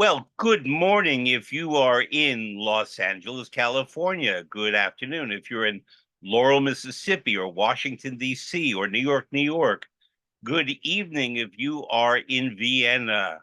Well, good morning if you are in Los Angeles, California. Good afternoon if you're in Laurel, Mississippi, or Washington, D.C., or New York, New York. Good evening if you are in Vienna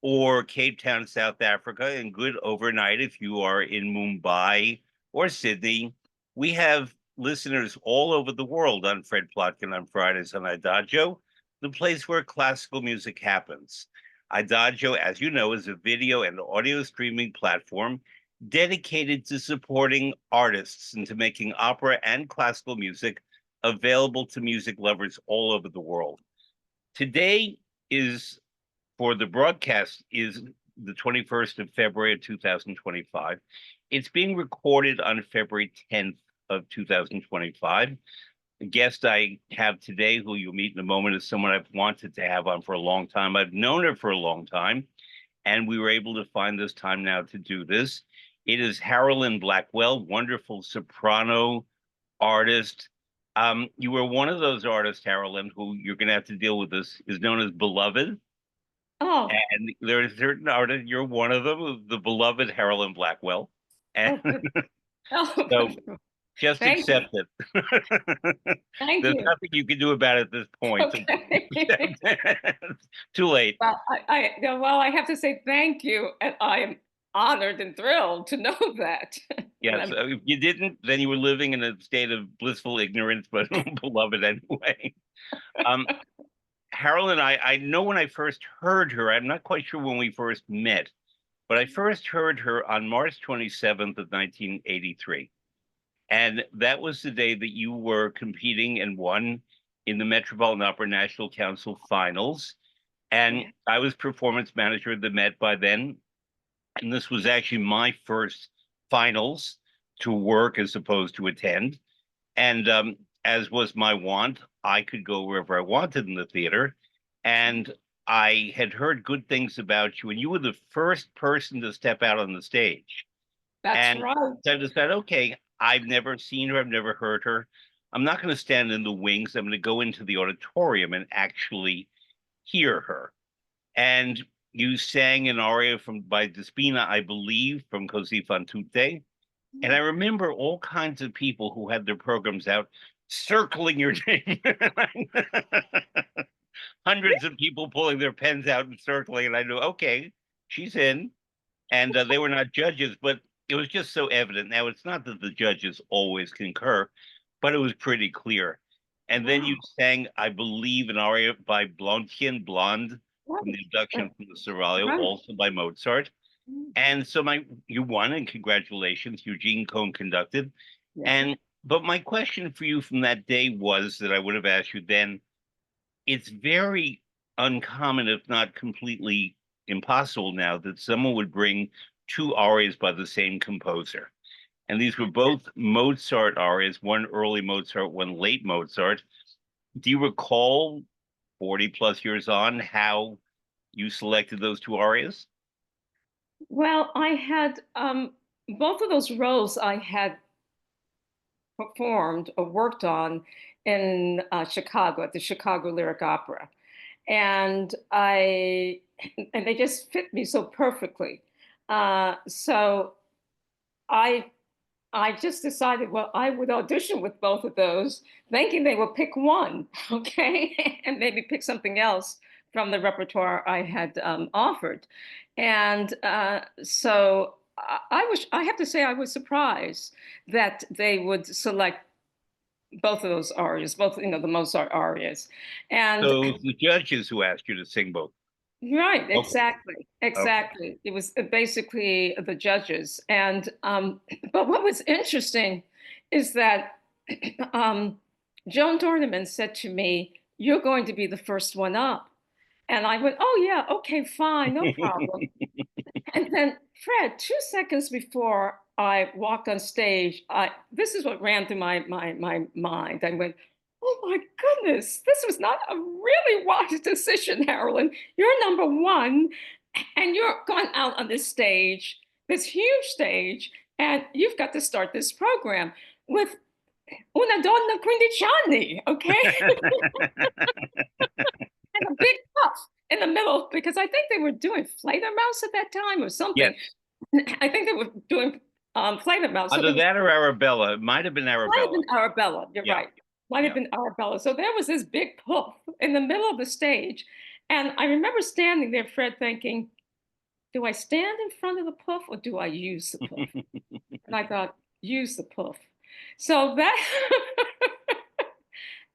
or Cape Town, South Africa, and good overnight if you are in Mumbai or Sydney. We have listeners all over the world on Fred Plotkin on Fridays on Adagio, the place where classical music happens. Adagio, as you know, is a video and audio streaming platform dedicated to supporting artists and to making opera and classical music available to music lovers all over the world. Today is for the broadcast is the 21st of February of 2025. It's being recorded on February 10th of 2025. The guest I have today, who you'll meet in a moment, is someone I've wanted to have on for a long time. I've known her for a long time, and we were able to find this time now to do this. It is Harolyn Blackwell, wonderful soprano artist. You were one of those artists, Harolyn, who you're going to have to deal with this, is known as beloved. Oh, And there are certain artists, you're one of them, the beloved Harolyn Blackwell. And oh, good. Oh, so just thank you. accept it. Thank There's you. nothing you can do about it at this point. So Okay. it's too late. Well, yeah, well, I have to say thank you, and I am honored and thrilled to know that. Yes, if you didn't, then you were living in a state of blissful ignorance, but beloved anyway. Um, Harolyn, I know when I first heard her, I'm not quite sure when we first met, but I first heard her on March 27th of 1983. And that was the day that you were competing and won in the Metropolitan Opera National Council finals. And Yeah. I was performance manager of the Met by then. And this was actually my first finals to work as opposed to attend. And as was my wont, I could go wherever I wanted in the theater. And I had heard good things about you, and you were the first person to step out on the stage. That's And right. so I decided, okay, I've never seen her, I've never heard her. I'm not going to stand in the wings. I'm going to go into the auditorium and actually hear her. And you sang an aria from by Despina, I believe, from Così fan tutte. And I remember all kinds of people who had their programs out circling your name. Hundreds of people pulling their pens out and circling. And I knew, okay, she's in. And they were not judges, but it was just so evident. Now, it's not that the judges always concur, but it was pretty clear. And then you Wow. sang, I believe, an aria by Blondchen, Blonde, from Right. the Abduction from the Seraglio, Right. also by Mozart. And so you won, and congratulations. Eugene Cohn conducted. Yeah. And but my question for you from that day was that I would have asked you then. It's very uncommon, if not completely impossible now, that someone would bring two arias by the same composer. And these were both Mozart arias, one early Mozart, one late Mozart. Do you recall 40 plus years on how you selected those two arias? Well, I had both of those roles I had performed or worked on in Chicago at the Chicago Lyric Opera, and they just fit me so perfectly. So I I just decided, well, I would audition with both of those, thinking they would pick one, okay, and maybe pick something else from the repertoire I had offered. And I have to say, I was surprised that they would select both of those arias, both, the Mozart arias. And So it was the judges who asked you to sing both. right, Okay. exactly, Okay. exactly. It was basically the judges, and but what was interesting is that Joan Dorneman said to me, "You're going to be the first one up," and I went, "Oh yeah, okay, fine, no problem." And then Fred, 2 seconds before I walked on stage, this is what ran through my mind. I went, "Oh my goodness, this was not a really wise decision, Harolyn. You're number one, and you're going out on this stage, this huge stage, and you've got to start this program with una donna quindicini, okay, and a big puff." in the middle because I think they were doing Fledermaus at that time or something. Yes. I think they were doing Fledermaus. So Either there was that or Arabella. It might have been might have Arabella. been Arabella. You're Yeah. right. Might have Yeah. been Arabella. So there was this big poof in the middle of the stage, and I remember standing there, Fred, thinking, "Do I stand in front of the poof or do I use the poof?" And I thought, "Use the poof." So that,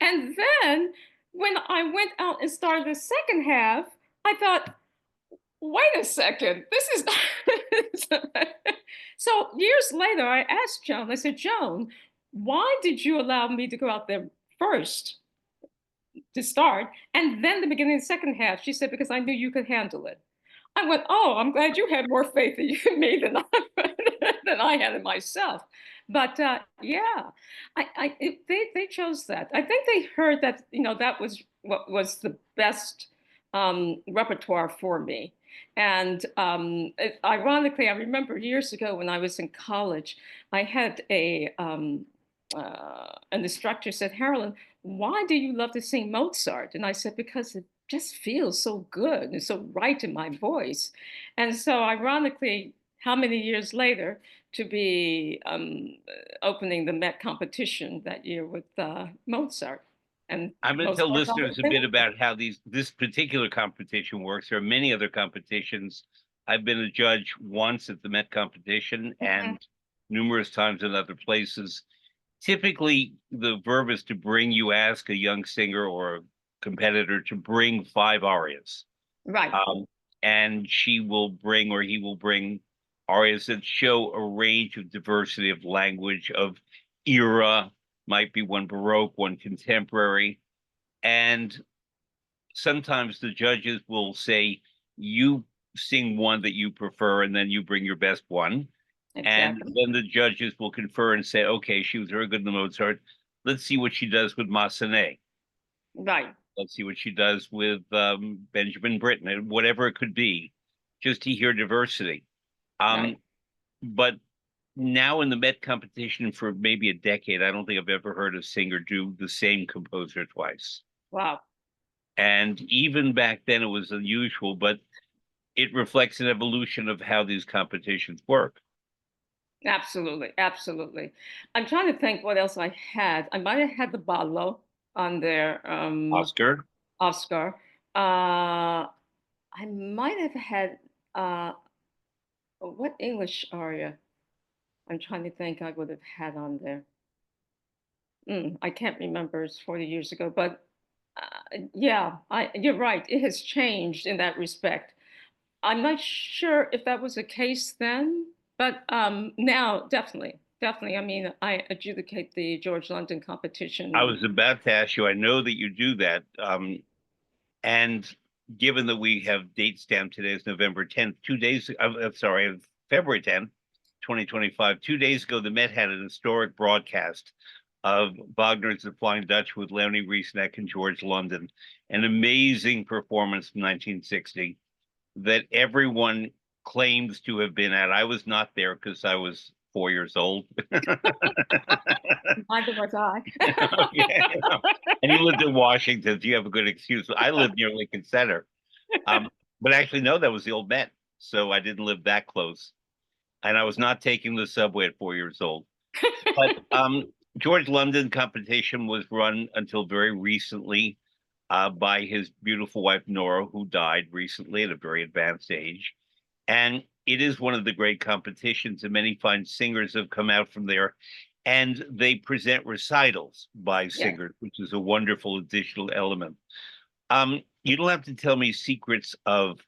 and then when I went out and started the second half, I thought, wait a second, this is so years later I asked Joan, I said, Joan, why did you allow me to go out there first to start and then the beginning of the second half? She said, because I knew you could handle it. I went, oh, I'm glad you had more faith in me than than I had in myself. But yeah, they chose that. I think they heard that that was what was the best repertoire for me. And ironically, I remember years ago when I was in college, I had an instructor said, Harolyn, why do you love to sing Mozart? And I said, because it just feels so good and so right in my voice. And so, ironically, how many years later to be opening the Met competition that year with Mozart. And I'm going to tell Mozart's always listeners a been. bit about how this particular competition works. There are many other competitions. I've been a judge once at the Met competition and numerous times in other places. Typically, the verb is to bring. You ask a young singer or a competitor to bring 5 arias. Right. And she will bring or he will bring arias that show a range of diversity of language, of era, might be one Baroque, one contemporary. And sometimes the judges will say, you sing one that you prefer, and then you bring your best one. And Exactly. then the judges will confer and say, okay, she was very good in the Mozart. Let's see what she does with Massenet. Right. Let's see what she does with Benjamin Britten, and whatever it could be, just to hear diversity. Right. Um, but now in the Met competition for maybe a decade, I don't think I've ever heard a singer do the same composer twice. Wow. And even back then, it was unusual, but it reflects an evolution of how these competitions work. Absolutely. Absolutely. I'm trying to think what else I had. I might have had the Ballo on there, Oscar, Oscar. Uh, I might have had uh, what English aria? I'm trying to think I would have had on there. I can't remember. It's 40 years ago, but yeah, you're right. It has changed in that respect. I'm not sure if that was the case then, but now definitely, definitely. I mean, I adjudicate the George London I competition. was about to ask you, I know that you do that. And given that we have date stamp today is November 10th, 2 days, sorry, February 10th, 2025, 2 days ago, the Met had an historic broadcast of Wagner's The Flying Dutch with Leonie Riesneck and George London, an amazing performance from 1960 that everyone claims to have been at. I was not there because I was 4 years old. Neither was I. Yeah, and you lived in Washington, so you have a good excuse. I lived near Lincoln Center. Um, but actually, no, that was the old Met. So I didn't live that close. And I was not taking the subway at 4 years old. But George London competition was run until very recently by his beautiful wife, Nora, who died recently at a very advanced age. And it is one of the great competitions, and many fine singers have come out from there. And they present recitals by Yes. singers, which is a wonderful additional element. You don't have to tell me secrets of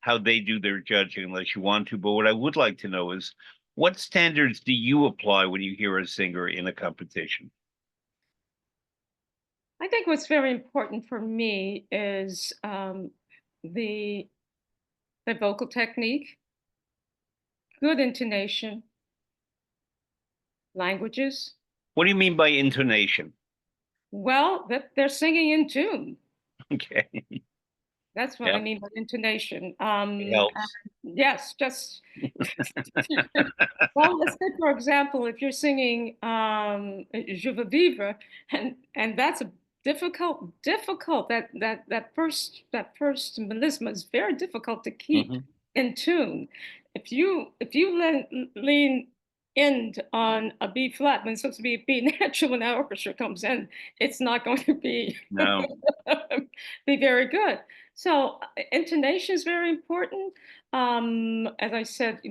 how they do their judging unless you want to, but what I would like to know is what standards do you apply when you hear a singer in a competition? I think what's very important for me is the the vocal technique, good intonation, languages. What do you mean by intonation? Well, that they're singing in tune. Okay. That's what I Yeah, mean by intonation. it helps. Yes, just well, let's say for example, if you're singing "Je veux vivre," and that's difficult. That first melisma is very difficult to keep Mhm. in tune. If you lean in on a B flat when it's supposed to be a B natural when that orchestra comes in, it's not going to be No. be very good. So intonation is very important. As I said,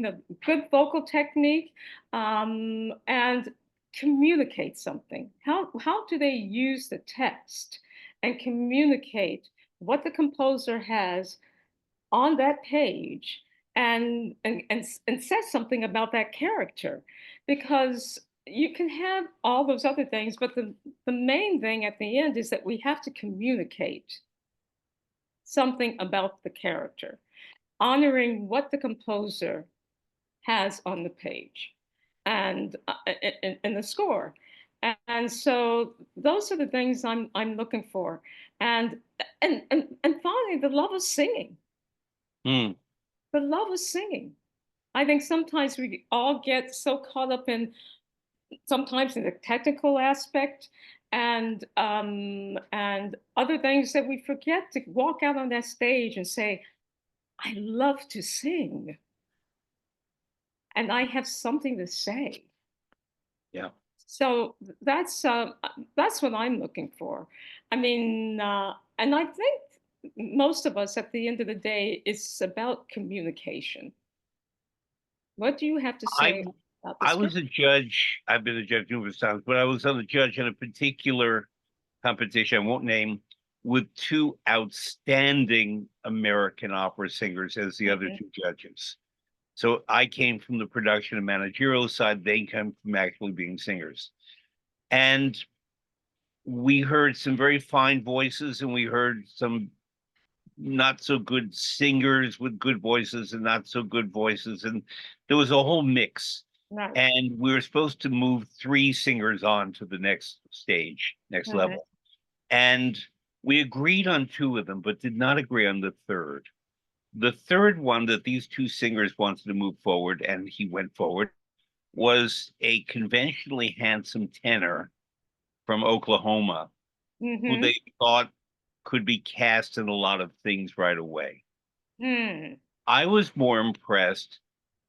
good vocal technique, and communicate something. How do they use the text and communicate what the composer has on that page, and says something about that character? Because you can have all those other things, but the main thing at the end is that we have to communicate something about the character, honoring what the composer has on the page and in the score. And so those are the things I'm looking for. And and finally, the love of singing. Mm. The love of singing. I think sometimes we all get so caught up in sometimes in the technical aspect and other things that we forget to walk out on that stage and say, I love to sing and I have something to say. Yeah. So that's what I'm looking for. I mean, and I think most of us at the end of the day, it's about communication. What do you have to I say about the I script? was a judge. I've been a judge numerous times, but I was on the judge in a particular competition I won't name, with two outstanding American opera singers as the other Mhm. two judges. So I came from the production and managerial side. They come from actually being singers. And we heard some very fine voices, and we heard some not so good singers with good voices and not so good voices. And there was a whole mix. Right. And we were supposed to move three singers on to the next stage, next Mhm. level. And we agreed on two of them, but did not agree on the third. The third one that these two singers wanted to move forward, and he went forward, was a conventionally handsome tenor from Oklahoma who they Mhm. thought could be cast in a lot of things right away. Mm. I was more impressed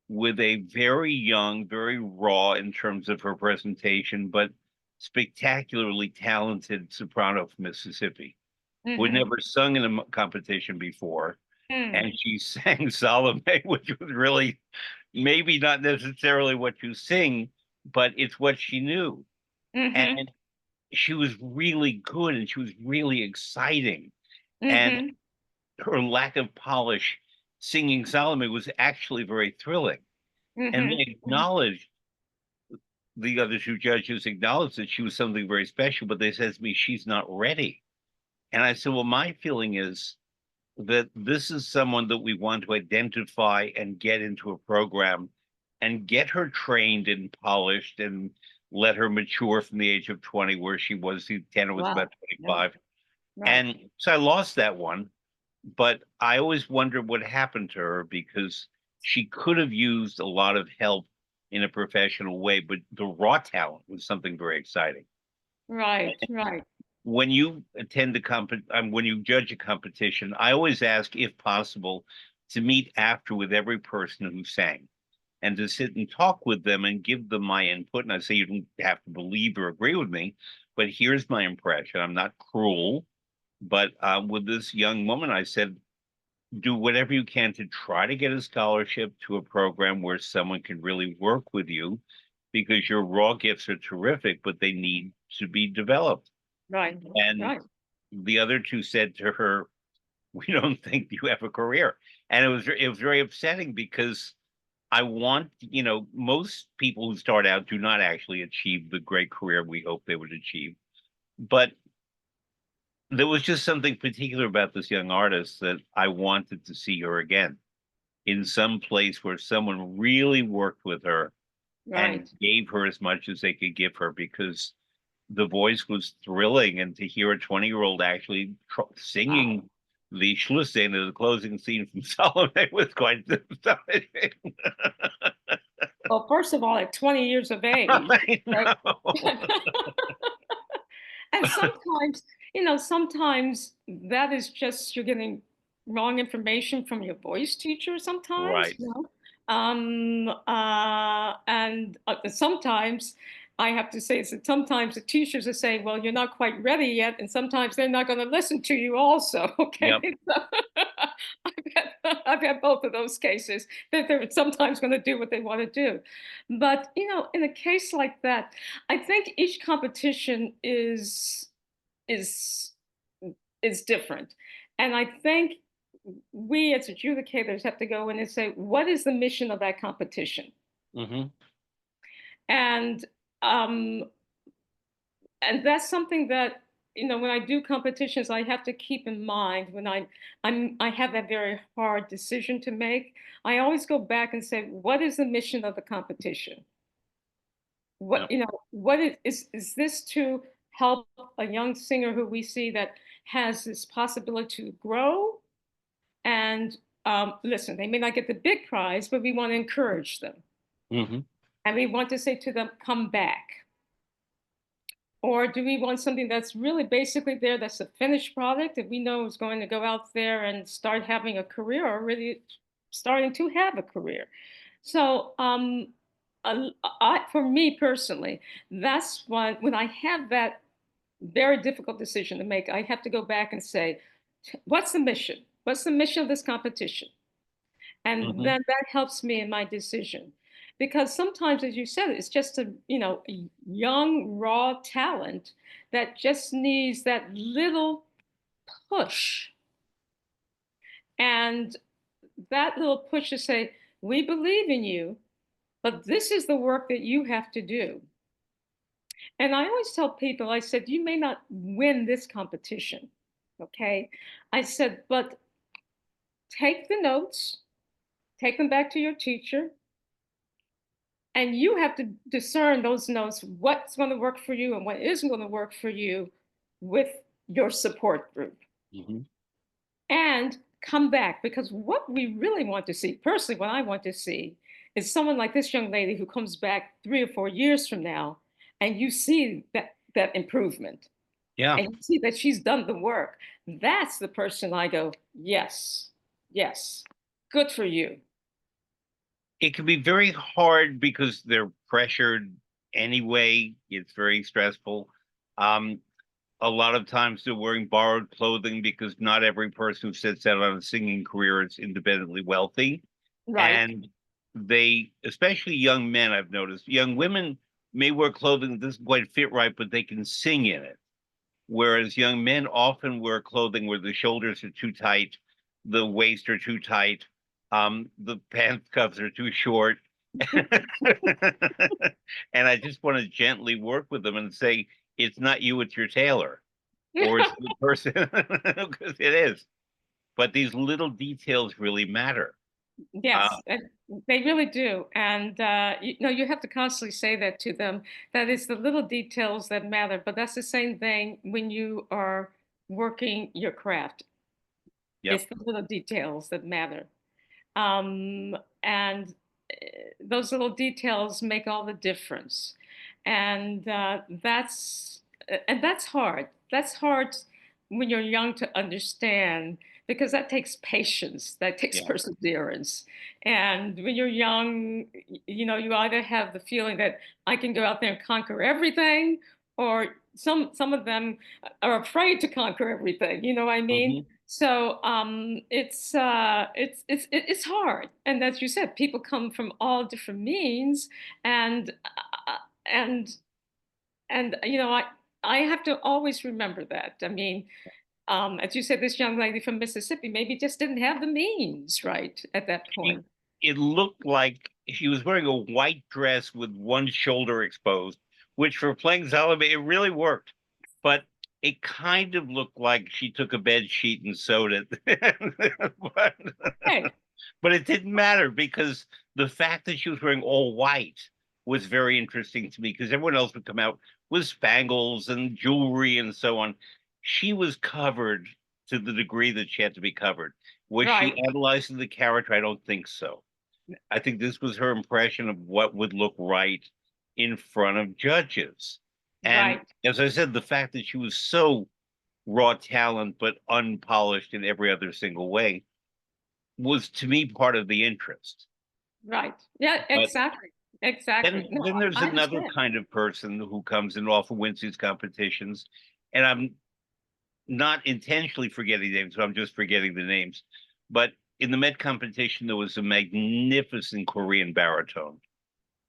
with a very young, very raw in terms of her presentation, but spectacularly talented soprano from Mississippi who had Mhm. never sung in a competition before. And Mm. she sang Salome, which was really maybe not necessarily what you sing, but it's what she knew. Mhm. And she was really good and she was really exciting. And Mhm. her lack of polish singing Salome was actually very thrilling. And they Mhm. Mhm. acknowledged, the other two judges acknowledged that she was something very special, but they said to me, she's not ready. And I said, well, my feeling is that this is someone that we want to identify and get into a program and get her trained and polished and let her mature from the age of 20, where she was, the tenor was about Wow. Yeah. 25. Right. And so I lost that one, but I always wondered what happened to her because she could have used a lot of help in a professional way, but the raw talent was something very exciting. Right. Right. When you attend a when you judge a competition, I always ask, if possible, to meet after with every person who sang and to sit and talk with them and give them my input. And I say, you don't have to believe or agree with me, but here's my impression. I'm not cruel, but with this young woman, I said, do whatever you can to try to get a scholarship to a program where someone can really work with you because your raw gifts are terrific, but they need to be developed. Right. And Right. the other two said to her, "We don't think you have a career," and it was very upsetting because I want, most people who start out do not actually achieve the great career we hope they would achieve, but there was just something particular about this young artist that I wanted to see her again in some place where someone really worked with her and Right. gave her as much as they could give her because the voice was thrilling, and to hear a 20-year-old actually Wow. singing the Schlusszene, the closing scene from Salome, was quite astonishing. Well, first of all, at 20 years of age, I right? know. And sometimes sometimes that is just you're getting wrong information from your voice teacher sometimes, Right. and sometimes I have to say that sometimes the teachers are saying, well, you're not quite ready yet, and sometimes they're not going to listen to you also. Okay. Yep. So I've had both of those cases that they're sometimes going to do what they want to do. But, in a case like that, I think each competition is is different. And I think we as adjudicators have to go in and say, what is the mission of that competition? Hmm. And um, and that's something that when I do competitions, I have to keep in mind when I have that very hard decision to make. I always go back and say, what is the mission of the competition? Yep. What is this to help a young singer who we see that has this possibility to grow? And listen, they may not get the big prize, but we want to encourage them. Hmm. And we want to say to them, come back. Or do we want something that's really basically there, that's a finished product that we know is going to go out there and start having a career or really starting to have a career? So, for me personally, that's when I have that very difficult decision to make, I have to go back and say, what's the mission? What's the mission of this competition? And Hmm. then that helps me in my decision. Because sometimes, as you said, it's just a young, raw talent that just needs that little push. And that little push to say, we believe in you, but this is the work that you have to do. And I always tell people, I said, you may not win this competition. Okay. I said, but take the notes, take them back to your teacher, and you have to discern those notes, what's going to work for you and what isn't going to work for you with your support group. Hmm. And come back, because what we really want to see, personally, what I want to see is someone like this young lady who comes back 3 or 4 years from now, and you see that improvement, Yeah. and you see that she's done the work. That's the person I go, yes, yes, good for you. It can be very hard because they're pressured anyway. It's very stressful. Um, a lot of times they're wearing borrowed clothing because not every person who sets out on a singing career is independently wealthy. Right, And they, especially young men, I've noticed, young women may wear clothing that doesn't quite fit right, but they can sing in it. Whereas young men often wear clothing where the shoulders are too tight, the waist are too tight, the pants cuffs are too short. And I just want to gently work with them and say, it's not you, it's your tailor, or it's the person, because it is. But these little details really matter. Uh, yes, they really do. And you have to constantly say that to them, that it's the little details that matter. But that's the same thing when you are working your craft. yep. It's the little details that matter. And those little details make all the difference. And that's hard. That's hard when you're young to understand, because that takes patience, that takes Yeah. perseverance. And when you're young, you either have the feeling that I can go out there and conquer everything, or some of them are afraid to conquer everything. You know what I mean? Hmm. So it's hard, and as you said, people come from all different means, and and I have to always remember that. I mean, as you said, this young lady from Mississippi maybe just didn't have the means right at that She, point. it looked like she was wearing a white dress with one shoulder exposed, which for playing Zalaba, it really worked. But it kind of looked like she took a bed sheet and sewed it. but, Hey, but it didn't matter because the fact that she was wearing all white was very interesting to me because everyone else would come out with spangles and jewelry and so on. She was covered to the degree that she had to be covered. Was she right, analyzing the character? I don't think so. I think this was her impression of what would look right in front of judges. And right, as I said, the fact that she was so raw talent, but unpolished in every other single way, was to me part of the interest. Right. Yeah, But exactly. Exactly. No, then there's I another understand. kind of person who comes and often wins these competitions, and I'm not intentionally forgetting names, so I'm just forgetting the names. But in the Met competition, there was a magnificent Korean baritone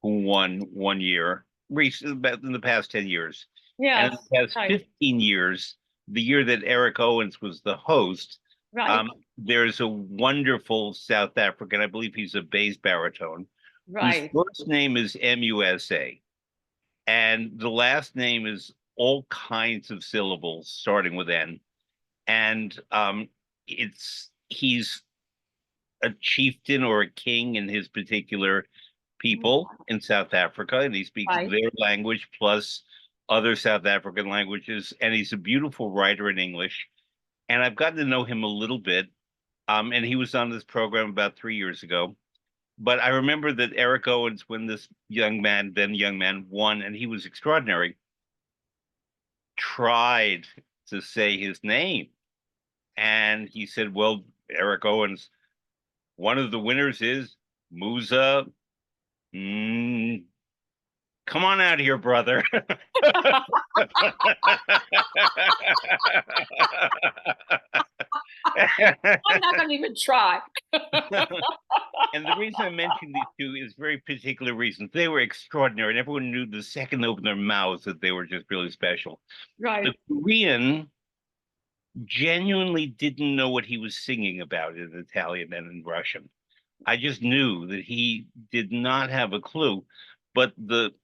who won 1 year, recent in the past 10 years. And in Yes. the past Right. 15 years, the year that Eric Owens was the host, Right. um, there's a wonderful South African, I believe he's a bass baritone, whose Right. first name is Musa, and the last name is all kinds of syllables starting with N. And it's he's a chieftain or a king in his particular people in South Africa, and he speaks Right. their language plus other South African languages. And he's a beautiful writer in English. And I've gotten to know him a little bit. And he was on this program about 3 years ago. But I remember that Eric Owens, when this young man, then young man, won, and he was extraordinary, tried to say his name. And he said, well, Eric Owens, one of the winners is Musa. Mm, come on out here, brother. I'm not going to even try. And the reason I mentioned these two is very particular reasons. They were extraordinary, and everyone knew the second they opened their mouths that they were just really special. The Right. Korean genuinely didn't know what he was singing about in Italian and in Russian. I just knew that he did not have a clue. But the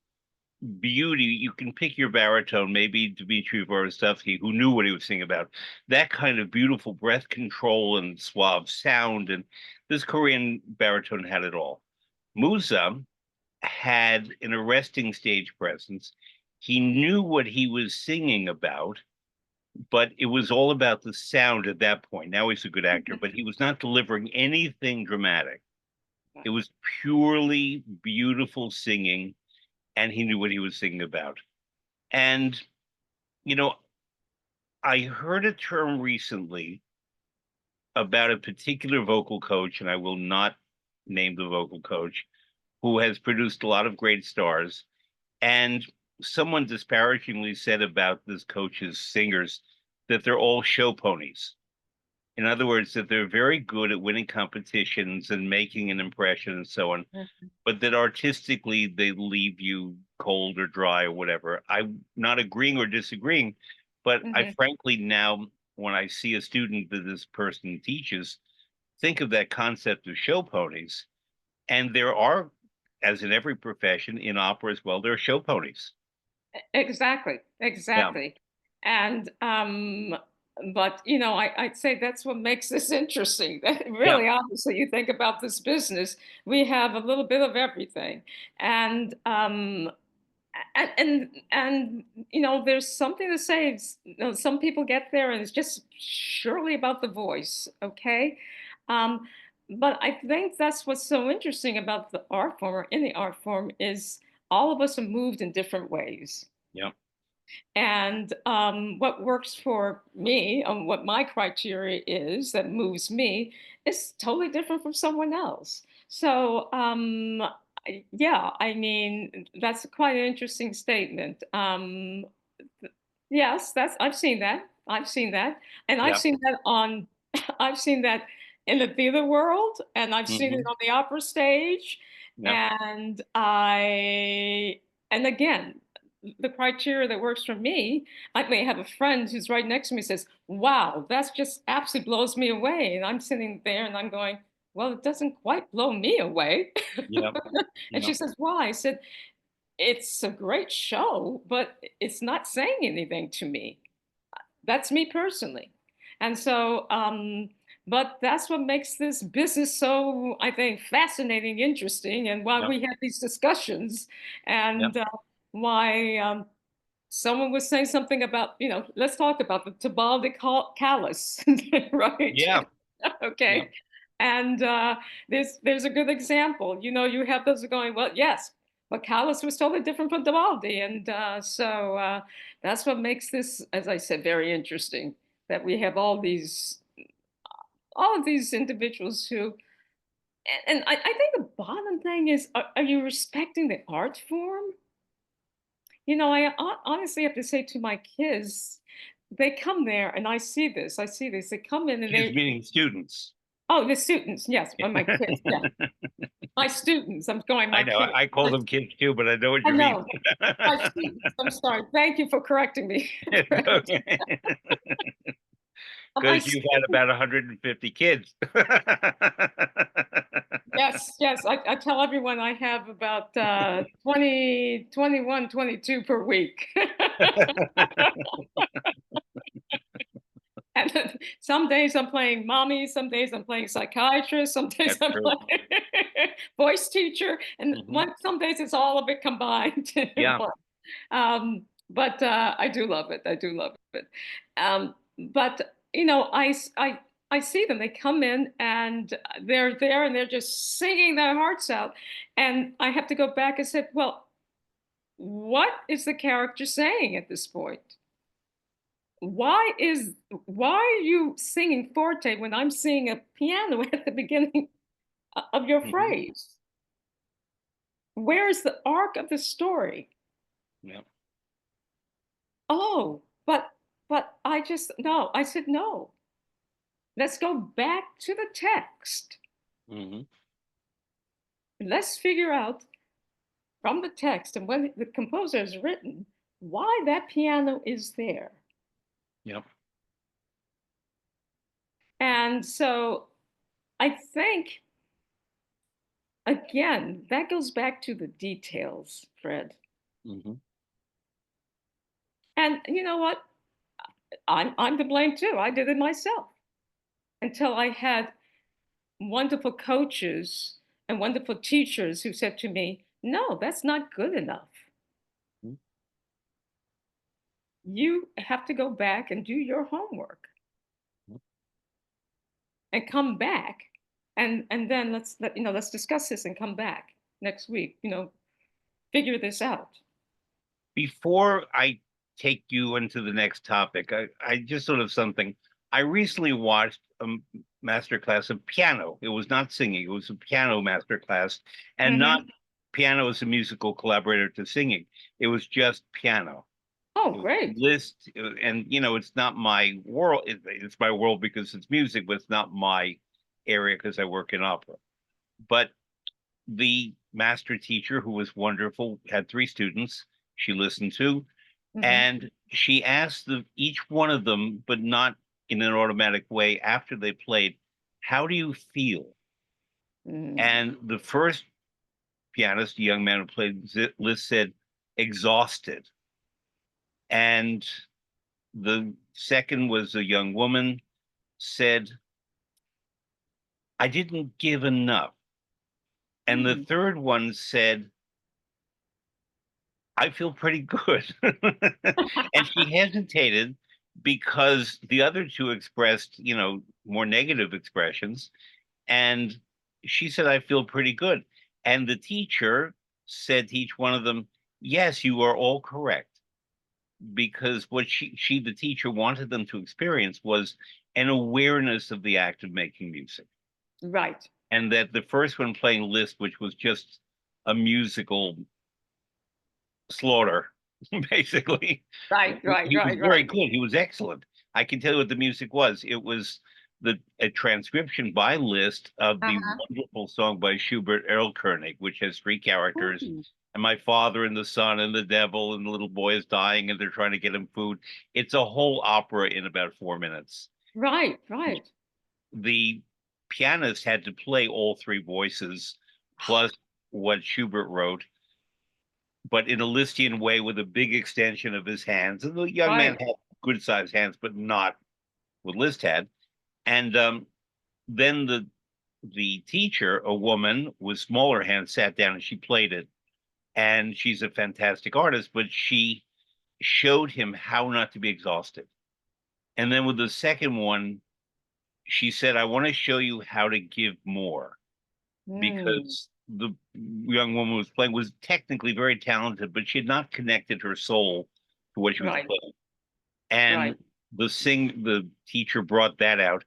beauty, you can pick your baritone, maybe Dmitry Vorostovsky, who knew what he was singing about. That kind of beautiful breath control and suave sound. And this Korean baritone had it all. Musa had an arresting stage presence. He knew what he was singing about, but it was all about the sound at that point. Now he's a good actor, but he was not delivering anything dramatic. It was purely beautiful singing, and he knew what he was singing about. And, you know, I heard a term recently about a particular vocal coach, and I will not name the vocal coach, who has produced a lot of great stars. And someone disparagingly said about this coach's singers that they're all show ponies. In other words, that they're very good at winning competitions and making an impression and so on, but that artistically they leave you cold or dry or whatever. I'm not agreeing or disagreeing, but I Mhm. frankly now, when I see a student that this person teaches, think of that concept of show ponies. And there are, as in every profession, in opera as well, there are show ponies. Exactly, Yeah, exactly. And but you know, I'd say that's what makes this interesting. That yeah, really, obviously, you think about this business, we have a little bit of everything. And and you know, there's something to say. You know, some people get there and it's just surely about the voice, okay? Um, but I think that's what's so interesting about the art form or in the art form is all of us are moved in different ways. yeah, And what works for me, what my criteria is that moves me, is totally different from someone else. So, yeah, I mean, that's quite an interesting statement. Yes, that's I've seen that. I've seen that, and I've yeah. seen that on, I've seen that in the theater world, and I've seen it Hmm. on the opera stage, Yeah, and and again, the criteria that works for me, I may have a friend who's right next to me says, "Wow, that's just absolutely blows me away," and I'm sitting there and I'm going, "Well, it doesn't quite blow me away," yeah, and yeah, she says, "Why?" I said, it's a great show, but it's not saying anything to me. That's me personally. And so, but that's what makes this business so, I think, fascinating, interesting, and why yeah, we have these discussions, yeah, and why someone was saying something about, you know, let's talk about the callus, right? yeah, yeah, Okay. And there's a good example. You know, you have those going, well, yes, but callus was totally different from Vivaldi. And so that's what makes this, as I said, very interesting. that we have all of these individuals who, and I think the bottom thing is, are you respecting the art form? You know, honestly have to say to my kids, they come there and I see this, they come in and Kids they, meaning students. oh, the students, yes, my kids, yeah, my students, I'm going, I my know. kids, I call them kids too, but I know what I you mean. know, my students, I'm sorry, thank you for correcting me. My Because you've had students, about 150 kids. yes, yes, I tell everyone I have about 20, 21, 22 per week. And then some days I'm playing mommy, some days I'm playing psychiatrist, some days That's I'm true. playing voice teacher, and Mhm. some days it's all of it combined in Yeah. one. But I do love it. I do love it. But you know, I see them. They come in and they're there and they're just singing their hearts out, and I have to go back and say, well, what is the character saying at this point? why is why are you singing forte when I'm seeing a piano at the beginning of your Mhm. phrase? Where's the arc of the story? Yeah. Oh, but I just no. I said no. Let's go back to the text. Mhm. Let's figure out from the text and when the composer has written why that piano is there. Yep. And so I think again that goes back to the details, Fred. Mhm. And you know what? I'm to blame too. I did it myself until I had wonderful coaches and wonderful teachers who said to me, "No, that's not good enough. Mhm. You have to go back and do your homework and come back, and then let's discuss this and come back next week. Figure this out." Before I take you into the next topic, I just sort of something. I recently watched a master class of piano. It was not singing, it was a piano master class, and not Hmm. piano as a musical collaborator to singing. It was just piano. Oh, It was great. Liszt, and it's not my world. It's my world because it's music, but it's not my area because I work in opera. But the master teacher, who was wonderful, had three students she listened to, Hmm. and she asked each one of them, but not in an automatic way, after they played, how do you feel? Mm. And the first pianist, a young man who played Liszt, said, exhausted. And the second was a young woman, said, I didn't give enough. And the Mm. third one said, I feel pretty good. And she hesitated because the other two expressed, more negative expressions. And she said, I feel pretty good. And the teacher said to each one of them, yes, you are all correct. Because what the teacher, wanted them to experience was an awareness of the act of making music. Right, And that the first one playing Liszt, which was just a musical slaughter, basically. right, right, He was right, very right. good. He was excellent. I can tell you what the music was. It was a transcription by Liszt of the Uh-huh. wonderful song by Schubert Erlkönig, which has three characters. Mm. And my father and the son and the devil and the little boy is dying and they're trying to get him food. It's a whole opera in about 4 minutes. Right, right. The pianist had to play all three voices plus what Schubert wrote, but in a Lisztian way with a big extension of his hands. And the young man Right. had good sized hands, but not what Liszt had. And then the teacher, a woman with smaller hands, sat down and she played it. And she's a fantastic artist, but she showed him how not to be exhausted. And then with the second one, she said, I want to show you how to give more, Mm. because the young woman who was playing was technically very talented, but she had not connected her soul to what she was Right, playing. And right. the teacher brought that out.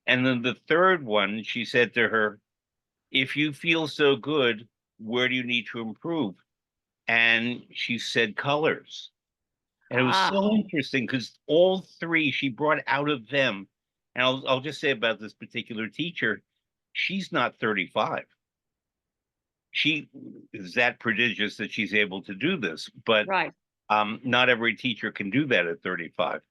And then the third one, she said to her, if you feel so good, where do you need to improve? And she said colors. And it was Ah, so interesting because all three she brought out of them. And I'll just say about this particular teacher, she's not 35. She is that prodigious that she's able to do this, but right. not every teacher can do that at 35.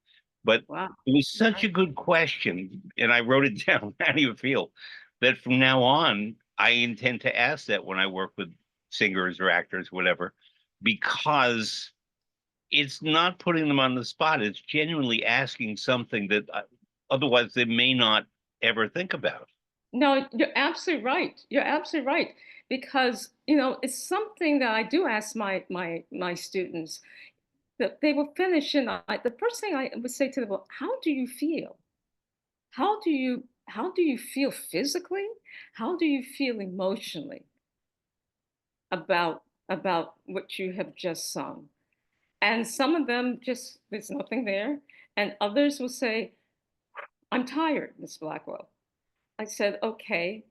But Wow. it was such Right. a good question, and I wrote it down. How do you feel? That from now on, I intend to ask that when I work with singers or actors, whatever, because it's not putting them on the spot. It's genuinely asking something that otherwise they may not ever think about. No, you're absolutely right. You're absolutely right. Because, it's something that I do ask my students that they will finish and the first thing I would say to them, well, how do you feel? How do you feel physically? How do you feel emotionally about what you have just sung? And some of them just there's nothing there. And others will say, I'm tired, Miss Blackwell. I said, okay,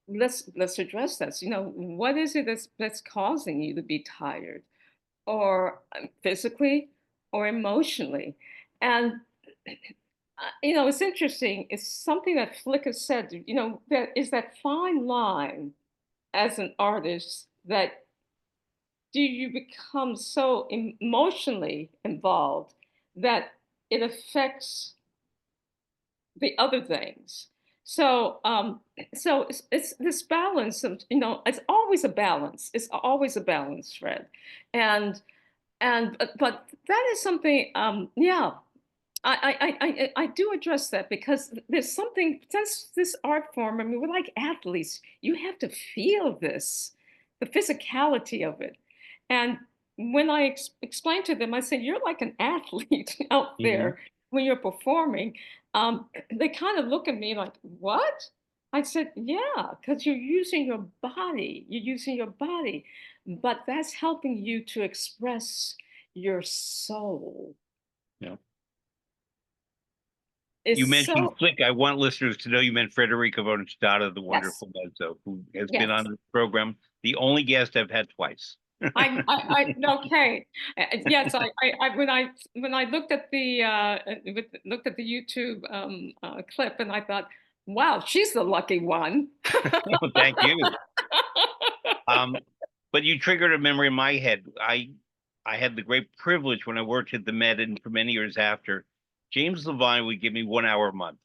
let's address this. What is it that's causing you to be tired, or physically or emotionally? And it's interesting. It's something that Flick has said. That is that fine line as an artist that do you become so emotionally involved that it affects the other things. So it's this balance of it's always a balance. It's always a balance, Fred, and but that is something. Yeah, I do address that because there's something since this art form. I mean, we're like athletes. You have to feel this, the physicality of it. And when I explain to them, I say, "You're like an athlete out Mhm. there when you're performing." They kind of look at me like, "What?" I said, "Yeah, because you're using your body. You're using your body, but that's helping you to express your soul." Yeah. You It's mentioned so Flick. I want listeners to know you meant Frederica von Stade, the yes, wonderful mezzo, who has been on yes. the program, the only guest I've had twice. Okay. Yes, when I looked at the YouTube clip and I thought, wow, she's the lucky one. Thank you. Um, but you triggered a memory in my head. I had the great privilege when I worked at the Met and for many years after, James Levine would give me 1 hour a month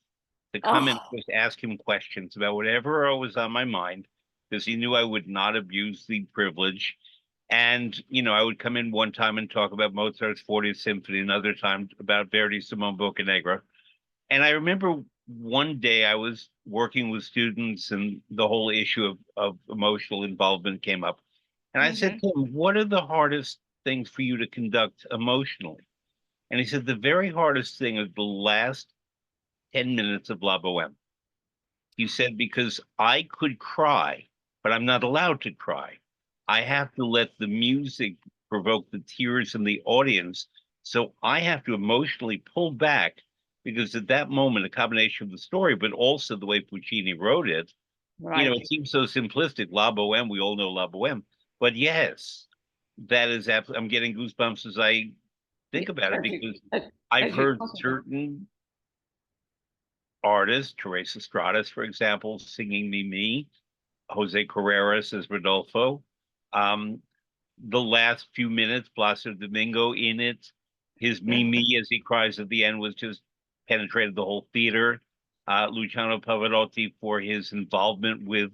to come and Oh, just ask him questions about whatever was on my mind, because he knew I would not abuse the privilege. And, I would come in one time and talk about Mozart's 40th Symphony, another time about Verdi's Simone Boccanegra. And I remember one day I was working with students and the whole issue of emotional involvement came up. And I said hmm to him, what are the hardest things for you to conduct emotionally? And he said, the very hardest thing is the last 10 minutes of La Boheme. He said, because I could cry, but I'm not allowed to cry. I have to let the music provoke the tears in the audience. So I have to emotionally pull back because at that moment, a combination of the story, but also the way Puccini wrote it, right. it seems so simplistic. La Boheme, we all know La Boheme. But yes, that is absolutely, I'm getting goosebumps as I Yeah, think about it As you, because as, I've as you heard talk about, certain artists, Teresa Stratas, for example, singing Me, Jose Carreras as Rodolfo. Um, the last few minutes, Placido Domingo in it, his yeah, Mimi as he cries at the end was just penetrated the whole theater. Luciano Pavarotti for his involvement with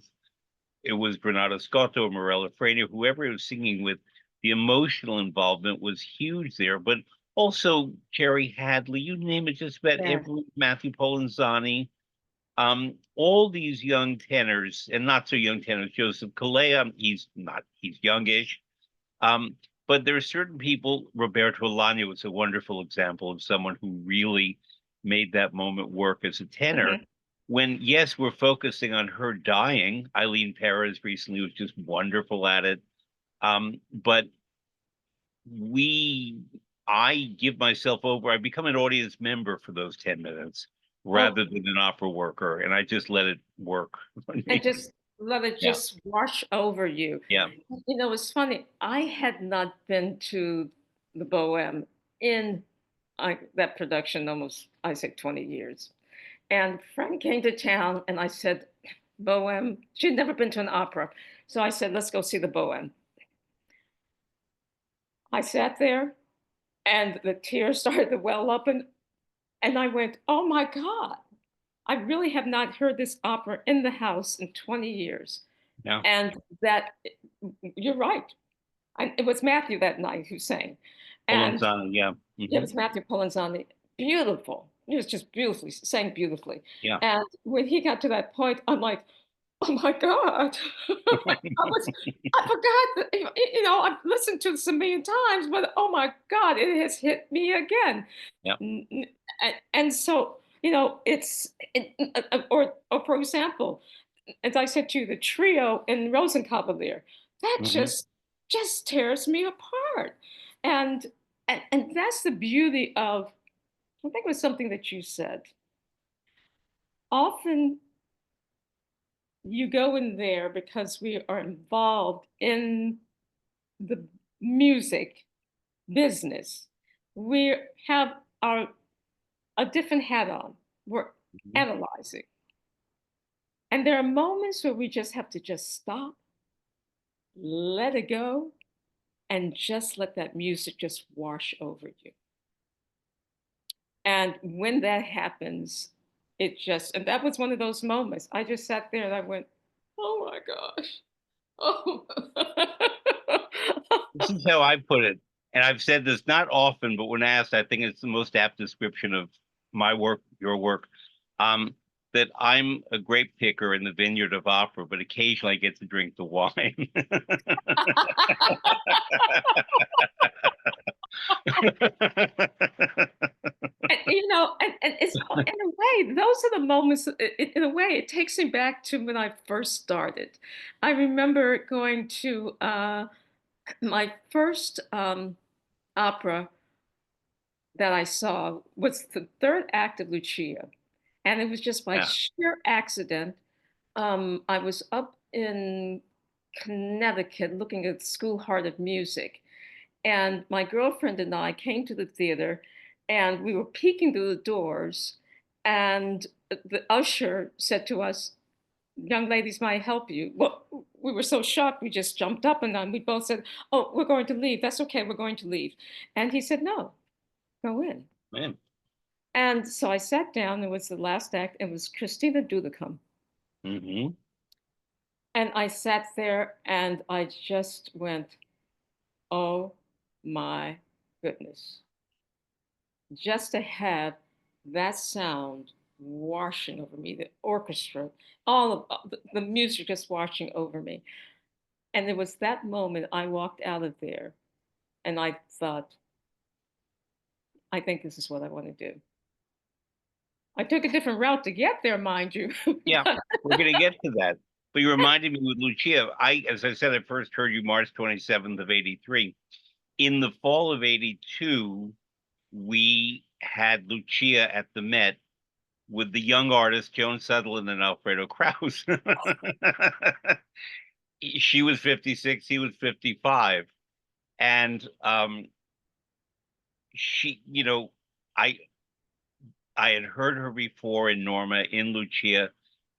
it was Granada Scotto, Morella Frania, whoever he was singing with, the emotional involvement was huge there. But also Jerry Hadley, you name it, just about yeah, every Matthew Polenzani, all these young tenors and not so young tenors, Joseph Calea, he's youngish. Um, but there are certain people, Roberto Alagna was a wonderful example of someone who really made that moment work as a tenor. hmm When, yes, we're focusing on her dying, Eileen Perez recently was just wonderful at it. But we I give myself over. I become an audience member for those 10 minutes Oh, rather than an opera worker, and I just let it work on and me. just let it Yeah, just wash over you. yeah. You know, it's funny. I had not been to the Bohème in that production almost, I say, 20 years. And Frank came to town, and I said, Bohème. She'd never been to an opera. So I said, let's go see the Bohème. I sat there, and the tears started to well up, and I went, oh my God, I really have not heard this opera in the house in 20 years. Yeah. And that, you're right. It was Matthew that night who sang. And Polenzano, yeah. it Hmm. was Matthew Polenzani. Beautiful. He was just beautifully, sang beautifully. Yeah. And when he got to that point, I'm like, oh my God. I forgot that, you know, I've listened to this a million times, but oh my God, it has hit me again. Yeah. And so, you know, or for example, as I said to you, the trio in Rosenkavalier, that Hmm. just tears me apart. And, and that's the beauty of, I think it was something that you said. Often you go in there because we are involved in the music business. We have our a different hat on. We're Hmm. analyzing. And there are moments where we just have to just stop, let it go, and just let that music just wash over you. And when that happens, it just, and that was one of those moments. I just sat there and I went, oh my gosh. Oh. This is how I put it. And I've said this not often, but when asked, I think it's the most apt description of my work, your work. Um, that I'm a grape picker in the vineyard of opera, but occasionally I get to drink the wine. And, you know, and it's in a way, those are the moments, in a way, it takes me back to when I first started. I remember going to my first opera that I saw was the third act of Lucia. And it was just by Yeah. sheer accident. I was up in Connecticut looking at the School Heart of Music. And my girlfriend and I came to the theater and we were peeking through the doors. And the usher said to us, young ladies, might I help you? Well, we were so shocked, we just jumped up and then we both said, oh, we're going to leave. That's okay, we're going to leave. And he said, no, go in. Man. And so I sat down. It was the last act. It was Christina Dudicum. Hmm. And I sat there and I just went, oh my goodness. Just to have that sound washing over me, the orchestra, all of the music just washing over me. And it was that moment I walked out of there and I thought, I think this is what I want to do. I took a different route to get there, mind you. Yeah, we're gonna get to that. But you reminded me with Lucia. As I said, I first heard you March 27th of 83. In the fall of 82, we had Lucia at the Met with the young artists Joan Sutherland and Alfredo Kraus. She was 56, he was 55. And she, I I had heard her before in Norma, in Lucia,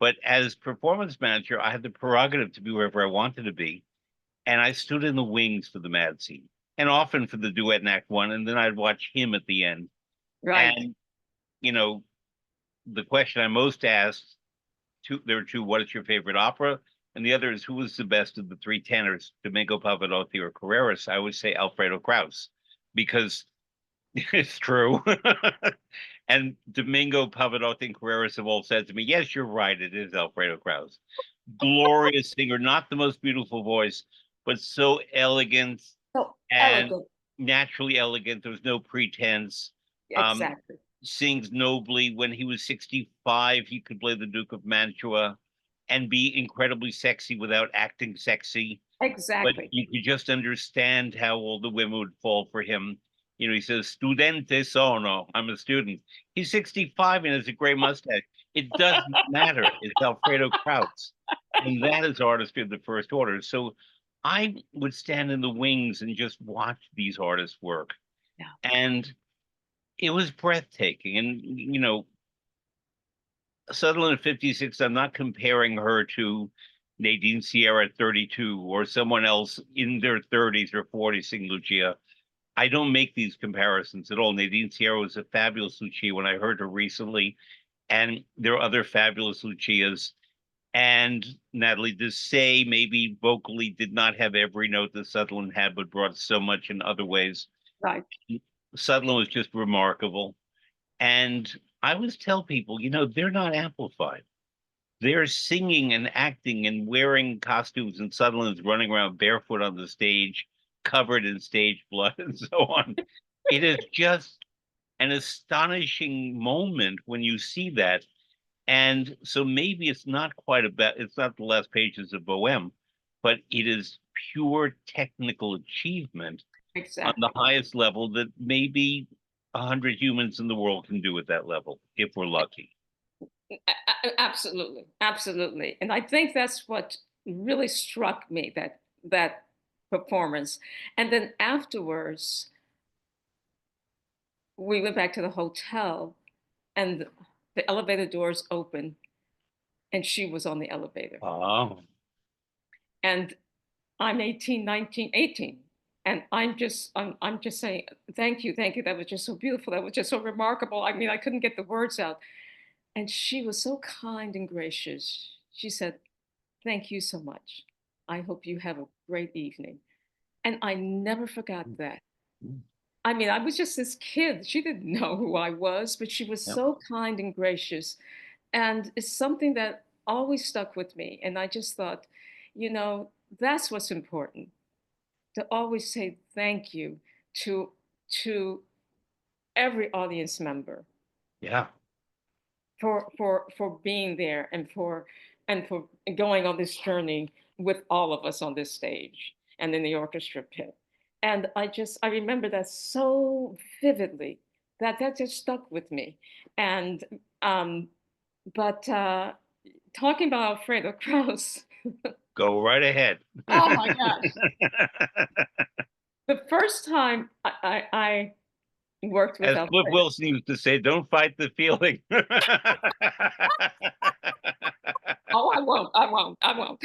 but as performance manager, I had the prerogative to be wherever I wanted to be. And I stood in the wings for the mad scene and often for the duet in Act One. And then I'd watch him at the end. Right. And, you know, the question I most asked, there were two, what is your favorite opera? And the other is, who was the best of the three tenors, Domingo Pavarotti or Carreras? I would say Alfredo Kraus, because it's true. And Domingo Pavarotti and Carreras have all said to me, yes, you're right. It is Alfredo Kraus. Glorious singer, not the most beautiful voice, but so elegant So and elegant. naturally elegant. There was no pretense. Um, Exactly. sings nobly. When he was 65, he could play the Duke of Mantua and be incredibly sexy without acting sexy. But Exactly. you could just understand how all the women would fall for him. He says, "Studente sono." I'm a student. He's 65 and has a gray mustache. It doesn't matter. It's Alfredo Kraus. And that is artistry of the first order. So I would stand in the wings and just watch these artists work. Yeah. And it was breathtaking. And, Sutherland at 56, I'm not comparing her to Nadine Sierra at 32 or someone else in their 30s or 40s singing Lucia. I don't make these comparisons at all. Nadine Sierra was a fabulous Lucia when I heard her recently, and there are other fabulous Lucias. And Natalie Dessay maybe vocally did not have every note that Sutherland had, but brought so much in other ways. Right. Sutherland was just remarkable. And I always tell people, they're not amplified. They're singing and acting and wearing costumes, and Sutherland's running around barefoot on the stage, covered in stage blood and so on. It is just an astonishing moment when you see that. And so maybe it's not it's not the last pages of Bohème, but it is pure technical achievement on Exactly. the highest level that maybe 100 humans in the world can do at that level, if we're lucky. Absolutely, absolutely. And I think that's what really struck me, that performance. And then afterwards, we went back to the hotel, and the elevator doors opened, and she was on the elevator. Oh, And I'm 18, 19, 18. And I'm just saying, thank you, thank you. That was just so beautiful. That was just so remarkable. I mean, I couldn't get the words out. And she was so kind and gracious. She said, thank you so much. I hope you have a great evening. And I never forgot that. I mean, I was just this kid. She didn't know who I was, but she was yep. so kind and gracious. And it's something that always stuck with me. And I just thought, that's what's important, to always say thank you to to every audience member Yeah. for being there, and for going on this journey with all of us on this stage and in the orchestra pit. And I remember that so vividly, that just stuck with me. And but talking about Alfredo Kraus, Go right ahead. oh my gosh. The first time I worked with As Flip Alfredo. Wilson used to say, don't fight the feeling. Oh, I won't. I won't. I won't.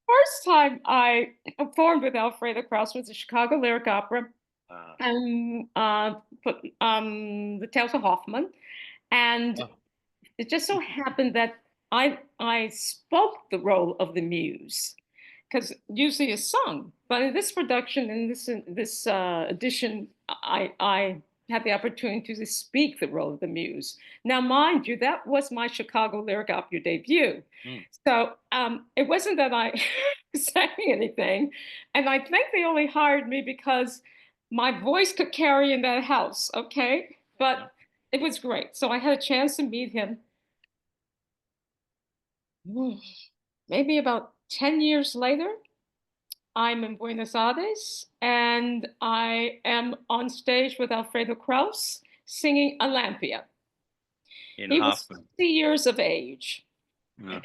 First time I performed with Alfredo Kraus was the Chicago Lyric Opera, and the Tales of Hoffman, and Oh, it just so happened that I spoke the role of the muse, because usually it's sung, but in this production, in this edition, I had the opportunity to speak the role of the muse. Now, mind you, that was my Chicago Lyric Opera debut. mm, So it wasn't that I sang anything, and I think they only hired me because my voice could carry in that house. Okay, yeah. but it was great. So I had a chance to meet him maybe about 10 years later. I'm in Buenos Aires, and I am on stage with Alfredo Kraus singing Olympia. In He was Hoffman. 60 years of age. Yeah.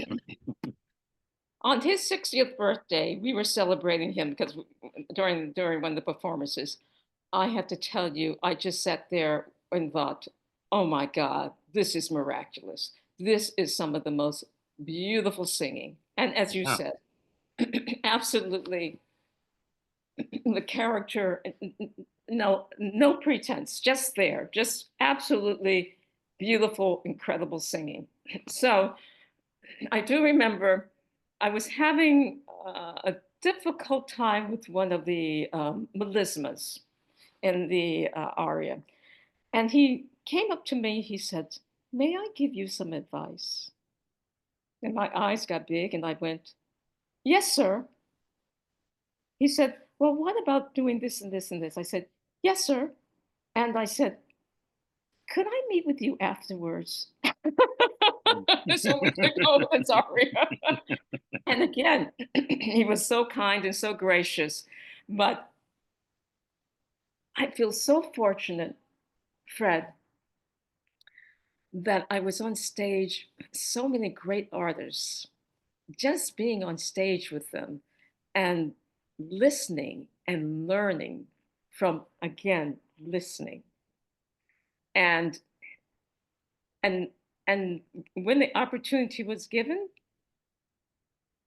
On his 60th birthday, we were celebrating him because during one of the performances, I have to tell you, I just sat there and thought, oh my God, this is miraculous. This is some of the most beautiful singing. And as you Yeah. said, absolutely the character, no pretense, just there, just absolutely beautiful, incredible singing. So I do remember I was having a difficult time with one of the melismas in the aria. And he came up to me, he said, may I give you some advice? And my eyes got big and I went, yes, sir. He said, well, what about doing this and this and this? I said, yes, sir. And I said, could I meet with you afterwards? So we could go to the aria. And again, he was so kind and so gracious. But I feel so fortunate, Fred, that I was on stage with so many great artists. Just being on stage with them and listening and learning from, again, listening. And and and when the opportunity was given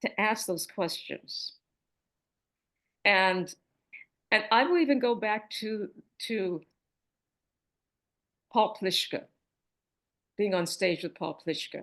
to ask those questions. And and I will even go back to Paul Plishka, being on stage with Paul Plishka,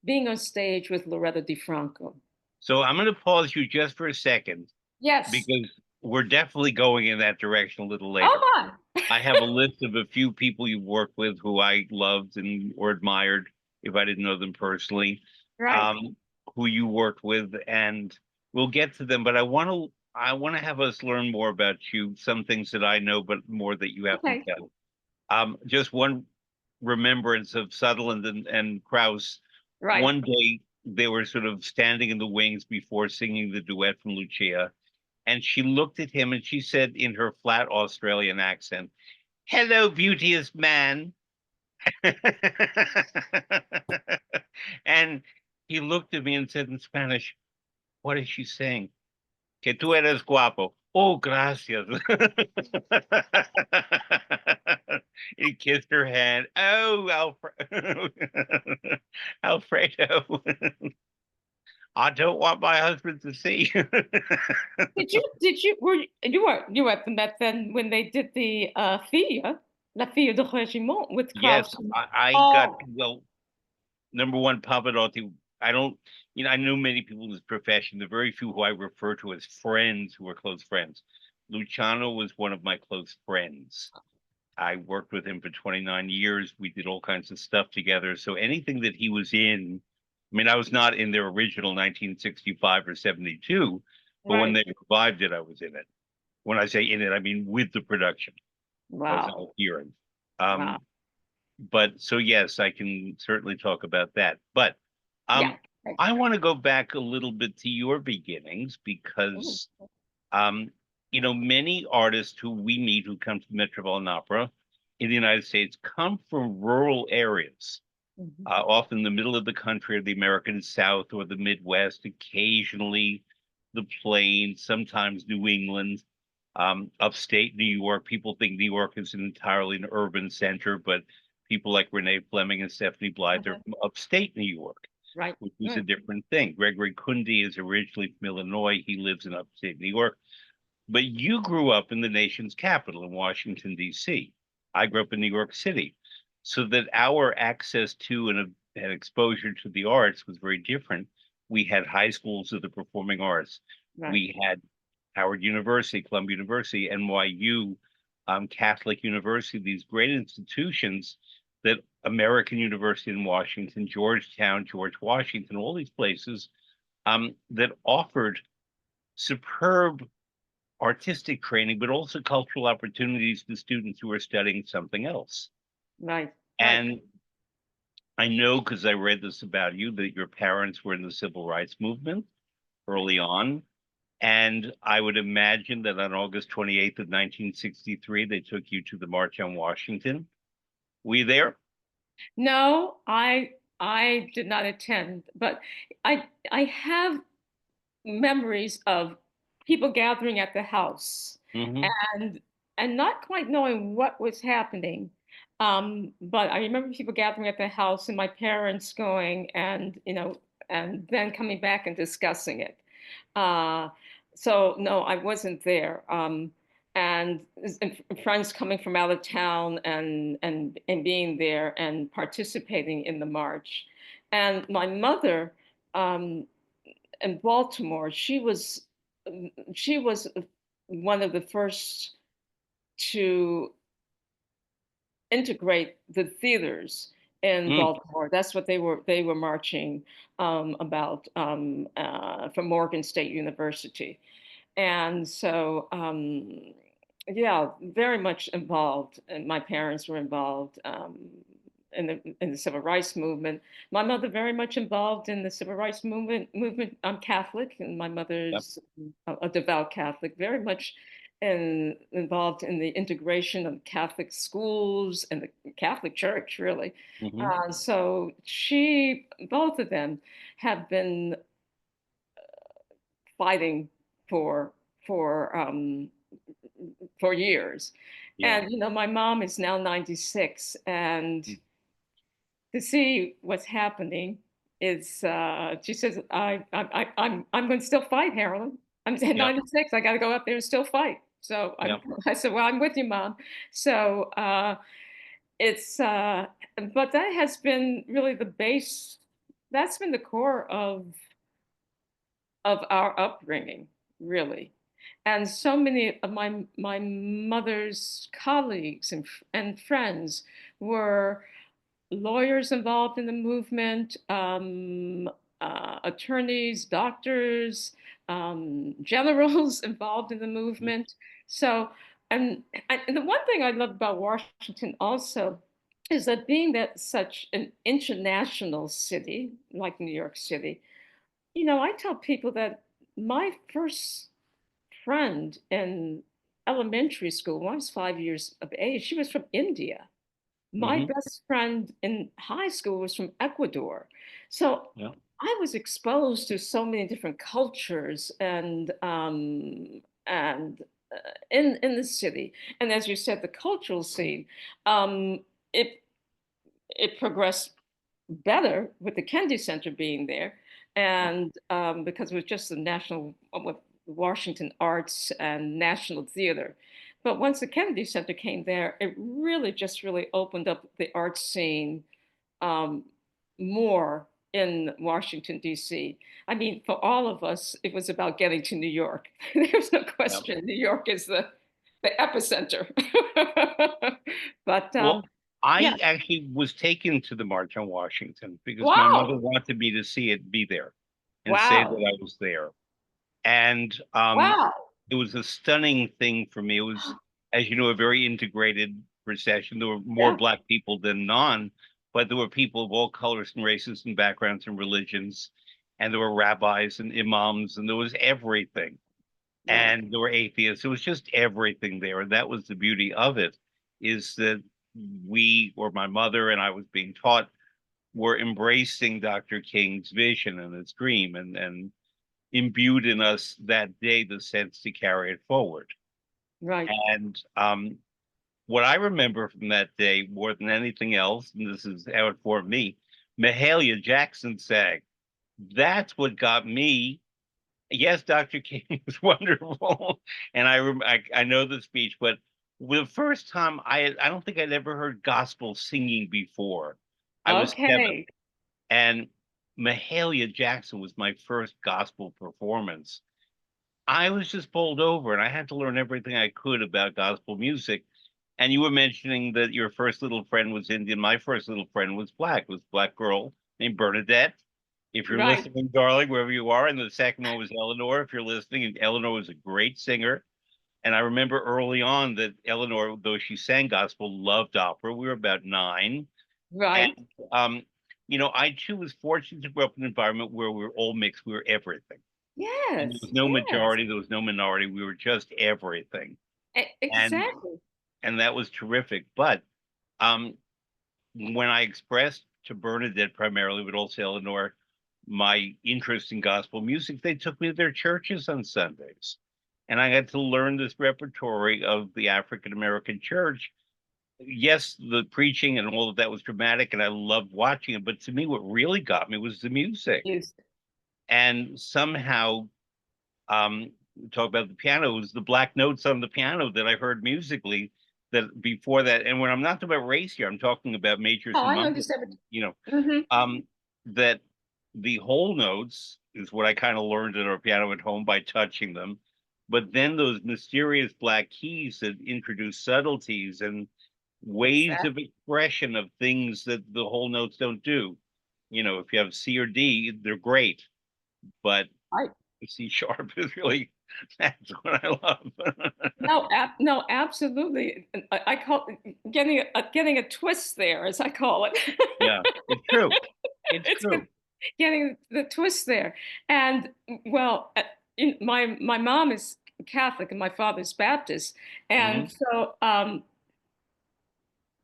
being on stage with Loretta DiFranco. So I'm going to pause you just for a second Yes. because we're definitely going in that direction a little Oh later. my. I have a list of a few people you've worked with who I loved and or admired if I didn't know them personally, Right. um, who you worked with, and we'll get to them. But I want to have us learn more about you, some things that I know, but more that you have to Okay. tell. Just one remembrance of Sutherland and Krauss. Right. One day they were sort of standing in the wings before singing the duet from Lucia, and she looked at him and she said in her flat Australian accent, "Hello, beauteous man." And he looked at me and said in Spanish, "What is she saying?" Que tú eres guapo. Oh, gracias. He kissed her hand. Oh, Alfredo. I don't want my husband to see. You were at the Met then when they did the Fille, La Fille de Régiment with Yes, Krauss. I got, Oh, well, number one, Pavarotti. I don't, I know many people in this profession. The very few who I refer to as friends who are close friends. Luciano was one of my close friends. I worked with him for 29 years. We did all kinds of stuff together. So anything that he was in, I mean, I was not in their original 1965 or 72, but when right. they revived it, I was in it. When I say in it, I mean with the production. I was Wow. not hearing. Wow. Um, but so yes, I can certainly talk about that. But Yeah. um, Okay. I want to go back a little bit to your beginnings Ooh, because um, many artists who we meet who come to the Metropolitan Opera in the United States come from rural areas, mhm. often the middle of the country or the American South or the Midwest, occasionally the Plains, sometimes New England, upstate New York. People think New York is entirely an urban center, but people like Renee Fleming and Stephanie Blythe are Uh-huh. from upstate New York, Right. which is a Right. different thing. Gregory Kundi is originally from Illinois. He lives in upstate New York. But you grew up in the nation's capital in Washington, D.C. I grew up in New York City. So that our access to and exposure to the arts was very different. We had high schools of the performing arts. Right. We had Howard University, Columbia University, NYU, Catholic University, these great institutions that American University in Washington, Georgetown, George Washington, all these places that offered superb artistic training, but also cultural opportunities to students who are studying something else. Right. Right. And I know because I read this about you that your parents were in the civil rights movement early on. And I would imagine that on August 28th of 1963, they took you to the March on Washington. Were you there? No, I did not attend, but I have memories of people gathering at the house Hmm. and and not quite knowing what was happening. But I remember people gathering at the house and my parents going and and then coming back and discussing it. Uh, so no, I wasn't there. And friends coming from out of town and being there and participating in the march. And my mother, um, in Baltimore, she was one of the first to integrate the theaters in Mm. Baltimore. That's what they were marching about from Morgan State University. And so, yeah, very much involved. And my parents were involved in the civil rights movement. My mother very much involved in the civil rights movement. I'm Catholic, and my Yep. mother's a devout Catholic. Very much. involved in the integration of Catholic schools and the Catholic Church, really. Hmm. So both of them have been fighting for for um, for years. Yeah. And my mom is now 96, and to see what's happening is she says I'm going to still fight, Harolyn. I'm Yep. 96. I got to go up there and still fight. So Yep. I said, well, I'm with you, Mom. So it's but that has been really the base. That's been the core of our upbringing, really. And so many of my mother's colleagues and friends were lawyers involved in the movement, attorneys, doctors, generals involved in the movement. So, and the one thing I love about Washington also is that being that such an international city like New York City, I tell people that my first friend in elementary school, when I was 5 years of age, she was from India. My Hmm. best friend in high school was from Ecuador. So Yeah. I was exposed to so many different cultures and in the city. And as you said, the cultural scene, um, it it progressed better with the Kennedy Center being there, Yeah. and because it was just the national with Washington Arts and National Theater. But once the Kennedy Center came there, it really just really opened up the art scene um, more in Washington, D.C. I mean, for all of us, it was about getting to New York. There's no Yep. question. New York is the epicenter. But Well, yeah, I actually was taken to the March on Washington because my mother wow, wanted me to see it, be there, and say that wow, I was there. And wow. it was a stunning thing for me. It was, as you know, a very integrated procession. There were more Yeah, Black people than non, but there were people of all colors and races and backgrounds and religions, and there were rabbis and imams, and there was everything. right, And there were atheists. It was just everything there, and that was the beauty of it, is that we, or my mother and I was being taught, were embracing Dr. King's vision and his dream, and imbued in us that day the sense to carry it forward. right. And what I remember from that day more than anything else, and this is how it formed me, Mahalia Jackson sang. That's what got me. Yes, Dr. King was wonderful, and I know the speech, but the first time I don't think I'd ever heard gospel singing before. I was 7, Okay, and Mahalia Jackson was my first gospel performance. I was just bowled over, and I had to learn everything I could about gospel music. And you were mentioning that your first little friend was Indian. My first little friend was Black, was a Black girl named Bernadette. If you're right, listening, darling, wherever you are. And the second one was Eleanor, if you're listening. And Eleanor was a great singer. And I remember early on that Eleanor, though she sang gospel, loved opera. We were about 9. And, right. um, I too was fortunate to grow up in an environment where we were all mixed. We were everything. And there Yes, was no yes, majority, there was no minority. We were just everything. And exactly. and that was terrific. But um, when I expressed to Bernadette primarily, but also Eleanor, my interest in gospel music, they took me to their churches on Sundays. And I had to learn this repertory of the African American church. Yes, the preaching and all of that was dramatic, and I loved watching it. But to me, what really got me was the music. Yes. And somehow, talk about the piano, it was the Black notes on the piano that I heard musically that before that. And when I'm not talking about race here, I'm talking about majors Oh, and I minors, understand. you know, Hmm. um, that the whole notes is what I kind of learned at our piano at home by touching them. But then those mysterious black keys that introduce subtleties and ways of Exactly. expression of things that the whole notes don't do. If you have C or D, they're great, but Right. C sharp is really, that's what I love. No, no, absolutely. I call getting a twist there, as I call it. Yeah, it's true. It's It's true. getting the twist there. And well, my mom is Catholic and my father's Baptist. Hmm. And so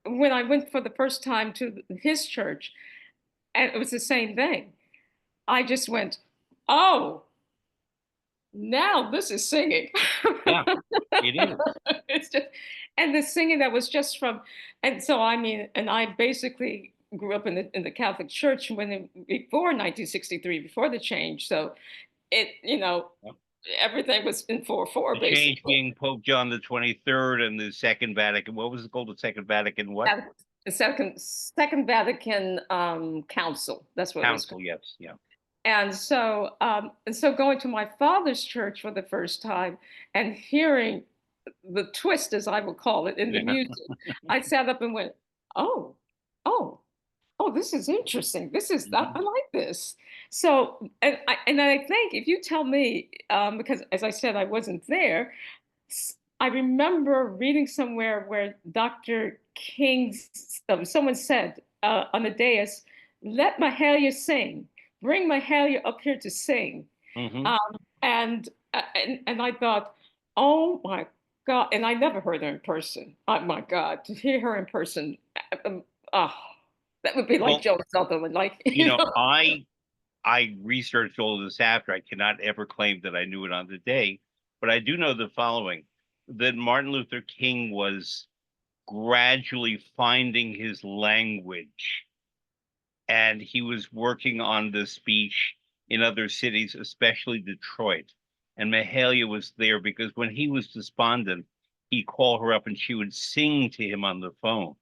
when I went for the first time to his church, and it was the same thing, I just went, oh, now this is singing. Yeah, it is. It's just, and the singing that was just from, and so I mean, and I basically grew up in the Catholic Church before 1963, before the change. So it, everything was in 4/4 The change basically. being Pope John the 23rd and the Second Vatican. What was it called? The Second Vatican what? That- The Second Vatican Council. That's what it was called. Council. Yes. Yeah. And so going to my father's church for the first time and hearing the twist, as I would call it, in the Yeah. music, I sat up and went, "Oh, oh, oh, this is interesting. I Mhm. like this." So, and I think if you tell me, because as I said, I wasn't there, I remember reading somewhere where Dr. Someone said on the dais, "Let Mahalia sing. Bring Mahalia up here to sing." Mhm. Um, and I thought, oh my God! And I never heard her in person. Oh my God, to hear her in person, oh, that would be like Well, Joe Sutherland, like you know, I researched all of this after. I cannot ever claim that I knew it on the day, but I do know the following: that Martin Luther King was gradually finding his language, and he was working on the speech in other cities, especially Detroit. And Mahalia was there because when he was despondent, he'd call her up and she would sing to him on the phone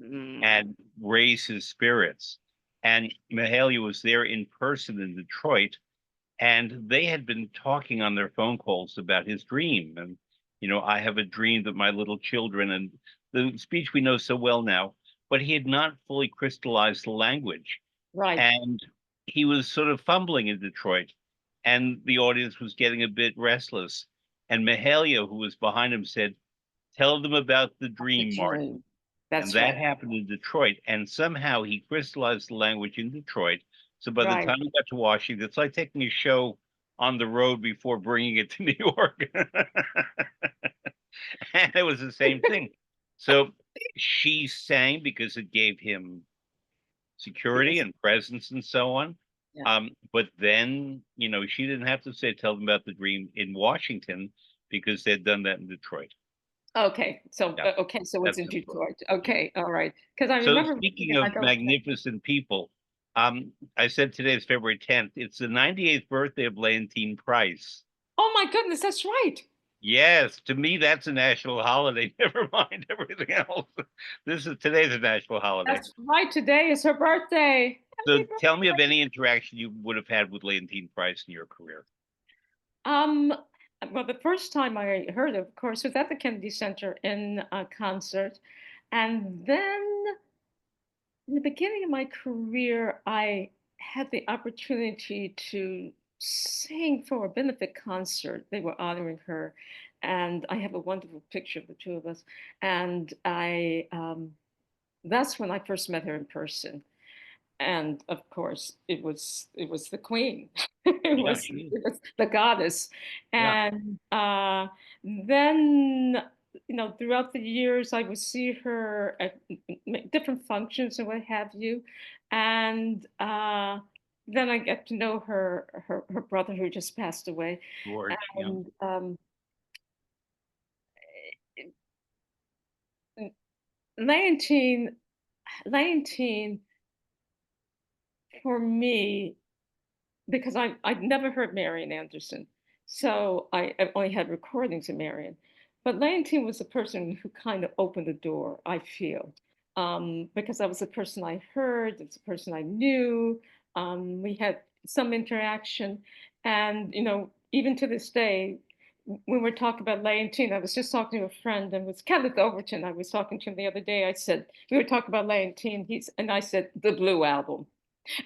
Mm, and raise his spirits. And Mahalia was there in person in Detroit, and they had been talking on their phone calls about his dream. And, I have a dream that my little children, and the speech we know so well now, but he had not fully crystallized the language. right. And he was sort of fumbling in Detroit, and the audience was getting a bit restless. And Mahalia, who was behind him, said, "Tell them about the The dream, Martin." dream. And That's that right. happened in Detroit. And somehow he crystallized the language in Detroit. So by the Right. time he got to Washington, it's like taking a show on the road before bringing it to New York. And it was the same thing. So she sang because it gave him security Yes. and presence and so on. Yeah. But then, she didn't have to say, tell them about the dream in Washington because they'd done that in Detroit. Okay. So Yeah, okay. So it's that's in simpler. Detroit. Yeah. Okay. All right. Because I So remember speaking reading of like, okay. magnificent people, I said today is February 10th. It's the 98th birthday of Leontine Price. Oh my goodness, that's right. Yes, to me that's a national holiday. Never mind everything else. Today's a national holiday. That's right. Today is her birthday. So Happy tell me of birthday. any interaction you would have had with Leontine Price in your career. Um, well, the first time I heard, of course, was at the Kennedy Center in a concert. And then in the beginning of my career, I had the opportunity to sing for a benefit concert. They were honoring her. And I have a wonderful picture of the two of us. And that's when I first met her in person. And of course it was the queen. it Yeah, was she is. it was the goddess. Yeah. And then throughout the years I would see her at different functions and what have you. And then I get to know her brother who just passed away. George. Yeah. And 19 19 for me, because I'd never heard Marian Anderson, so I only had recordings of Marian. But Leontine was the person who kind of opened the door, I feel, because I was the person I heard, it's the person I knew. We had some interaction, and even to this day, when we're talking about Leontine, I was just talking to a friend, and it was Kenneth Overton. I was talking to him the other day. I said we were talking about Leontine. And I said the Blue Album.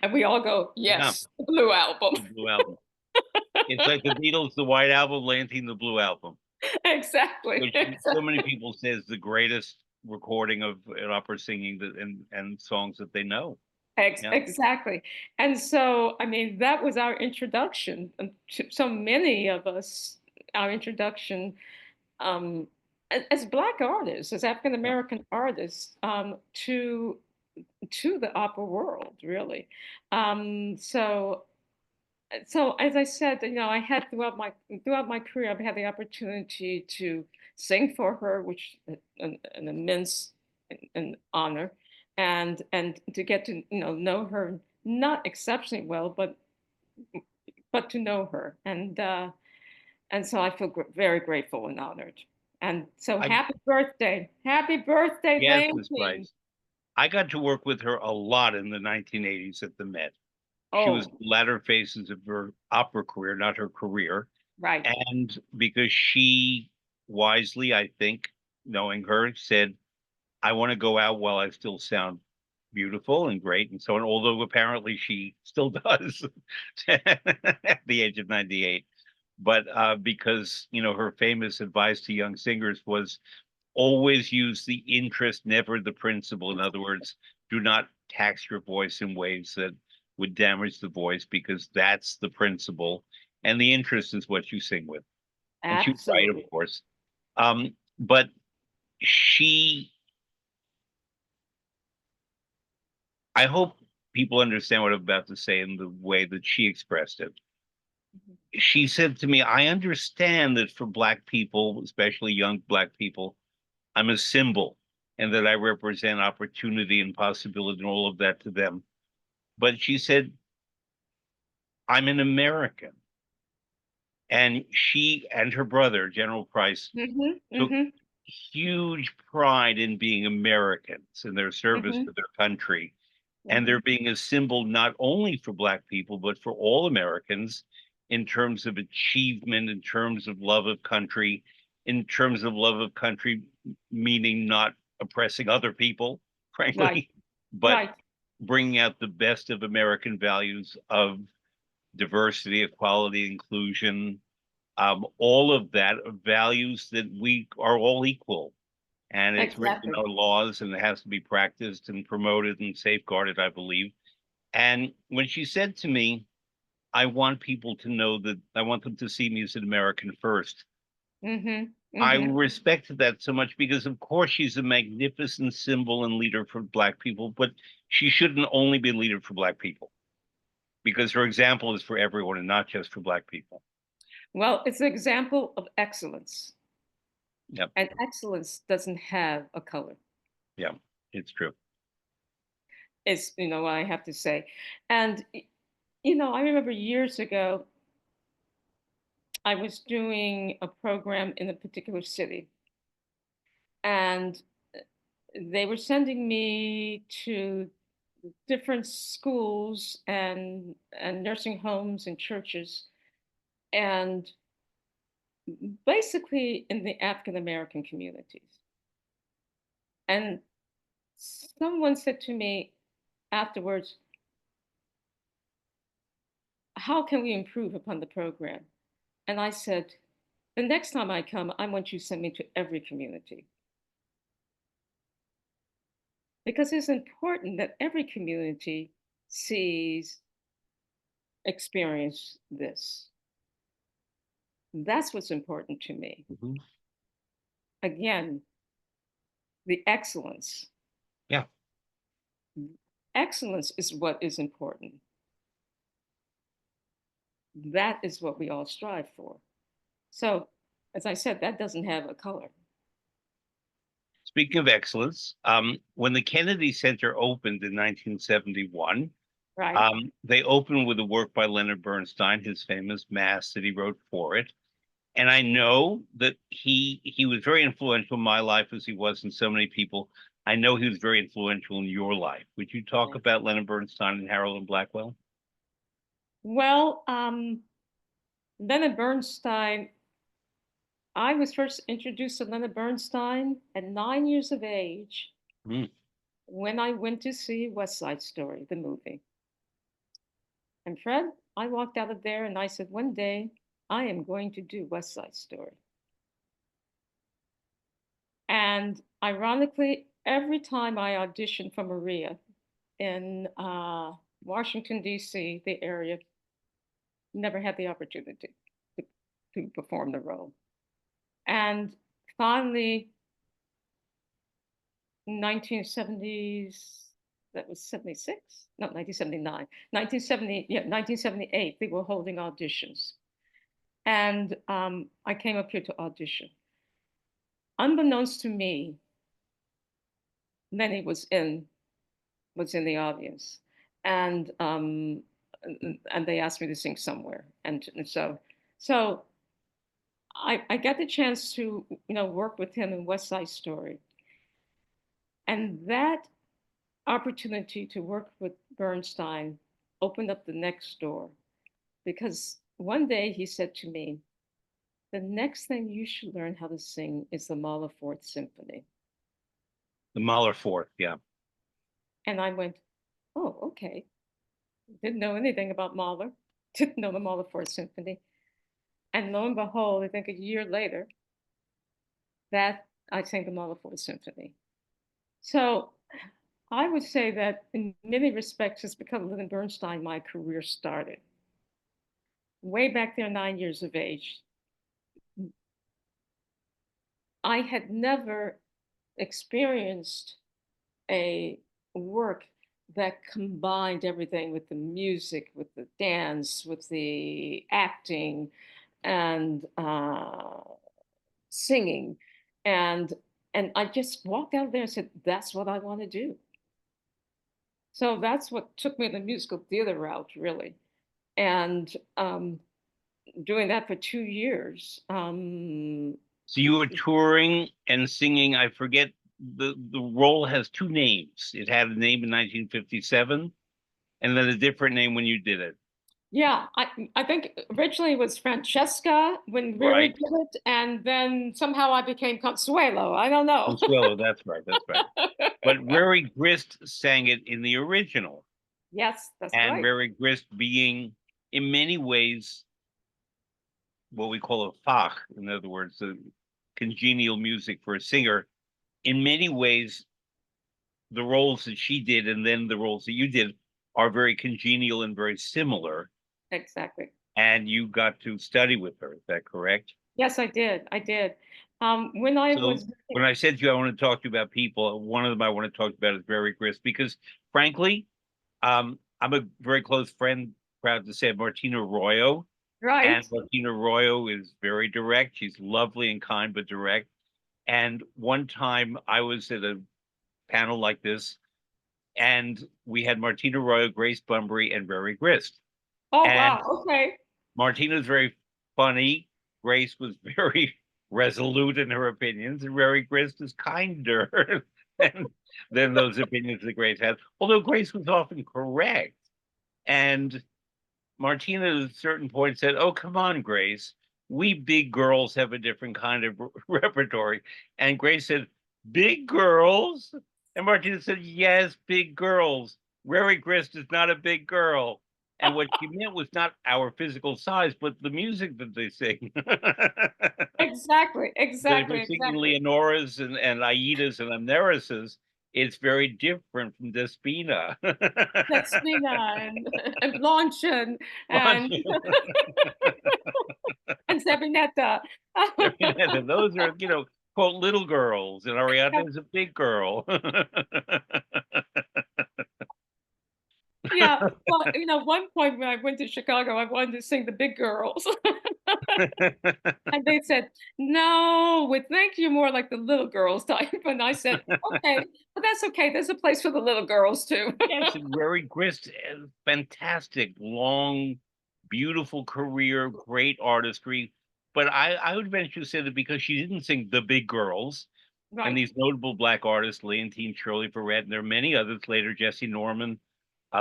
And we all go, Yeah. yes, the Blue Album. The Blue Album. It's like the Beatles, the White Album, Leontine, the Blue Album, Exactly. which so many people say is the greatest recording of an opera singing and songs that they know. Yeah. Exactly. And so, I mean, that was our introduction to so many of us. our introduction um, as Black artists, as African Yeah. American artists, to the opera world, really. So so as I said, I had throughout my career, I've had the opportunity to sing for her, which is an immense an honor, and to get to know her not exceptionally well, but to know her, and so I feel very grateful and honored. And so I happy birthday, Yes, Miss Lansing. Price. I got to work with her a lot in the 1980s at the Met. She was Oh, the latter phases of her opera career, not her career. right, And because she wisely, I think, knowing her, said, I want to go out while I still sound beautiful and great and so on, although apparently she still does at the age of 98. But because, her famous advice to young singers was always use the interest, never the principle. In other words, do not tax your voice in ways that would damage the voice because that's the principle. And the interest is what you sing with. And she was right, of absolutely. course. But she, I hope people understand what I'm about to say in the way that she expressed it. Mhm. She said to me, I understand that for Black people, especially young Black people, I'm a symbol and that I represent opportunity and possibility and all of that to them. But she said, I'm an American. And she and her brother, General Price, Mhm, took mhm, huge pride in being Americans in their service mhm, to their country. And mhm. there being a symbol not only for Black people, but for all Americans in terms of achievement, in terms of love of country, in terms of love of country, meaning not oppressing other people, Right, frankly, but right. bringing out the best of American values of diversity, equality, inclusion, all of that are values that we are all equal. And it's written in Exactly. our laws and it has to be practiced and promoted and safeguarded, I believe. And when she said to me, I want people to know that I want them to see me as an American first, Mhm, I mhm. respected that so much because, of course, she's a magnificent symbol and leader for Black people, but she shouldn't only be a leader for Black people because her example is for everyone and not just for Black people. Well, it's an example of excellence, Yep. and excellence doesn't have a color. Yeah. It's true. Is what I have to say. And I remember years ago I was doing a program in a particular city, and they were sending me to different schools and nursing homes and churches, and basically in the African American communities. And someone said to me afterwards, "How can we improve upon the program?" And I said, "The next time I come, I want you to send me to every community, because it's important that every community sees, experience this. That's what's important to me. Mhm. Again, the excellence. Yeah. Excellence is what is important. That is what we all strive for. So, as I said, that doesn't have a color, Speaking of excellence, when the Kennedy Center opened in 1971, right? they opened with a work by Leonard Bernstein, his famous mass that he wrote for it. And I know that he was very influential in my life as he was in so many people. I know he was very influential in your life. Would you talk Yes. about Leonard Bernstein and Harolyn Blackwell? Well, Leonard Bernstein, I was first introduced to Leonard Bernstein at 9 years of age Mm. when I went to see West Side Story, the movie. And Fred, I walked out of there and I said, one day I am going to do West Side Story. And ironically, every time I auditioned for Maria in Washington, D.C., the area, never had the opportunity. to perform the role. And finally, 1970s, that was 76? No, 1979. 1970, yeah, 1978, they were holding auditions. And I came up here to audition. Unbeknownst to me, Lenny was in the audience, and they asked me to sing somewhere, and so I got the chance to work with him in West Side Story, and that opportunity to work with Bernstein opened up the next door, because one day he said to me, "The next thing you should learn how to sing is the Mahler Fourth Symphony." The Mahler Fourth, yeah. And I went, "Oh, okay." Didn't know anything about Mahler, didn't know the Mahler Fourth Symphony. And lo and behold, I think a year later, that I sang the Mahler Fourth Symphony. So I would say that in many respects, it's because of Leonard Bernstein my career started. Way back there, 9 years of age, I had never experienced a work that combined everything with the music, with the dance, with the acting, and singing, and I just walked out there and said, "That's what I want to do." So that's what took me the musical theater route, really, and doing that for 2 years. So you were touring and singing. I forget the role has two names. It had a name in 1957, and then a different name when you did it. Yeah, I think originally it was Francesca when Riri Right. did it, and then somehow I became Consuelo. I don't know. Consuelo, that's right, that's right. But Rary Grist sang it in the original, Yes, that's and right. Rary Grist being, in many ways, what we call a Fach, in other words, the congenial music for a singer. In many ways, the roles that she did and then the roles that you did are very congenial and very similar. Exactly. And you got to study with her. Is that correct? Yes, I did. I did. When I So was, when I said to you, I want to talk to you about people, one of them I want to talk about is Barry Grist, because frankly, I'm a very close friend, proud to say, of Martina Arroyo. And right. Martina Arroyo is very direct. She's lovely and kind, but direct. And one time I was at a panel like this, and we had Martina Arroyo, Grace Bunbury, and Barry Grist. Oh, And wow. Okay. Martina's very funny. Grace was very resolute in her opinions, and Mary Grist is kinder than those opinions that Grace had. Although Grace was often correct, and Martina at a certain point said, "Oh, come on, Grace. We big girls have a different kind of repertory." And Grace said, "Big girls?" And Martina said, "Yes, big girls. Mary Grist is not a big girl." And what she meant was not our physical size, but the music that they sing. Exactly. Because if you're Exactly. singing Exactly. Leonoras and Aidas and Amnerisas, it's very different from Despina. Despina and Blanche and and Sabinetta. Those are, quote, little girls, and Ariadne is a big girl. Yeah. Well, one point when I went to Chicago, I wanted to sing the big girls. And they said, "No, we think you're more like the little girls type." And I said, "Okay, but that's okay. There's a place for the little girls too." Yes, and Rory Grist, fantastic, long, beautiful career, great artistry. But I would venture to say that because she didn't sing the big girls, and Right, these notable Black artists, Leontine Shirley Perret, and there are many others later, Jesse Norman,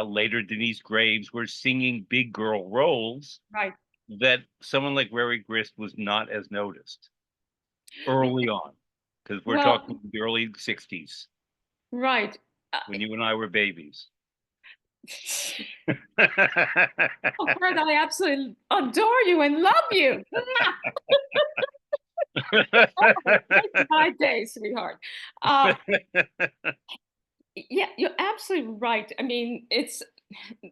later Denise Graves, were singing big girl roles, right. that someone like Rory Grist was not as noticed early on, because we're Well, talking the early 60s right. Uh, when you and I were babies. oh, Fred, I absolutely adore you and love you. It's my day, sweetheart. Uh, yeah, you're absolutely right. I mean,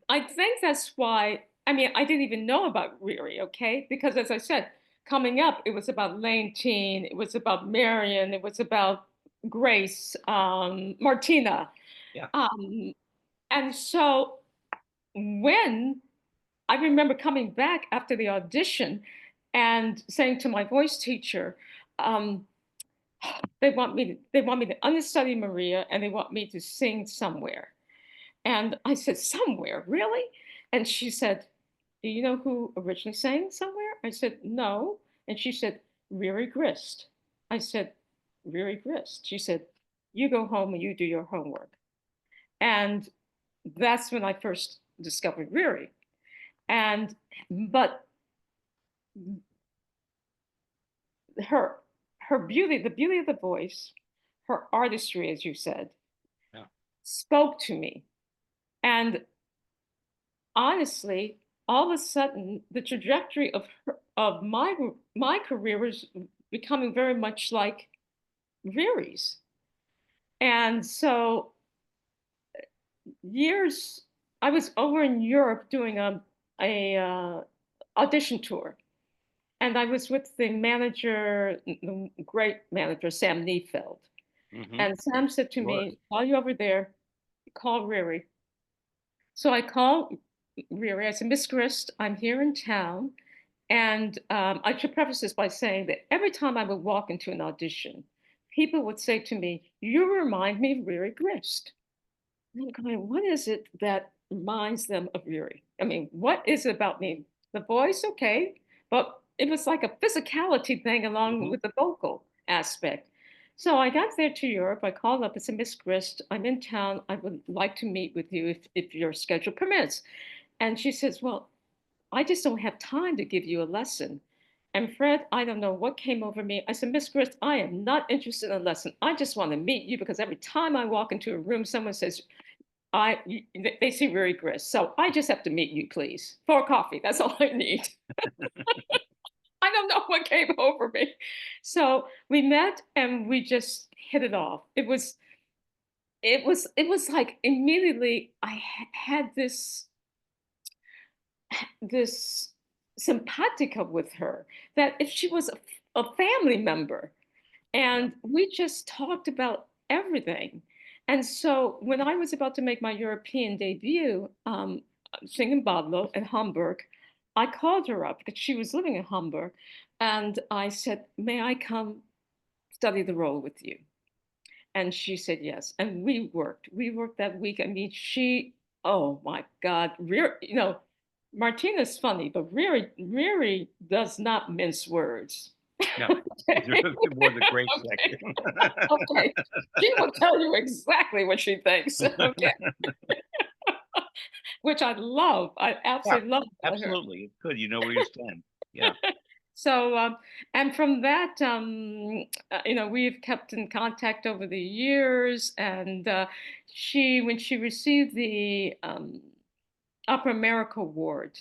I think that's why, I mean, I didn't even know about Riri, okay? Because as I said, coming up, it was about Lane, it was about Marion, it was about Grace, Martina. Yeah. Um, and so when I remember coming back after the audition and saying to my voice teacher, um, they want me to understudy Maria and they want me to sing somewhere. And I said, somewhere, really? And she said, do you know who originally sang somewhere? I said, no. And she said, Riri Grist. I said, Riri Grist. She said, you go home and you do your homework. And that's when I first discovered Riri. And but her her beauty, the beauty of the voice, her artistry, as you said, Yeah. spoke to me. And honestly, all of a sudden, the trajectory of my career was becoming very much like Riri's. And so years, I was over in Europe doing a audition tour, and I was with the manager, the great manager, Sam Neefeld. Hmm. And Sam said to Sure. me, while you're over there, call Riri. So I called Riri. I said, Miss Grist, I'm here in town. And I should preface this by saying that every time I would walk into an audition, people would say to me, you remind me of Riri Grist. And I'm going, what is it that reminds them of Riri? I mean, what is it about me? The voice, okay, but it was like a physicality thing along Hmm. with the vocal aspect. So I got there to Europe. I called up and said, Miss Grist, I'm in town. I would like to meet with you if your schedule permits. And she says, well, I just don't have time to give you a lesson. And Fred, I don't know what came over me. I said, Miss Grist, I am not interested in a lesson. I just want to meet you because every time I walk into a room, someone says, they see Riri Grist. So I just have to meet you, please, for coffee. That's all I need. I don't know what came over me. So we met and we just hit it off. It was like immediately had this simpatica with her that if she was a family member Yeah. and we just talked about everything. And so when I was about to make my European debut, singing Badlo in Hamburg, I called her up because she was living in Hamburg. And I said, may I come study the role with you? And she said yes. And we worked. We worked that week. I mean, oh my God, Martina's funny, but Riri does not mince words. No. Okay. It was a great Okay. section. Okay. She will tell you exactly what she thinks. Okay. Which I love. I Yeah, absolutely love about her. absolutely. It's good. You know where you stand. Yeah. So, and from that, we've kept in contact over the years. And when she received the Opera America Award,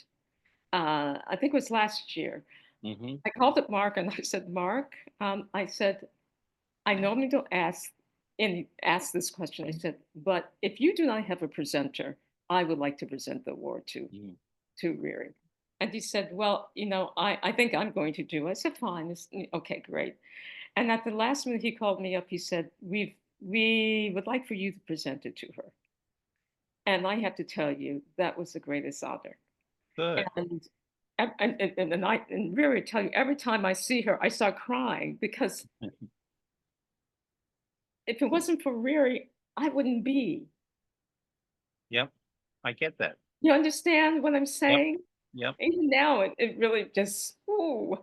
I think it was last year, Hmm. I called up Mark and I said, Mark, I said, I normally don't ask this question. I said, but if you do not have a presenter, I would like to present the award to Riri. And he said, well, I think I'm going to do it. I said, fine. Okay, great. And at the last minute, he called me up. He said, we would like for you to present it to her. And I have to tell you, that was the greatest honor. Good. And and Riri, tell you, every time I see her, I start crying because if it wasn't for Riri, I wouldn't be. Yep. I get that. You understand what I'm Yep. saying? Yep. Even now, it really just, ooh,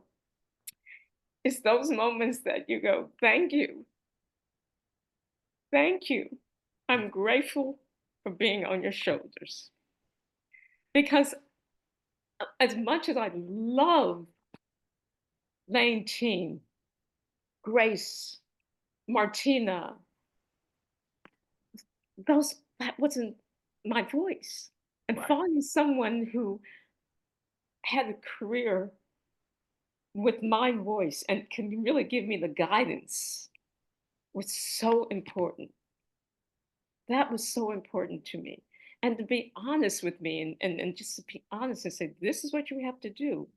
it's those moments that you go, thank you, thank you. I'm grateful for being on your shoulders. Because as much as I love Lane Team, Grace, Martina, that wasn't my voice. And Right. finding someone who had a career with my voice and can really give me the guidance was so important. That was so important to me. And to be honest with me and just to be honest and say, this is what you have to do.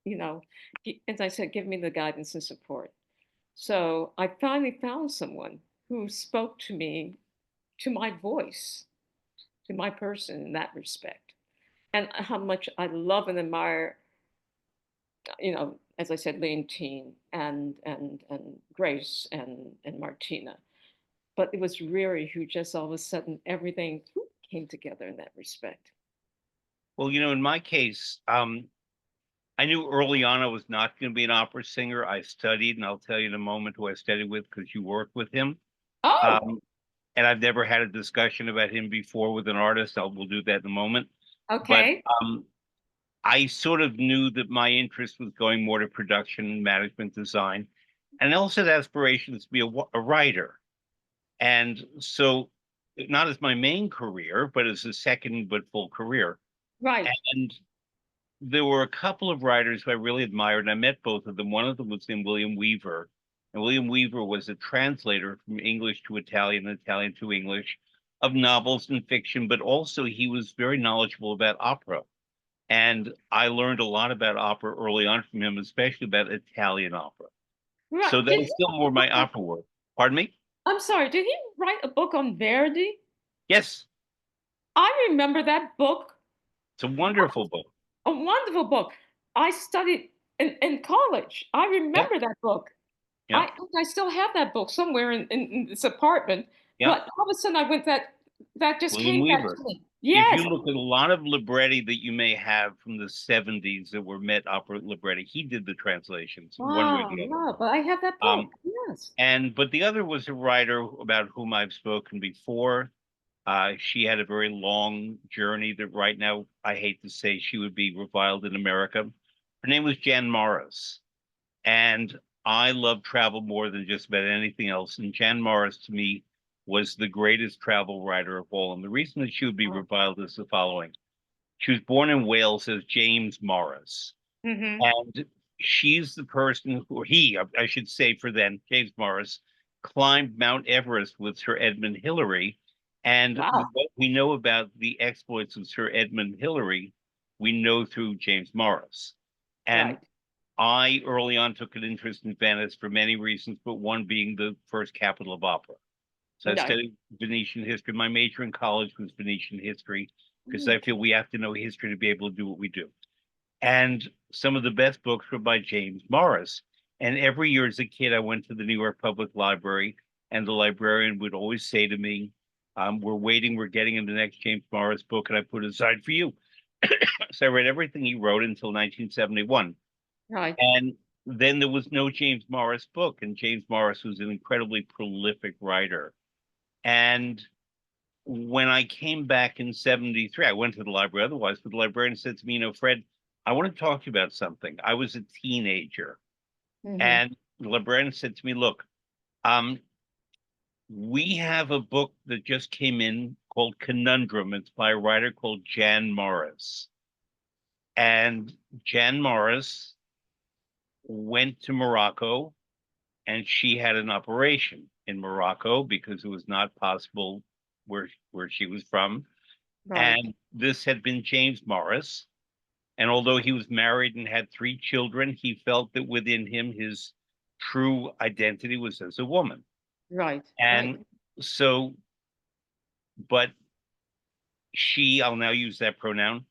as I said, give me the guidance and support. So I finally found someone who spoke to me, to my voice, to my person in that respect, and how much I love and admire, as I said, Leontine and Grace and Martina. But it was Riri who just all of a sudden everything came together in that respect. Well, in my case, I knew early on I was not going to be an opera singer. I studied, and I'll tell you in a moment who I studied with because you worked with him. Oh, Um, and I've never had a discussion about him before with an artist. We'll do that in a moment. But okay. I sort of knew that my interest was going more to production, management, design, and I also had aspirations to be a writer. And so, not as my main career, but as a second but full career. Right. And there were a couple of writers who I really admired, and I met both of them. One of them was named William Weaver, and William Weaver was a translator from English to Italian and Italian to English of novels and fiction, but also he was very knowledgeable about opera. And I learned a lot about opera early on from him, especially about Italian opera. So Right. that was still more my opera work. Pardon me? I'm sorry, did he write a book on Verdi? Yes, I remember that book, it's a wonderful book. a wonderful book. I studied in college. I Yeah, remember that book. yeah. I still have that book somewhere in this apartment. Yeah, But all of a sudden I went that just William came back Weaver. to me. If you Yes. look at a lot of libretti that you may have from the 70s that were Met opera libretti, he did the translations one way or Wow, the other. no, but I have that Um, book. Yes. but the other was a writer about whom I've spoken before. She had a very long journey that right now I hate to say she would be reviled in America. Her name was Jan Morris. And I love travel more than just about anything else. And Jan Morris, to me, was the greatest travel writer of all. And the reason that she would be Oh. reviled is the following. She was born in Wales as James Morris. Hmm. And she's the person who, or he, I should say for then, James Morris, climbed Mount Everest with Sir Edmund Hillary. And Wow. what we know about the exploits of Sir Edmund Hillary, we know through James Morris. And Right. I early on took an interest in Venice for many reasons, but one being the first capital of opera. So I Right. studied Venetian history. My major in college was Venetian history because I Okay. feel we have to know history to be able to do what we do. And some of the best books were by James Morris. And every year as a kid, I went to the New York Public Library, and the librarian would always say to me, we're waiting, we're getting in the next James Morris book, and I put it aside for you. So I read everything he wrote until 1971. Right. And then there was no James Morris book, and James Morris was an incredibly prolific writer. And when I came back in 73, I went to the library otherwise, but the librarian said to me, Fred, I want to talk to you about something. I was a teenager. Hmm. And the librarian said to me, look, um, we have a book that just came in called Conundrum. It's by a writer called Jan Morris. And Jan Morris went to Morocco and she had an operation in Morocco because it was not possible where she was from. Right. And this had been James Morris. And although he was married and had three children, he felt that within him his true identity was as a woman. Right. Right. And so, but she, I'll now use that pronoun,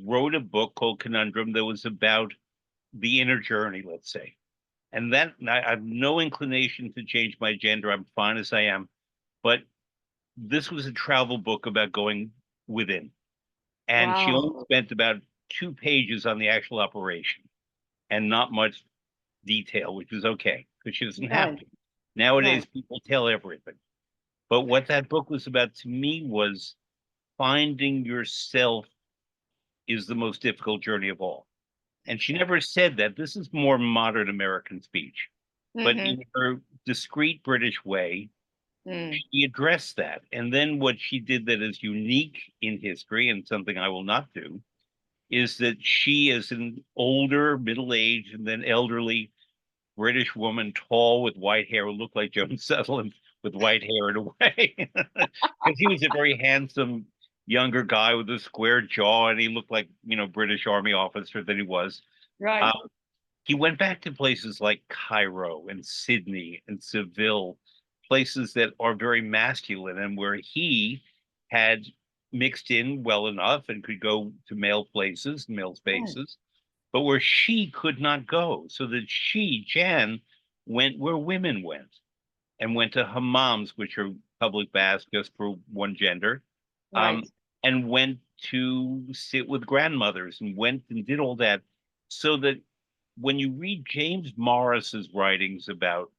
wrote a book called Conundrum that was about the inner journey, let's say. And that I have no inclination to change my gender. I'm fine as I am. But this was a travel book about going within. And she only Wow. spent about 2 pages on the actual operation and not much detail, which is okay because she doesn't have Right. to. Nowadays, Right. people tell everything. But what that book was about to me was finding yourself is the most difficult journey of all. And she never said that. This is more modern American speech. But Hmm. in her discreet British way, Mm. she addressed that. And then what she did that is unique in history and something I will not do is that she is an older, middle-aged, and then elderly British woman, tall with white hair, who looked like Joan Sutherland with white hair in a way. Because he was a very handsome younger guy with a square jaw, and he looked like, British Army officer that he was. Right. Um, he went back to places like Cairo and Sydney and Seville, places that are very masculine and where he had mixed in well enough and could go to male places, male Right. spaces, but where she could not go. So that she, Jan, went where women went and went to hammams, which are public baths just for one gender, um, Right. and went to sit with grandmothers and went and did all that. So that when you read James Morris's writings about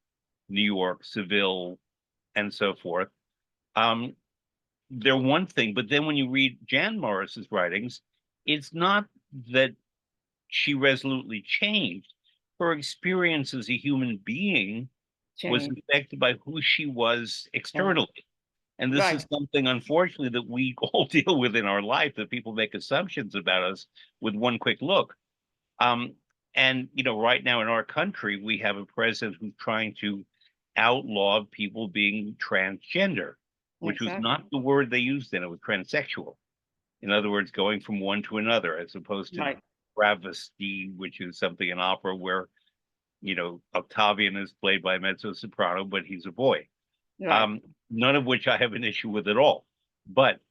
New York, Seville, and so forth, um, they're one thing. But then when you read Jan Morris's writings, it's not that she resolutely changed. Her experience as a human being was Change. affected by who she was Yeah. externally. And this is Right. something, unfortunately, that we all deal with in our life, that people make assumptions about us with one quick look. Um, and, right now in our country, we have a president who's trying to outlaw people being transgender, which was not Exactly. the word they used then. It was transsexual. In other words, going from one to another, as opposed to Right. travesty, which is something in opera where, Octavian is played by a mezzo soprano, but he's a boy. Right. Um, None of which I have an issue with at all. But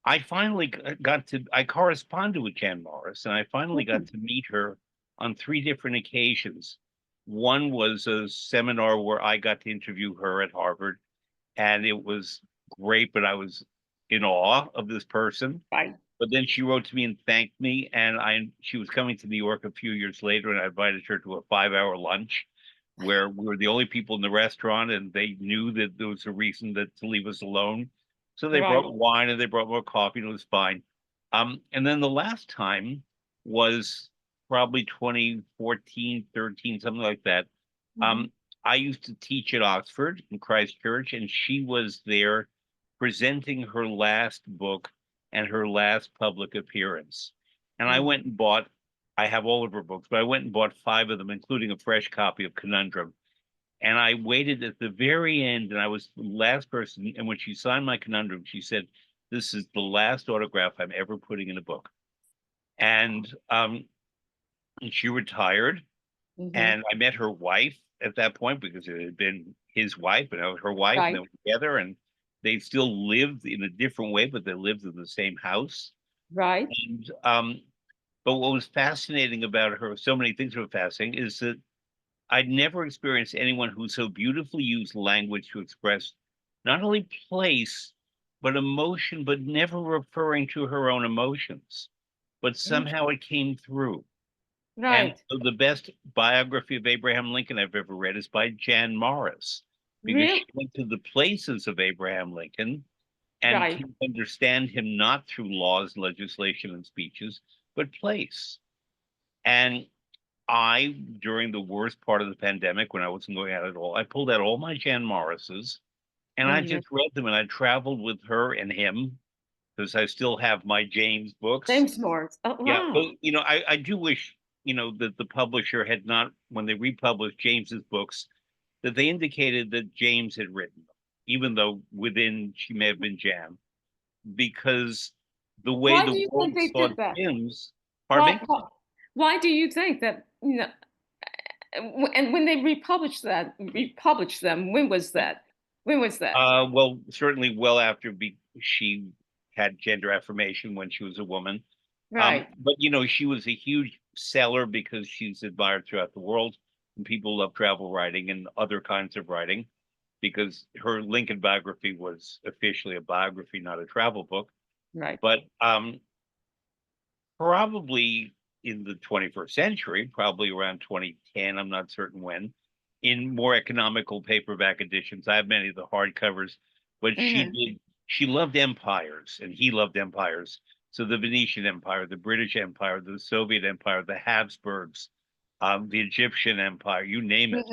I finally I corresponded with Jan Morris, and I finally got Mhm. to meet her on three different occasions. One was a seminar where I got to interview her at Harvard, and it was great, but I was in awe of this person. Right. But then she wrote to me and thanked me, and she was coming to New York a few years later, and I invited her to a 5-hour lunch where we were the only people in the restaurant, and they knew that there was a reason to leave us alone. So they Right. brought wine and they brought more coffee, and it was fine. And then the last time was probably 2014, 13, something like that. Mhm. Um, I used to teach at Oxford in Christchurch, and she was there presenting her last book and her last public appearance. And I Mm. went and bought, I have all of her books, but I went and bought five of them, including a fresh copy of Conundrum. And I waited at the very end, and I was the last person. And when she signed my Conundrum, she said, "This is the last autograph I'm ever putting in a book." And she retired, Mhm. and I met her wife at that point because it had been his wife, and I was her wife, and they Right. were together, and they still lived in a different way, but they lived in the same house. Right. And but what was fascinating about her, so many things were fascinating, is that I'd never experienced anyone who so beautifully used language to express not only place, but emotion, but never referring to her own emotions. But somehow it came through. And Right. so the best biography of Abraham Lincoln I've ever read is by Jan Morris, because Real. she went to the places of Abraham Lincoln and Right. can understand him not through laws, legislation, and speeches, but place. And during the worst part of the pandemic, when I wasn't going out at all, I pulled out all my Jan Morrises and I Mhm. just read them. And I traveled with her and him because I still have my James books. James Morris. Oh, Yeah, but wow. I do wish, that the publisher had not, when they republished James's books, that they indicated that James had written them, even though within she may have been Jan, because the way Why the do you think world they saw did that? Jim's, pardon Why, me? why, why do you think that, and when they republished them, when was that? When was that? Well, certainly well after she had gender affirmation when she was a woman. Right. But she was a huge seller because she's admired throughout the world, and people love travel writing and other kinds of writing because her Lincoln biography was officially a biography, not a travel book. Right. But probably in the 21st century, probably around 2010, I'm not certain when, in more economical paperback editions. I have many of the hardcovers, but Mhm. she loved empires and he loved empires. So the Venetian Empire, the British Empire, the Soviet Empire, the Habsburgs, the Egyptian Empire, you name it.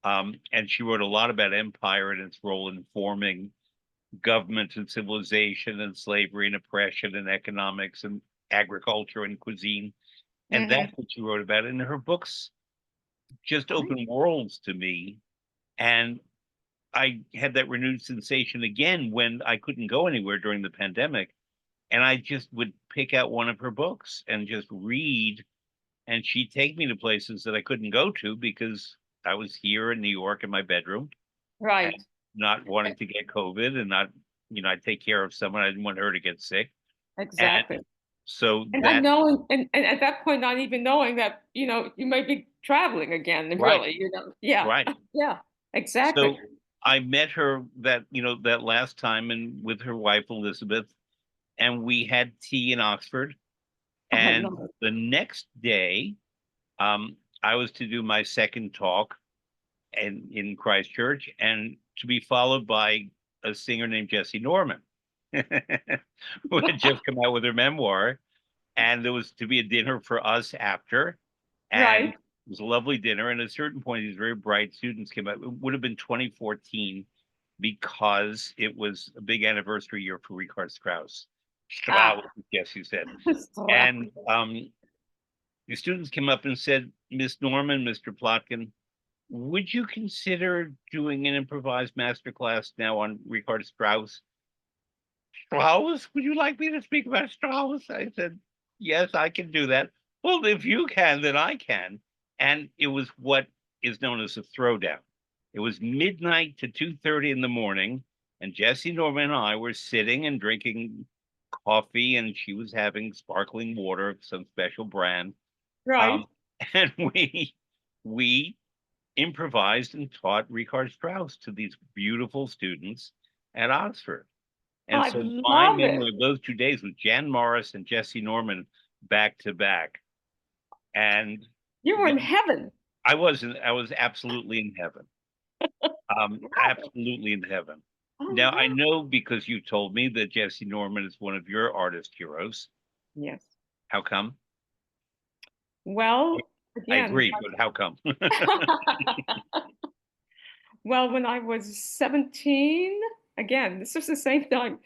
Mhm. And she wrote a lot about empire and its role in forming government and civilization and slavery and oppression and economics and agriculture and cuisine. And Mhm. that's what she wrote about. And her books just open worlds to me. And I had that renewed sensation again when I couldn't go anywhere during the pandemic, and I just would pick out one of her books and just read, and she'd take me to places that I couldn't go to because I was here in New York in my bedroom and Right. not wanting to get COVID and not, I'd take care of someone. I didn't want her to get sick. And Exactly. so And not that, knowing, and at that point, not even knowing that, you might be traveling again, right, really, Yeah, right. yeah, exactly. So I met her that last time and with her wife, Elizabeth, and we had tea in Oxford. Oh, I And love it. the next day, I was to do my second talk in Christchurch, and to be followed by a singer named Jesse Norman, who had just come out with her memoir. And there was to be a dinner for us after, and Right. it was a lovely dinner. And at a certain point, these very bright students came out. It would have been 2014 because it was a big anniversary year for Richard Strauss. Ah, Strauss, yes, you said. so, And the students came up and said, Miss Norman, Mr. Plotkin, would you consider doing an improvised masterclass now on Richard Strauss? Strauss? Would you like me to speak about Strauss? I said, yes, I can do that. Well, if you can, then I can. And it was what is known as a throwdown. It was midnight to 2:30 in the morning, and Jesse Norman and I were sitting and drinking coffee, and she was having sparkling water of some special brand. right. Um, and we improvised and taught Richard Strauss to these beautiful students at Oxford. And I so my love it. memory of those 2 days was Jan Morris and Jesse Norman back to back. And You were in then heaven. I was absolutely in heaven. Absolutely in heaven. Oh, Now I wow. know because you told me that Jesse Norman is one of your artist heroes. Yes. How come? Well, I again, agree, but how come? well, when I was 17, again, this was the same time.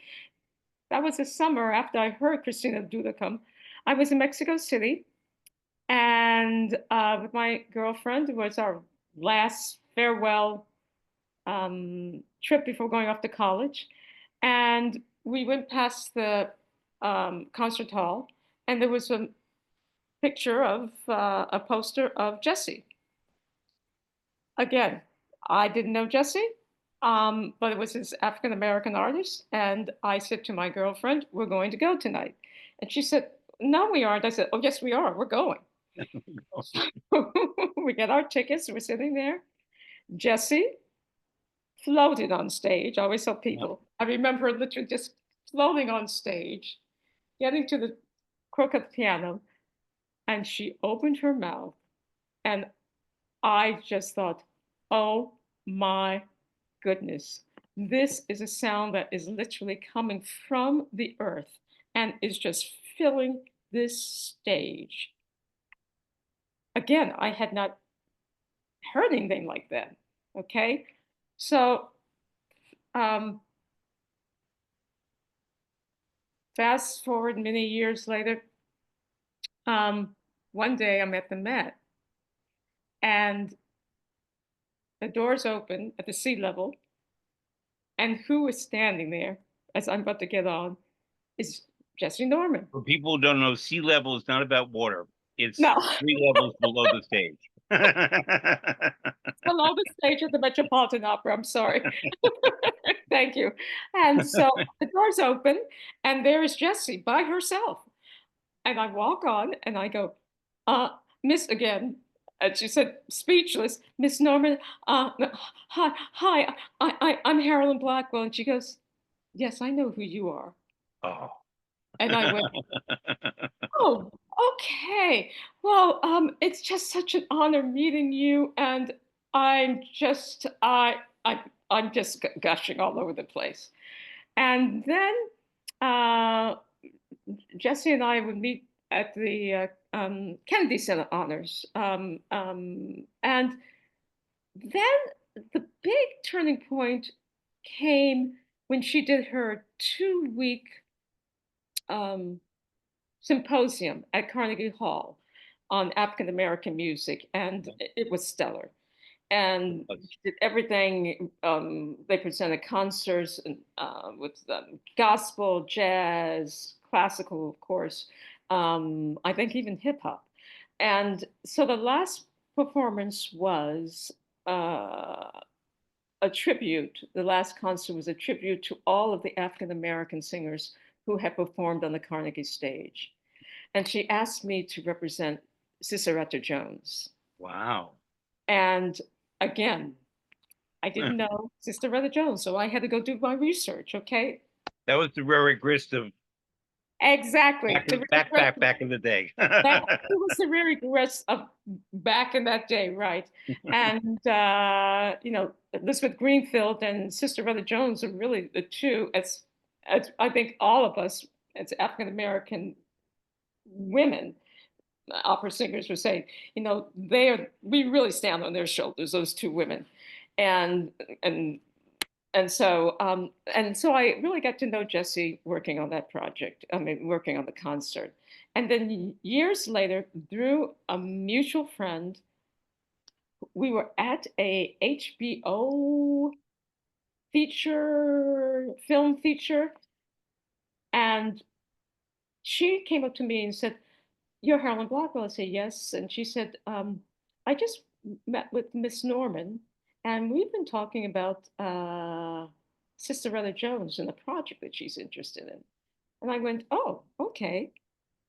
That was the summer after I heard Christina Duda come. I was in Mexico City, and with my girlfriend, it was our last farewell trip before going off to college. And we went past the concert hall, and there was a picture of a poster of Jesse. Again, I didn't know Jesse, but it was this African American artist. And I said to my girlfriend, we're going to go tonight. And she said, no, we aren't. I said, oh, yes, we are. We're going. We get our tickets. We're sitting there. Jesse floated on stage. I always tell Yeah. people, I remember her literally just floating on stage, getting to the crook of the piano, and she opened her mouth. And I just thought, oh my goodness, this is a sound that is literally coming from the earth and is just filling this stage. Again, I had not heard anything like that. Okay. So, um, fast forward many years later, um, one day I'm at the Met and the doors open at the sea level. And who is standing there as I'm about to get on is Jesse Norman. For people who don't know, sea level is not about water. It's No, 3 levels below the stage. below the stage of the Metropolitan Opera. I'm sorry. Thank you. And so the doors open, and there is Jessie by herself. And I walk on, and I go, uh, Miss again. And she said, speechless, Miss Norman, hi, I'm Harolyn Blackwell. And she goes, yes, I know who you are. Oh. And I went, oh, okay. Well, it's just such an honor meeting you, and I'm just I'm just gushing all over the place. And then uh, Jesse and I would meet at the Kennedy Center Honors, and then the big turning point came when she did her 2 week um, symposium at Carnegie Hall on African American music, and it was stellar. and did everything. They presented concerts and, with gospel, jazz, classical, of course. I think even hip hop. And so the last performance was uh, a tribute. The last concert was a tribute to all of the African American singers who had performed on the Carnegie stage. And she asked me to represent Sister Jones. Wow. And again, I didn't know Sister Retta Jones, so I had to go do my research. Okay, That was the rare grist of exactly. back in the day. That it was the very regress of back in that day, right? And Elizabeth Greenfield and Sister Retta Jones are really the two, as I think all of us as African American women opera singers were saying, we really stand on their shoulders, those two women. And and and so I really got to know Jesse working on that project. I mean, working on the concert. And then years later, through a mutual friend, we were at a HBO film feature, and she came up to me and said, "You're Harolyn Blackwell." I said, "Yes." And she said, "I just met with Miss Norman, and we've been talking about Sister Retta Jones and the project that she's interested in." And I went, "Oh, okay."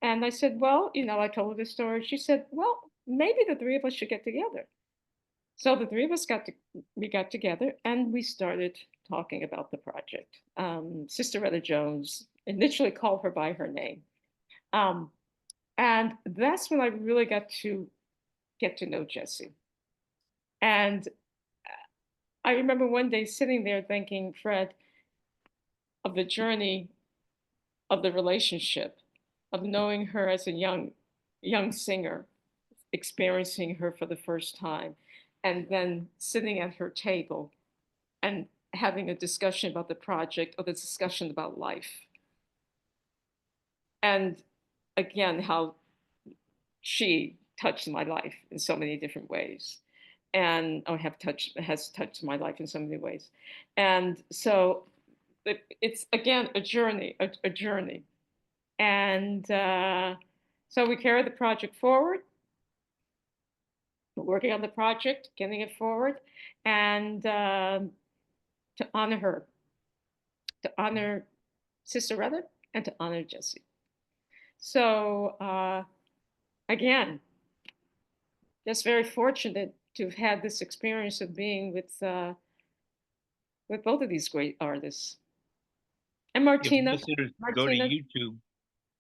And I said, "Well, I told her the story." She said, "Well, maybe the three of us should get together." So the three of us we got together and we started talking about the project. Sister Retta Jones, initially called her by her name. Um, and that's when I really got to get to know Jesse. And I remember one day sitting there thinking, Fred, of the journey of the relationship, of knowing her as a young singer, experiencing her for the first time, and then sitting at her table and having a discussion about the project or the discussion about life. And again, how she touched my life in so many different ways, and has touched my life in so many ways. And so it's again a journey. And so we carried the project forward, working on the project, getting it forward, and to honor her, to honor Sister Retta, and to honor Jesse. So again, just very fortunate to have had this experience of being with both of these great artists. And If Martina, listeners go to Martina, YouTube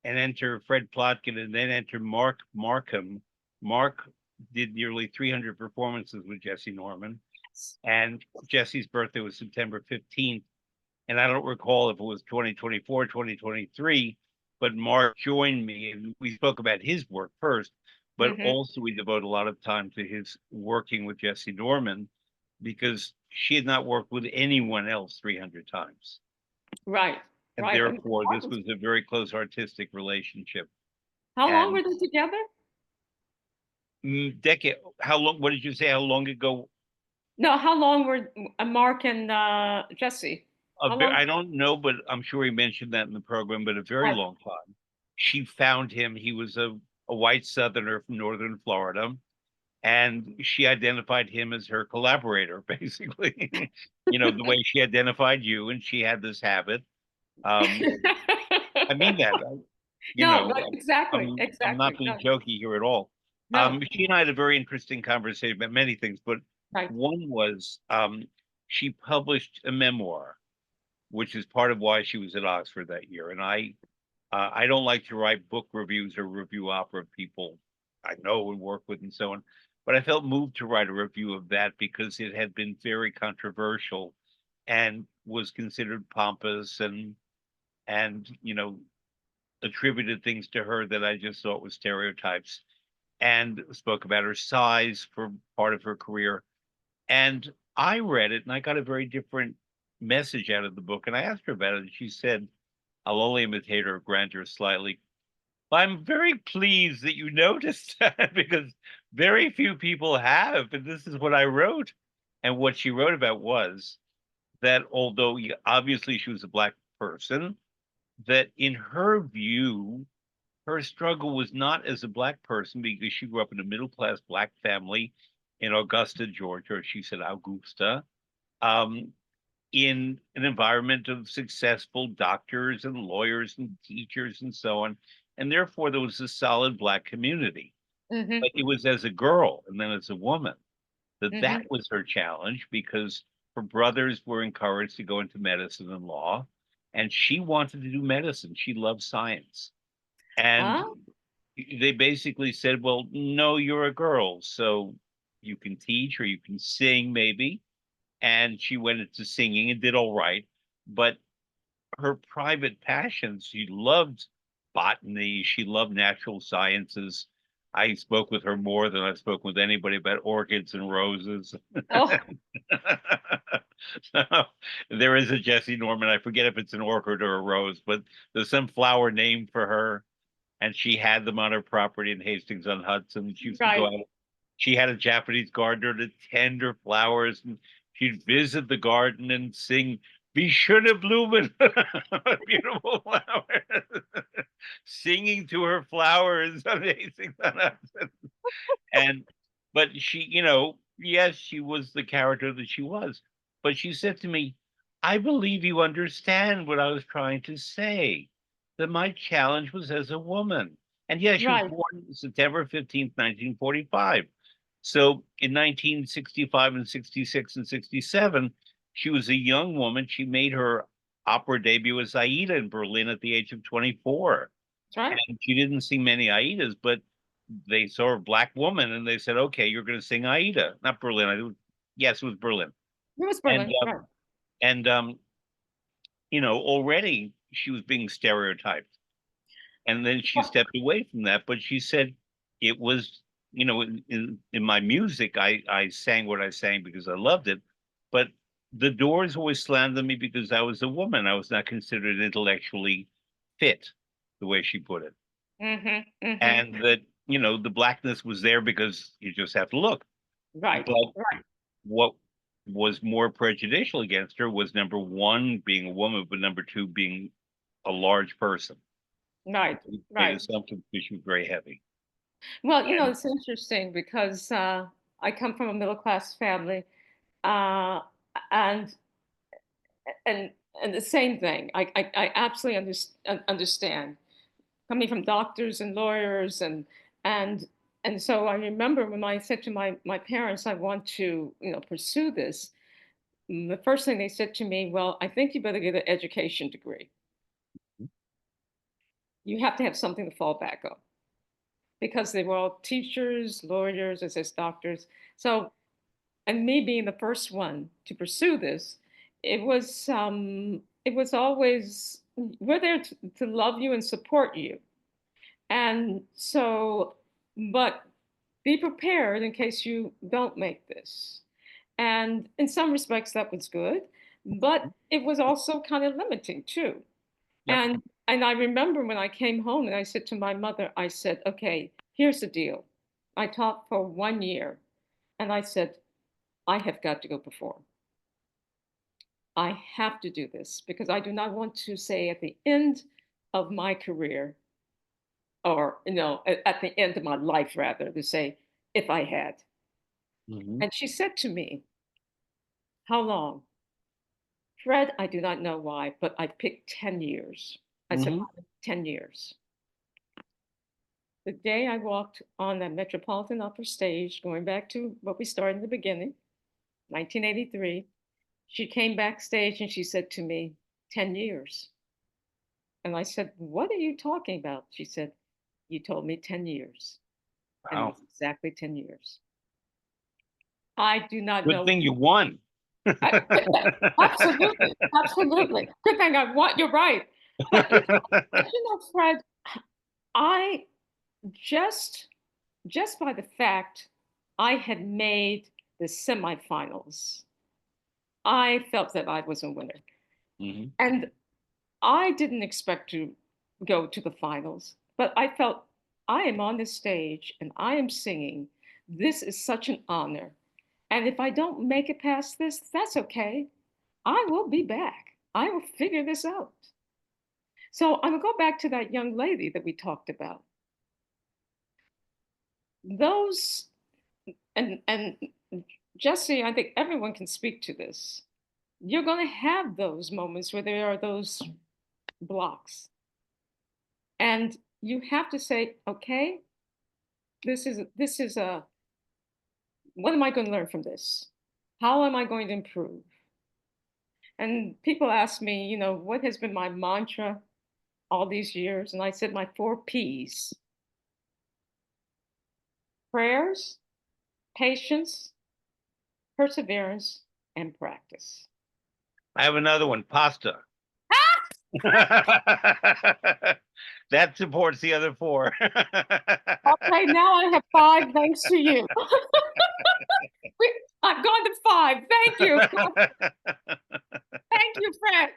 and enter Fred Plotkin and then enter Mark Markham, Mark did nearly 300 performances with Jesse Norman, and Jesse's birthday was September 15th. And I don't recall if it was 2024, 2023, but Mark joined me and we spoke about his work first, but also we devote a lot of time to his working with Jesse Norman because she had not worked with anyone else 300 times. right, And right. therefore, this was a very close artistic relationship. How long were they together? Decade. How long? What did you say? How long ago? No, how long were Mark and Jesse? How long? I don't know, but I'm sure he mentioned that in the program, but a very Right. long time. She found him. He was a white Southerner from Northern Florida, and she identified him as her collaborator, basically. The way she identified you, and she had this habit. I mean that. No, right, exactly, I'm not exactly. being No, jokey here at all. no, She and I had a very interesting conversation about many things, but right. one was she published a memoir, which is part of why she was at Oxford that year. And I don't like to write book reviews or review opera people I know and work with and so on, but I felt moved to write a review of that because it had been very controversial and was considered pompous and attributed things to her that I just thought was stereotypes, and spoke about her size for part of her career. And I read it and I got a very different message out of the book. And I asked her about it, and she said, I'll only imitate her grandeur slightly. I'm very pleased that you noticed that because very few people have, and this is what I wrote. And what she wrote about was that although obviously she was a black person, that in her view, her struggle was not as a black person because she grew up in a middle class black family in Augusta, Georgia, or she said Augusta, um, in an environment of successful doctors and lawyers and teachers and so on. And therefore, there was a solid black community. Hmm. But it was as a girl and then as a woman that that Hmm. was her challenge because her brothers were encouraged to go into medicine and law, and she wanted to do medicine. She loved science. And Ah, they basically said, well, no, you're a girl, so you can teach or you can sing maybe. And she went into singing and did all right. But her private passions, she loved botany, she loved natural sciences. I spoke with her more than I've spoken with anybody about orchids and roses. oh, So, there is a Jesse Norman. I forget if it's an orchid or a rose, but there's some flower named for her, and she had them on her property in Hastings on Hudson. She used to go right. out. She had a Japanese gardener to tend her flowers, and she'd visit the garden and sing "Be schöne Blumen," beautiful flowers, singing to her flowers on Hastings on Hudson. And but she, yes, she was the character that she was. But she said to me, I believe you understand what I was trying to say. That my challenge was as a woman. And yes, she was Right. born September 15th, 1945. So in 1965 and 66 and 67, she was a young woman. She made her opera debut as Aida in Berlin at the age of 24. That's right. And she didn't sing many Aidas, but they saw a black woman and they said, "Okay, you're going to sing Aida, not Berlin." Yes, it was Berlin, It was and Berlin. Right. and already she was being stereotyped, and then she Well, stepped away from that. But she said it was, in my music, I sang what I sang because I loved it, but the doors always slammed on me because I was a woman. I was not considered intellectually fit, the way she put it, hmm. Hmm. and that the blackness was there because you just have to look. Right. But Right. what was more prejudicial against her was number one, being a woman, but number two, being a large person. Right. It made Right. assumptions because she was very heavy. Well, And it's interesting because I come from a middle class family, uh, and and and the same thing. I absolutely understand coming from doctors and lawyers and and so I remember when I said to my parents, I want to pursue this. The first thing they said to me, well, I think you better get an education degree. You have to have something to fall back on because they were all teachers, lawyers, as says doctors. So and me being the first one to pursue this, it was always we're there to love you and support you. And so, but be prepared in case you don't make this. And in some respects, that was good, but it was also kind of limiting too. yep. And I remember when I came home and I said to my mother, I said, okay, here's the deal. I taught for 1 year, and I said, I have got to go perform. I have to do this because I do not want to say at the end of my career, or at the end of my life rather, to say if I had. Hmm. And she said to me, how long? Fred, I do not know why, but I picked 10 years. I said, Hmm. "Mama, 10 years. The day I walked on that Metropolitan Opera stage, going back to what we started in the beginning, 1983, she came backstage and she said to me, 10 years. And I said, what are you talking about? She said, you told me 10 years. And it Wow. was exactly 10 years. I do not Good know. thing you won. I, absolutely, absolutely. Good thing I want. You're right. But Fred, I just just by the fact I had made the semifinals, I felt that I was a winner, Hmm. and I didn't expect to go to the finals, but I felt I am on the stage and I am singing this is such an honor. And if I don't make it past this, that's okay. I will be back. I will figure this out. So I'm going to go back to that young lady that we talked about. Those, and Jesse, I think everyone can speak to this. You're going to have those moments where there are those blocks. And you have to say, okay, this is a, what am I going to learn from this? How am I going to improve? And people ask me, what has been my mantra all these years? And I said my 4 Ps: prayers, patience, perseverance, and practice. I have another one, pasta. That supports the other 4. Okay, now I have 5 thanks to you. I've gone to 5. Thank you. Thank you, Fred.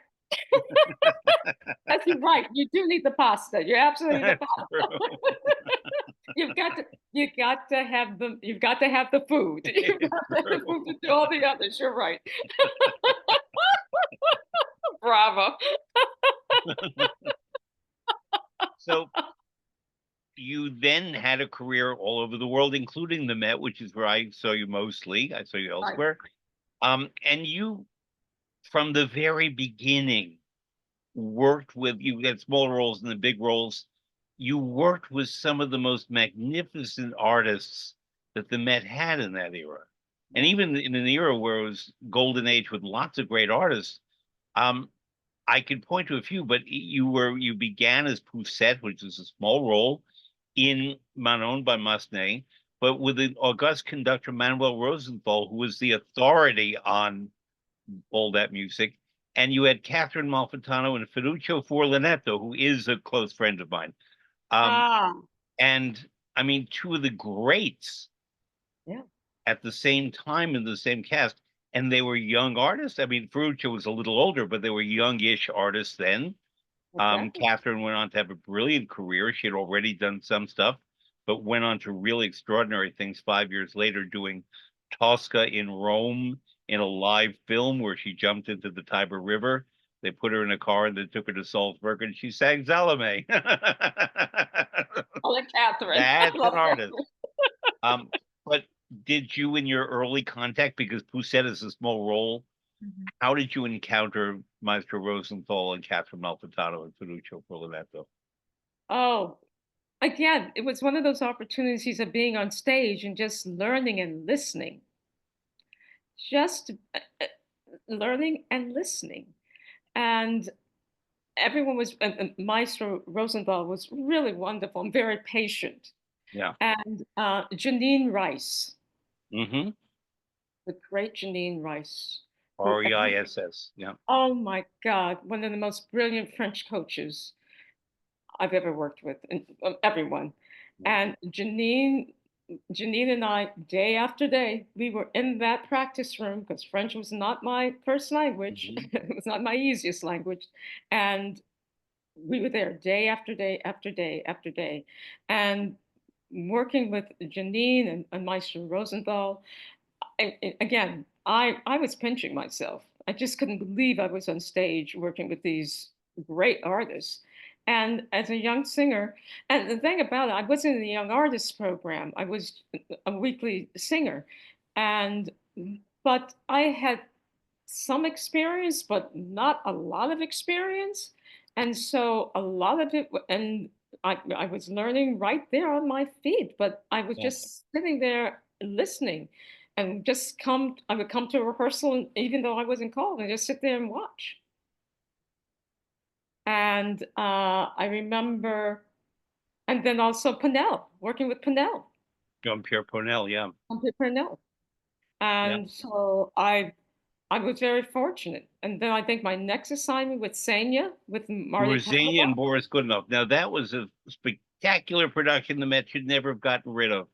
That's right. You do need the pasta. You absolutely need the pasta. You've got to have the food. You've got to have the food to do all the others. You're right. Bravo. So you then had a career all over the world, including the Met, which is where I saw you mostly. I saw you elsewhere. Right. And you, from the very beginning, you had small roles and the big roles. You worked with some of the most magnificent artists that the Met had in that era. And even in an era where it was golden age with lots of great artists, I could point to a few, but you began as Poussette, which is a small role in Manon by Massenet, but with the august conductor Manuel Rosenthal, who was the authority on all that music. And you had Catherine Malfitano and Ferruccio Furlanetto, who is a close friend of mine. And I mean, 2 of the greats at the same time in the same cast. And they were young artists. I mean, Ferruccio was a little older, but they were youngish artists then. Exactly. Catherine went on to have a brilliant career. She had already done some stuff, but went on to really extraordinary things 5 years later, doing Tosca in Rome in a live film where she jumped into the Tiber River. They put her in a car and they took her to Salzburg and she sang Salome. Oh, Catherine. That's an artist. But did you, in your early contact, because Poussette is a small role, how did you encounter Maestro Rosenthal and Catherine Malfitano and Ferruccio Furlanetto? Oh, again, it was one of those opportunities of being on stage and just learning and listening. Just learning and listening. And everyone was, Maestro Rosenthal was really wonderful and very patient. Yeah. And Janine Rice. Mm-hmm. The great Janine Rice. R-E-I-S-S, yeah. Oh my God, one of the most brilliant French coaches I've ever worked with, and everyone. And Janine and I, day after day, we were in that practice room because French was not my first language. It was not my easiest language. And we were there day after day after day after day. And working with Janine and Maestro Rosenthal, again, I was pinching myself. I just couldn't believe I was on stage working with these great artists. And as a young singer, and the thing about it, I wasn't in the Young Artists program. I was a weekly singer. But I had some experience, but not a lot of experience. And so a lot of it, and I was learning right there on my feet, but I was just sitting there listening and I would come to a rehearsal, and even though I wasn't called, and just sit there and watch. And I remember, and then also Purnell, working with Purnell. Jean-Pierre Purnell, yeah. Jean-Pierre Purnell. And so I was very fortunate. And then I think my next assignment with Xenia, with Marty Xenia and Boris Godunov. Now, that was a spectacular production the Met should never have gotten rid of.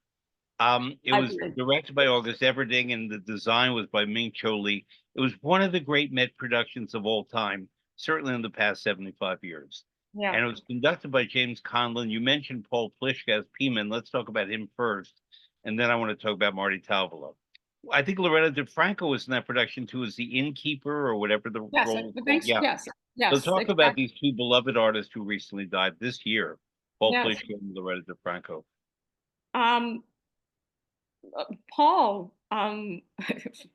It was directed by August Everding, and the design was by Ming Cho Lee. It was one of the great Met productions of all time, certainly in the past 75 years. Yeah. And it was conducted by James Conlon. You mentioned Paul Pliszka as P-Man. Let's talk about him first. and then I want to talk about Marty Talvolo. I think Loretta DeFranco was in that production too, as the innkeeper or whatever the Yes, role was the called. thanks. Yeah. Yes, So yes, talk about exactly. these two beloved artists who recently died this year. Paul Yes. Fleischer and Loretta DeFranco. Um, Paul,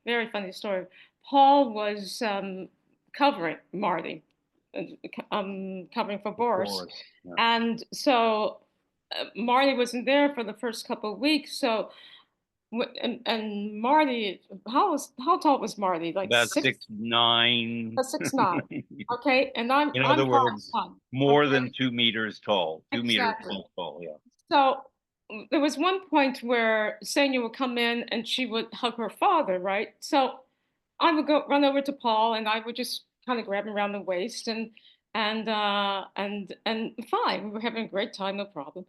very funny story. Paul was covering Marty, covering for Of Boris. course. Yeah. And so Marty wasn't there for the first couple of weeks. So, and Marty, how tall was Marty? Like About 6'9". 6'9". Okay. And I'm, In I'm other words, 5'1". more than Okay. 2 meters tall. 2 meters Exactly. plus tall. Yeah. So there was one point where Senya would come in and she would hug her father, right? So I would go run over to Paul and I would just kind of grab him around the waist and fine. We were having a great time, no problem.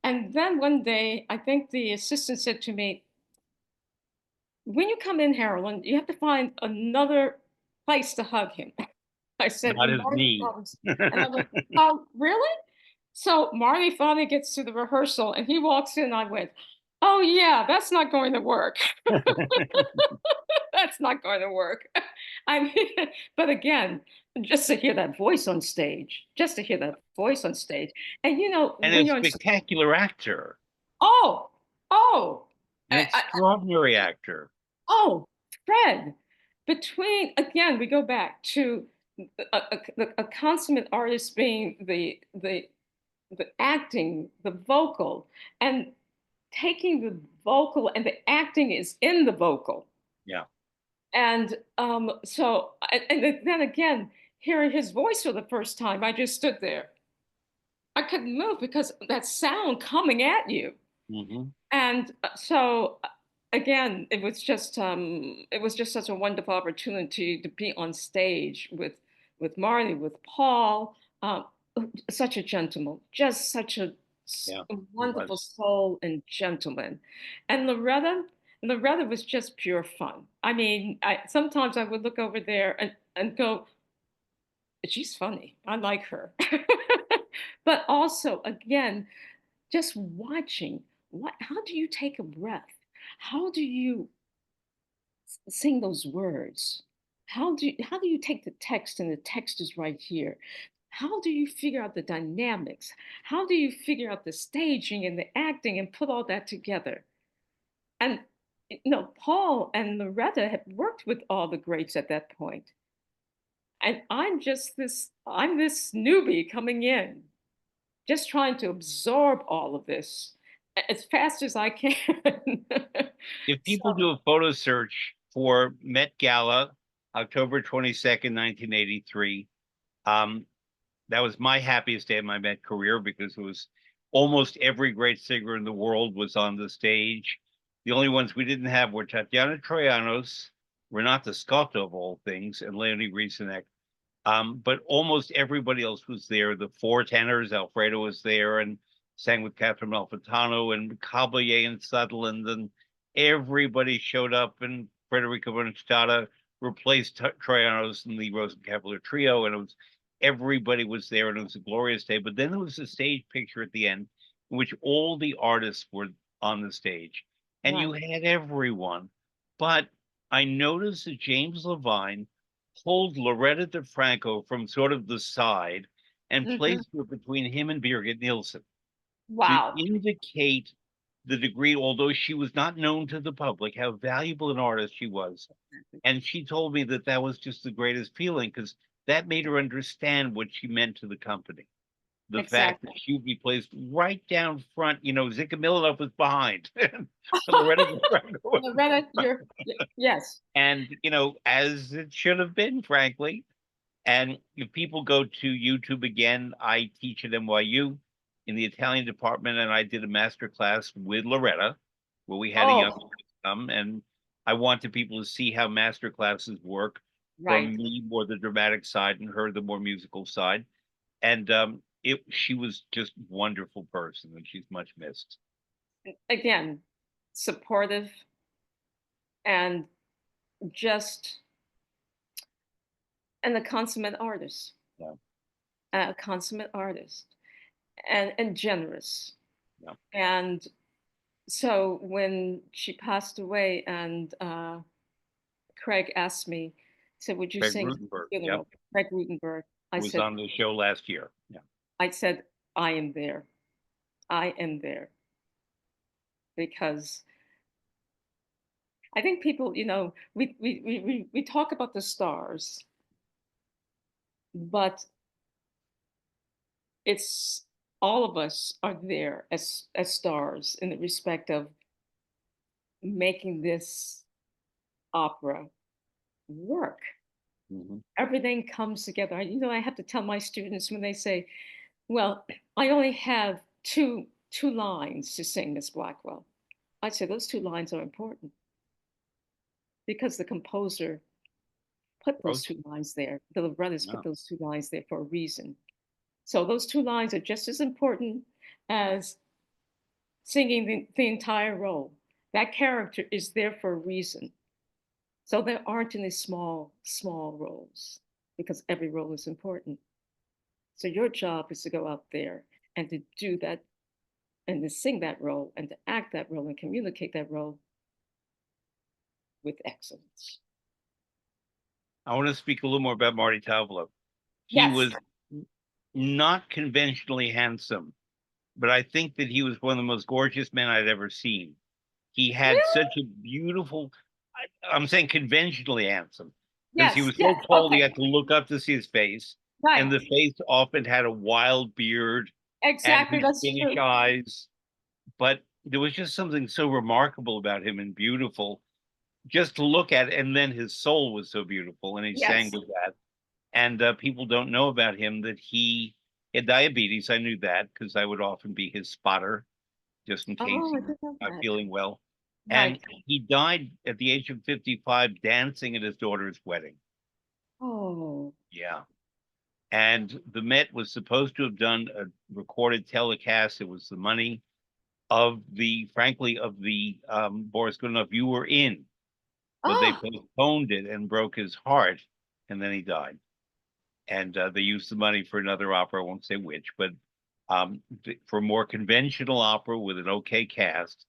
And then one day, I think the assistant said to me, "When you come in, Harolyn, you have to find another place to hug him." I said, Not "When his Marty knee. comes," and I went, "Oh, really?" So Marty finally gets to the rehearsal and he walks in. I went, "Oh, yeah, that's not going to work. That's not going to work." I mean, but again, just to hear that voice on stage, just to hear that voice on stage. And you know, And when a you're on, spectacular actor, oh, oh, an I, extraordinary actor. oh, Fred, between, again, we go back to a consummate artist being the acting, the vocal, and taking the vocal and the acting is in the vocal. Yeah. And so, and then again, hearing his voice for the first time, I just stood there. I couldn't move because that sound coming at you. Hmm. And so, again, it was just such a wonderful opportunity to be on stage with Marty, with Paul, such a gentleman, just such a Yeah. He wonderful was. soul and gentleman. And Loretta was just pure fun. I mean, sometimes I would look over there and go, she's funny. I like her. But also, again, just watching how do you take a breath? How do you sing those words? How do you take the text and the text is right here? How do you figure out the dynamics? How do you figure out the staging and the acting and put all that together? And Paul and Loretta had worked with all the greats at that point. And I'm this newbie coming in, just trying to absorb all of this as fast as I can. If people So, do a photo search for Met Gala, October 22nd, 1983, um, that was my happiest day of my Met career because it was almost every great singer in the world was on the stage. The only ones we didn't have were Tatiana Troyanos, Renata Scotto of all things, and Leonie Rieseneck. But almost everybody else was there. The four tenors, Alfredo was there and sang with Catherine Malfitano and Caballé and Sutherland, and everybody showed up. And Frederica Bernstein replaced Troyanos in the Rosenkavalier trio, and it was everybody was there, and it was a glorious day. But then there was a stage picture at the end in which all the artists were on the stage, and you right. had everyone. But I noticed that James Levine pulled Loretta DeFranco from sort of the side and Mhm. placed her between him and Birgit Nielsen to Wow. indicate the degree, although she was not known to the public, how valuable an artist she was. And she told me that that was just the greatest feeling because that made her understand what she meant to the company. The fact that Exactly. she would be placed right down front, Zika Milanov was behind. Loretta DeFranco was in Loretta, front. yes. And, as it should have been, frankly. And if people go to YouTube again, I teach at NYU in the Italian department, and I did a master class with Loretta, where we had a young Oh, come, and I wanted people to see how master classes work right. from me more the dramatic side and her the more musical side. And she was just wonderful person, and she's much missed. Again, supportive and just and Yeah, a consummate artist, and generous, yeah. and So when she passed away, and Craig asked me, said, "Would you Craig sing at the Rutenberg, yep, funeral?" Craig Rutenberg. I was said, on the show last year. Yeah. I said, I am there. I am there because I think people, we talk about the stars, but it's all of us are there as stars in the respect of making this opera work. Mhm. Everything comes together. I have to tell my students when they say, "Well, I only have two lines to sing, Miss Blackwell." I say those two lines are important because the composer put those Roast? two lines there. The librettist put No. those two lines there for a reason. So those two lines are just as important as singing the entire role. That character is there for a reason. So there aren't any small roles because every role is important. So your job is to go out there and to do that and to sing that role and to act that role and communicate that role with excellence. I want to speak a little more about Marty Tavlo. He Yes. was not conventionally handsome, but I think that he was one of the most gorgeous men I'd ever seen. He had Really? such a beautiful, I'm saying conventionally handsome, because he Yes. was so Yes. tall you Okay. had to look up to see his face. And Right. the face often had a wild beard and Exactly. his That's Finnish true. eyes. But there was just something so remarkable about him and beautiful just to look at. And then his soul was so beautiful, and he sang Yes. with that. And people don't know about him that he had diabetes. I knew that because I would often be his spotter just in case Oh, I he was didn't know not that. feeling well. And Right. he died at the age of 55 dancing at his daughter's wedding. Oh. Yeah. And the Met was supposed to have done a recorded telecast. It was the money of frankly, of the Boris Goodenough you were in, but they Oh. postponed it and broke his heart, and then he died. And they used the money for another opera. I won't say which, but for more conventional opera with an okay cast,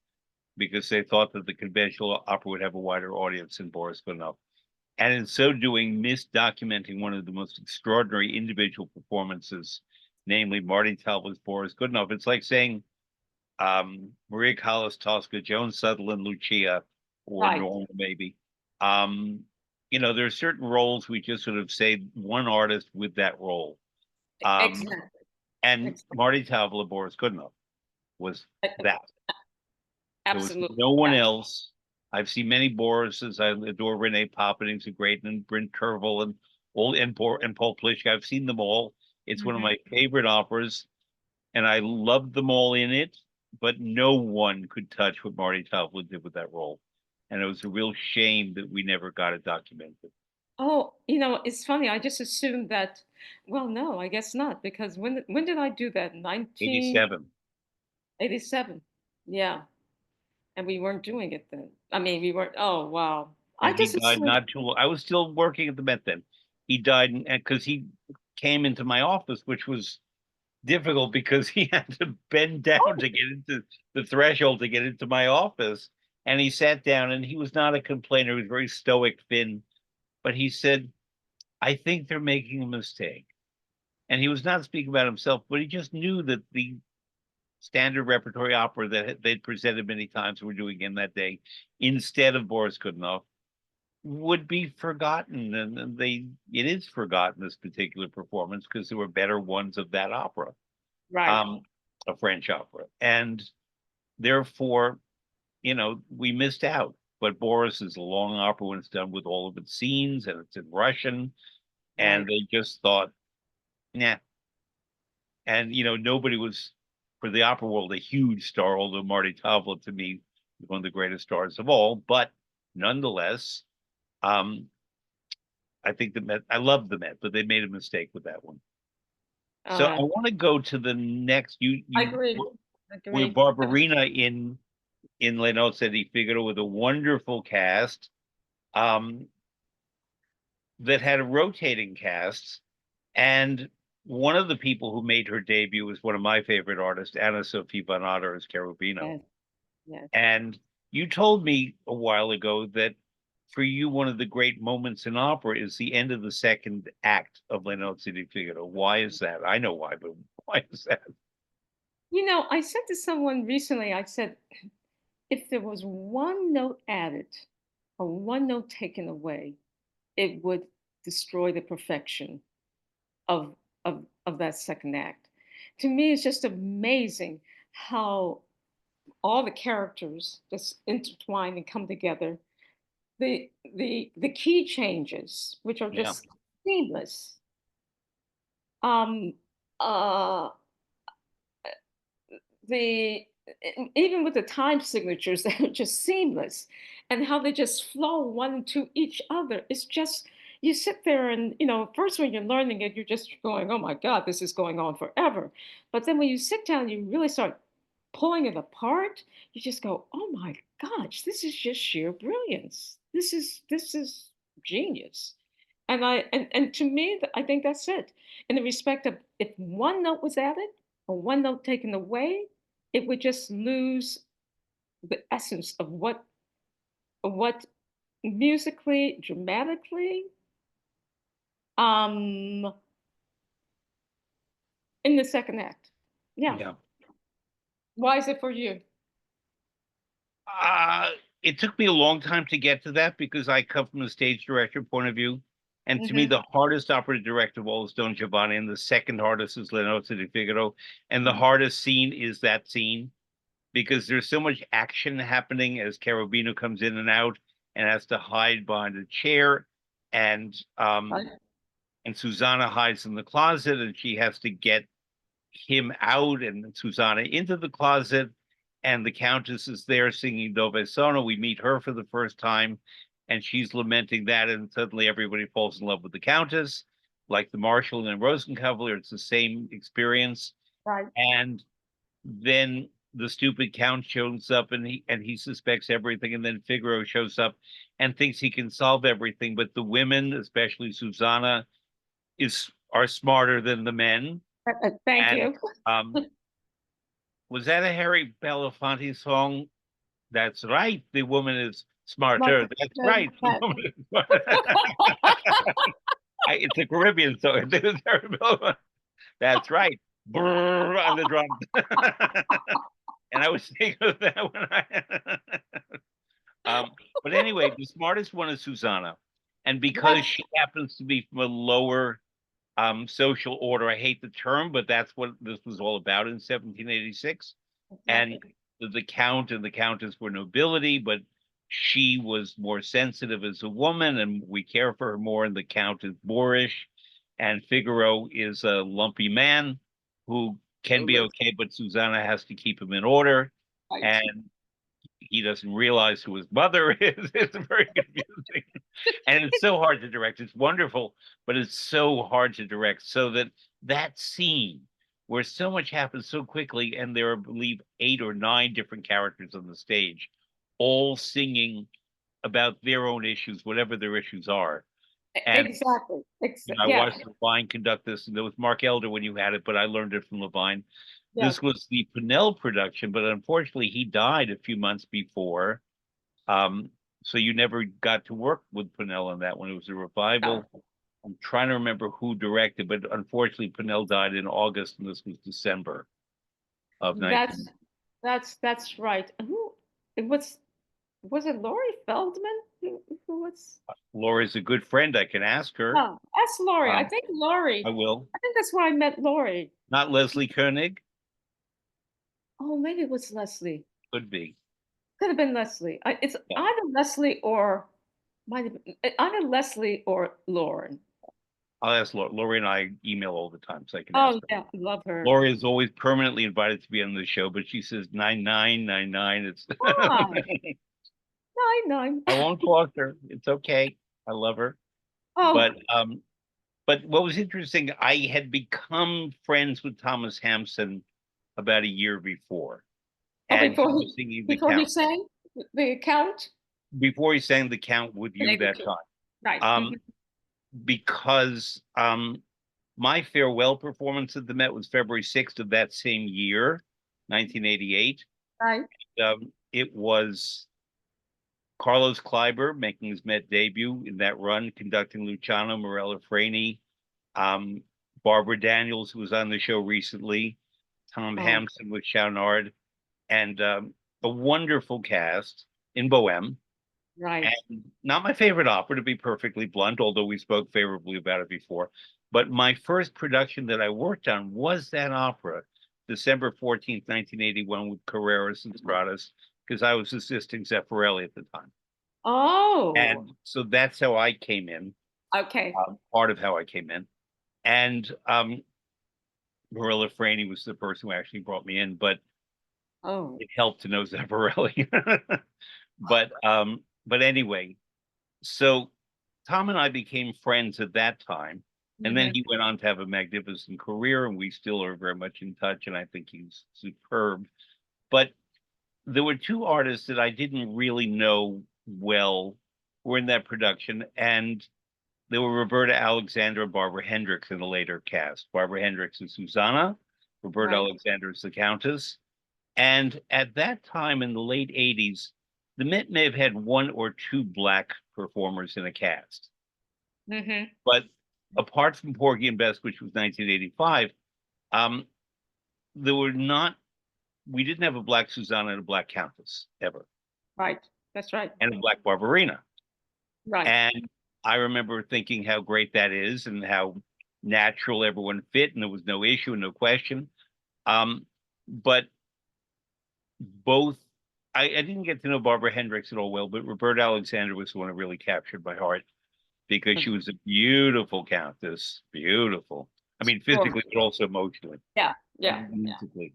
because they thought that the conventional opera would have a wider audience than Boris Godunov. And in so doing, misdocumenting one of the most extraordinary individual performances, namely Marty Talbot's Boris Godunov. It's like saying Maria Callas, Tosca, Joan Sutherland, Lucia, or Right. Norma, maybe. Um, there are certain roles we just sort of say one artist with that role. Um, Exactly. and Exactly. Marty Talbot, Boris Godunov, was that. There was Absolutely. no one Absolutely. else. I've seen many Borises. I adore Renee Poppening's a great, and Brent Tervel and Paul Plishka. I've seen them all. It's one of Mhm. my favorite operas, and I loved them all in it. But no one could touch what Marty Talbot did with that role, and it was a real shame that we never got it documented. Oh, it's funny. I just assumed that. Well, no, I guess not, because when did I do that? 87, 1987. Yeah, and we weren't doing it then. I mean, we weren't. Oh, wow. I and he just died assumed. not too long. I was still working at the Met then. He died because he came into my office, which was difficult because he had to bend down Oh, to get into the threshold to get into my office. And he sat down, and he was not a complainer. He was very stoic, Finn. But he said, I think they're making a mistake. And he was not speaking about himself, but he just knew that the standard repertory opera that they'd presented many times were doing in that day instead of Boris Godunov would be forgotten. And it is forgotten, this particular performance, because there were better ones of that opera, right, um, a French opera. And therefore, we missed out. But Boris is a long opera when it's done with all of its scenes and it's in Russian. And right. they just thought, nah. And, nobody was, for the opera world, a huge star, although Marty Tavla, to me, is one of the greatest stars of all. But nonetheless, um, I think the Met, I love the Met, but they made a mistake with that one. So I Uh, want to go to the next. I You agree. with Agree. Barbarina in Le Nozze di Figaro with a wonderful cast that had a rotating cast. And one of the people who made her debut was one of my favorite artists, Anna Sophie Van Otter as Cherubino. Yes. Yes. And you told me a while ago that for you, one of the great moments in opera is the end of the second act of Le Nozze di Figaro. Why is that? I know why, but why is that? I said to someone recently, I said, if there was one note added or one note taken away, it would destroy the perfection of of that second act. To me, it's just amazing how all the characters just intertwine and come together. The key changes, which are Yeah, just seamless. Um, uh, the Even with the time signatures that are just seamless and how they just flow one into each other. It's just you sit there and first when you're learning it, you're just going, oh my God, this is going on forever. But then when you sit down and you really start pulling it apart, you just go, oh my gosh, this is just sheer brilliance. This is genius. And to me, I think that's it. In the respect of if one note was added or one note taken away, it would just lose the essence of what musically, dramatically, um, in the second act. Yeah. yeah. Why is it for you? Uh, it took me a long time to get to that because I come from a stage director point of view. And to me, Hmm. the hardest opera to direct of all is Don Giovanni, and the second hardest is Le Nozze di Figaro. And the hardest scene is that scene because there's so much action happening as Cherubino comes in and out and has to hide behind a chair. And Right. and Susanna hides in the closet and she has to get him out and Susanna into the closet. And the Countess is there singing Dove Sono. We meet her for the first time and she's lamenting that. And suddenly everybody falls in love with the Countess, like the Marshal and Rosenkavalier. It's the same experience. Right. And then the stupid count shows up and he suspects everything and then Figaro shows up and thinks he can solve everything but the women, especially Susanna, is are smarter than the men. Thank And you. was that a Harry Belafonte song? That's right, the woman is Smart smarter. That's than right, the that. woman is smarter. It's a Caribbean song. It's Harry Belafonte. That's right. Brrr, on the drums. And I was thinking of that when um, but anyway, the smartest one is Susanna. And because Yes, she happens to be from a lower social order, I hate the term, but that's what this was all about in 1786. And exactly. the Count and the Countess were nobility, but she was more sensitive as a woman, and we care for her more. And the Count is boorish, and Figaro is a lumpy man who can be Absolutely. okay, but Susanna has to keep him in order. Right. And he doesn't realize who his mother is. It's very confusing. And it's so hard to direct. It's wonderful, but it's so hard to direct. So that scene where so much happens so quickly, and there are, I believe, 8 or 9 different characters on the stage, all singing about their own issues, whatever their issues are. And Exactly. I Yeah. watched Levine conduct this, and there was Mark Elder when you had it, but I learned it from Levine. Yes. This was the Pinnell production, but unfortunately, he died a few months before. Um, so you never got to work with Pinnell on that one. It was a No, revival. I'm trying to remember who directed, but unfortunately, Pinnell died in August, and this was December of that's 19. that's right. Who it was it Laurie Feldman who was Laura's a good friend. I can ask her. oh, that's Laurie. I Um, think I Laurie. will. I think that's where I met Laurie. Not Leslie Koenig. Oh, maybe it was Leslie. Could be. Could have been Leslie. It's Yeah. either Leslie or might have been either Leslie or Lauren. I'll ask Laura. Laura and I email all the time, so I can ask Oh her. yeah, love her. Laura is always permanently invited to be on the show, but she says 9999. It's Hi, 9-9. I won't foster her. It's okay. I love her. Oh, But what was interesting, I had become friends with Thomas Hampson about a year before, oh, and he was singing the before he Count sang the account. before he sang the Count with you Maybe that too. time. Right. Um, because my farewell performance at the Met was February 6th of that same year, 1988. Right. it was Carlos Kleiber making his Met debut in that run, conducting Luciano, Morella Freni, um, Barbara Daniels, who was on the show recently, Tom Oh, Hampson with Chaunard, and a wonderful cast in Bohème. right. And not my favorite opera, to be perfectly blunt, although we spoke favorably about it before. But my first production that I worked on was that opera, December 14th, 1981, with Carreras and Stratas, because I was assisting Zeffirelli at the time. Oh, And so that's how I came in, okay. part of how I came in. And Marilla Franey was the person who actually brought me in, but Oh, it helped to know Zeffirelli. But anyway, so Tom and I became friends at that time. And then hmm, he went on to have a magnificent career, and we still are very much in touch. And I think he's superb. But there were two artists that I didn't really know well were in that production, and there were Roberta Alexander and Barbara Hendricks in the later cast. Barbara Hendricks is Susanna, Roberta right. Alexander is the Countess. And at that time in the late 80s, the Met may have had one or two black performers in a cast. Hmm. But apart from Porgy and Bess, which was 1985, um, there were not, we didn't have a black Susanna and a black Countess ever, Right. That's right. and a black Barbarina. Right. And I remember thinking how great that is and how natural everyone fit, and there was no issue and no question. But both, I didn't get to know Barbara Hendricks at all well, but Roberta Alexander was the one who really captured my heart because she was a beautiful countess, beautiful. I mean, Sure. physically, but also emotionally Yeah. Yeah. and musically.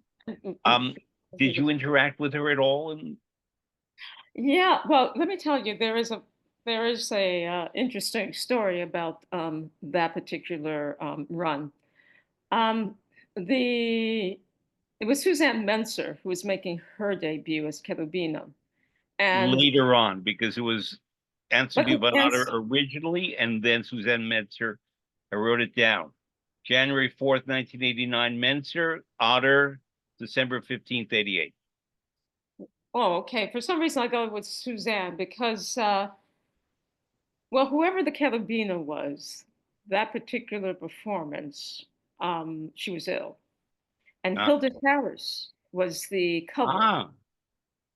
Mm, Did you interact with her at all? And yeah. Well, let me tell you, there is a interesting story about that particular run. Um, the It was Suzanne Menser who was making her debut as Cherubino, and later on, because it was but Anselm von Otter yes, originally, and then Suzanne Metzer. I wrote it down. January 4th, 1989, Menzer, Otter, December 15th, 88. oh, okay. For some reason, I go with Suzanne because well, whoever the Cherubino was, that particular performance, she was ill, and Ah, Hilda Harris was the cover. ah,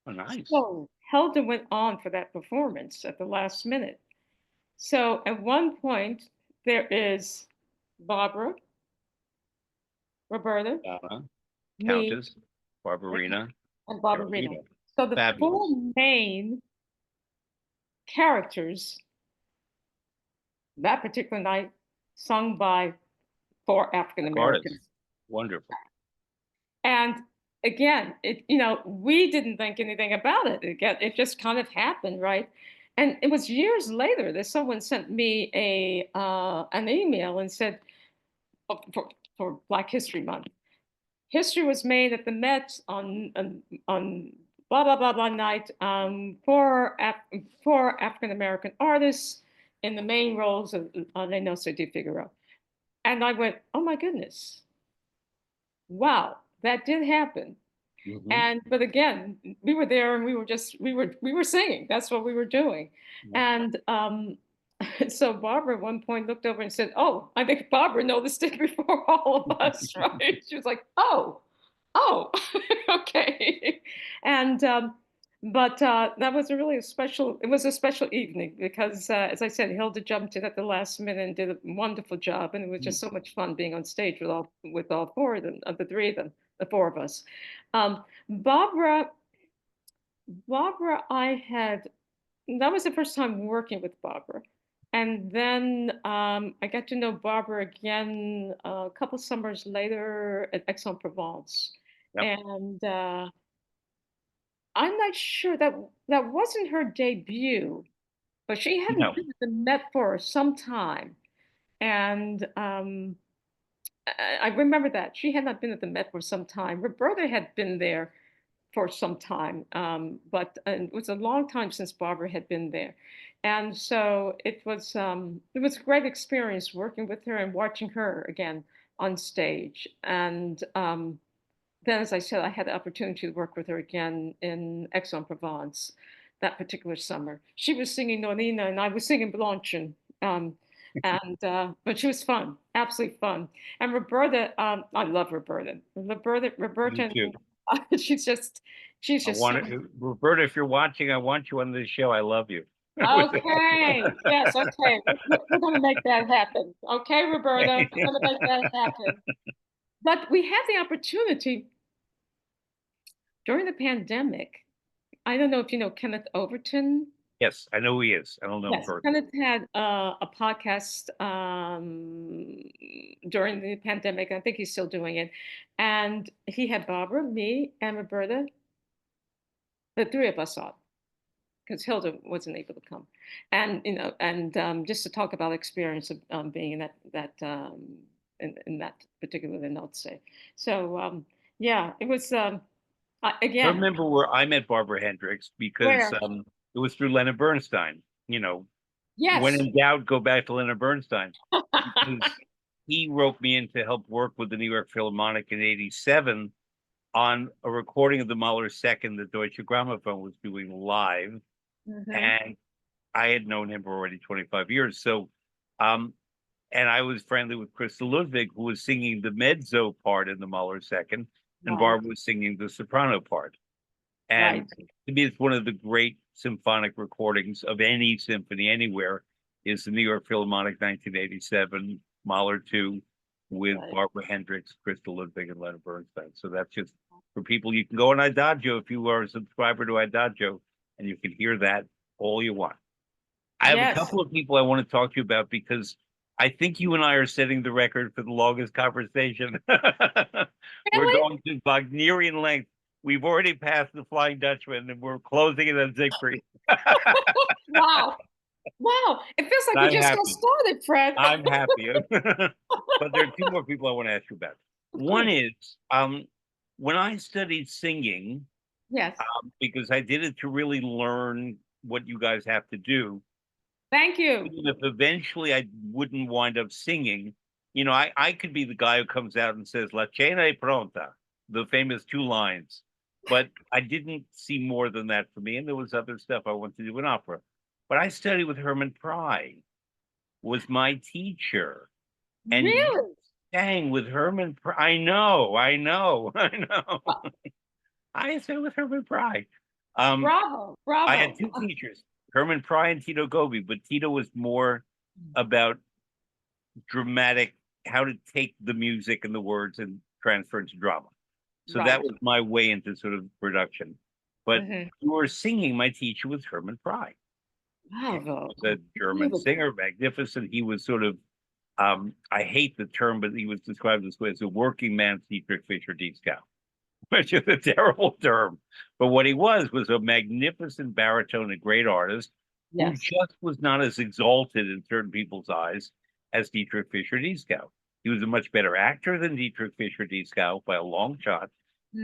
oh, nice. So Hilda went on for that performance at the last minute. So at one point, there is Barbara, Roberta, Uh, me, Countess, Barbarina, and Barbarina. Carolina. So the four Fabulous. main characters that particular night sung by four African Black artists. Americans. Wonderful. And again, we didn't think anything about it. It just kind of happened, right? And it was years later that someone sent me an email and said, oh, for Black History Month, history was made at the Met on blah blah blah blah night for African American artists in the main roles of Les Noces de Figaro. And I went, oh my goodness, wow, that did happen. Hmm. And but again, we were there and we were singing. That's what we were doing. And so Barbara at one point looked over and said, "Oh, I think Barbara noticed it before all of us, right?" She was like, "Oh, oh, okay." And but that was really a special. It was a special evening because, as I said, Hilda jumped in at the last minute and did a wonderful job, and it was just so much fun being on stage with all four of them, the three of them, the four of us. Barbara, Barbara, I had that was the first time working with Barbara. And then I got to know Barbara again a couple summers later at Aix-en-Provence. Yep. And I'm not sure that wasn't her debut, but she hadn't No. been at the Met for some time. And I remember that she had not been at the Met for some time. Roberta had been there for some time, but it was a long time since Barbara had been there, and so it was a great experience working with her and watching her again on stage, and then, as I said, I had the opportunity to work with her again in Aix-en-Provence that particular summer. She was singing Norina and I was singing Blanchen. Um, but she was fun, absolutely fun. And Roberta, I love Roberta. You Roberta, too. she's just, she's I just so want to, Roberta, if you're watching, I want you on this show. I love you. okay. Yes, okay. We're going to make that happen. Okay, Roberta, we're going to make that happen. But we had the opportunity during the pandemic. I don't know if you know Kenneth Overton. Yes, I know who he is. I don't know him Yes, personally. Kenneth had a podcast during the pandemic. I think he's still doing it. And he had Barbara, me, and Roberta, the three of us on, because Hilda wasn't able to come. And, just to talk about experience of being in in that particular note say. So, yeah, it was, I again, remember where I met Barbara Hendricks because where, it was through Leonard Bernstein. You know, when yes. in doubt, go back to Leonard Bernstein because he roped me in to help work with the New York Philharmonic in '87 on a recording of the Mahler Second that Deutsche Grammophon was doing live. Mhm. And I had known him for already 25 years. So, um, and I was friendly with Krista Ludwig, who was singing the mezzo part in the Mahler Second, and Right, Barbara was singing the soprano part. And right, to me, it's one of the great symphonic recordings of any symphony anywhere is the New York Philharmonic 1987 Mahler 2 with right. Barbara Hendricks, Crystal Ludwig, and Leonard Bernstein. So that's just for people. You can go on Adagio if you are a subscriber to Adagio, and you can hear that all you want. I have a Yes. couple of people I want to talk to you about because I think you and I are setting the record for the longest conversation. We're Really? going to Wagnerian length. We've already passed the Flying Dutchman and we're closing it on Siegfried. Wow. Wow. It feels like we I'm just got happy. started, Fred. I'm happy. But there are two more people I want to ask you about. Of One course. is when I studied singing, Yes. because I did it to really learn what you guys have to do, Thank you. even if eventually I wouldn't wind up singing, I could be the guy who comes out and says La cena è pronta, the famous two lines. But I didn't see more than that for me, and there was other stuff I wanted to do in opera. But I studied with Herman Pry, was my teacher, and you Really? sang with Herman Pry. I know, I know, I know. I sang with Herman Pry. Um, Bravo. I had Bravo. two teachers, Herman Pry and Tito Gobi, but Tito was more about dramatic, how to take the music and the words and transfer into drama. So that Right. was my way into sort of production. But Hmm. you were singing, my teacher was Herman Fry. And he Bravo. was a German Beautiful. singer, magnificent. He was sort of, I hate the term, but he was described this way as a working man's Dietrich Fischer-Dieskau, which is a terrible term. But what he was a magnificent baritone, a great artist who Yes. just was not as exalted in certain people's eyes as Dietrich Fischer-Dieskau. He was a much better actor than Dietrich Fischer-Dieskau by a long shot,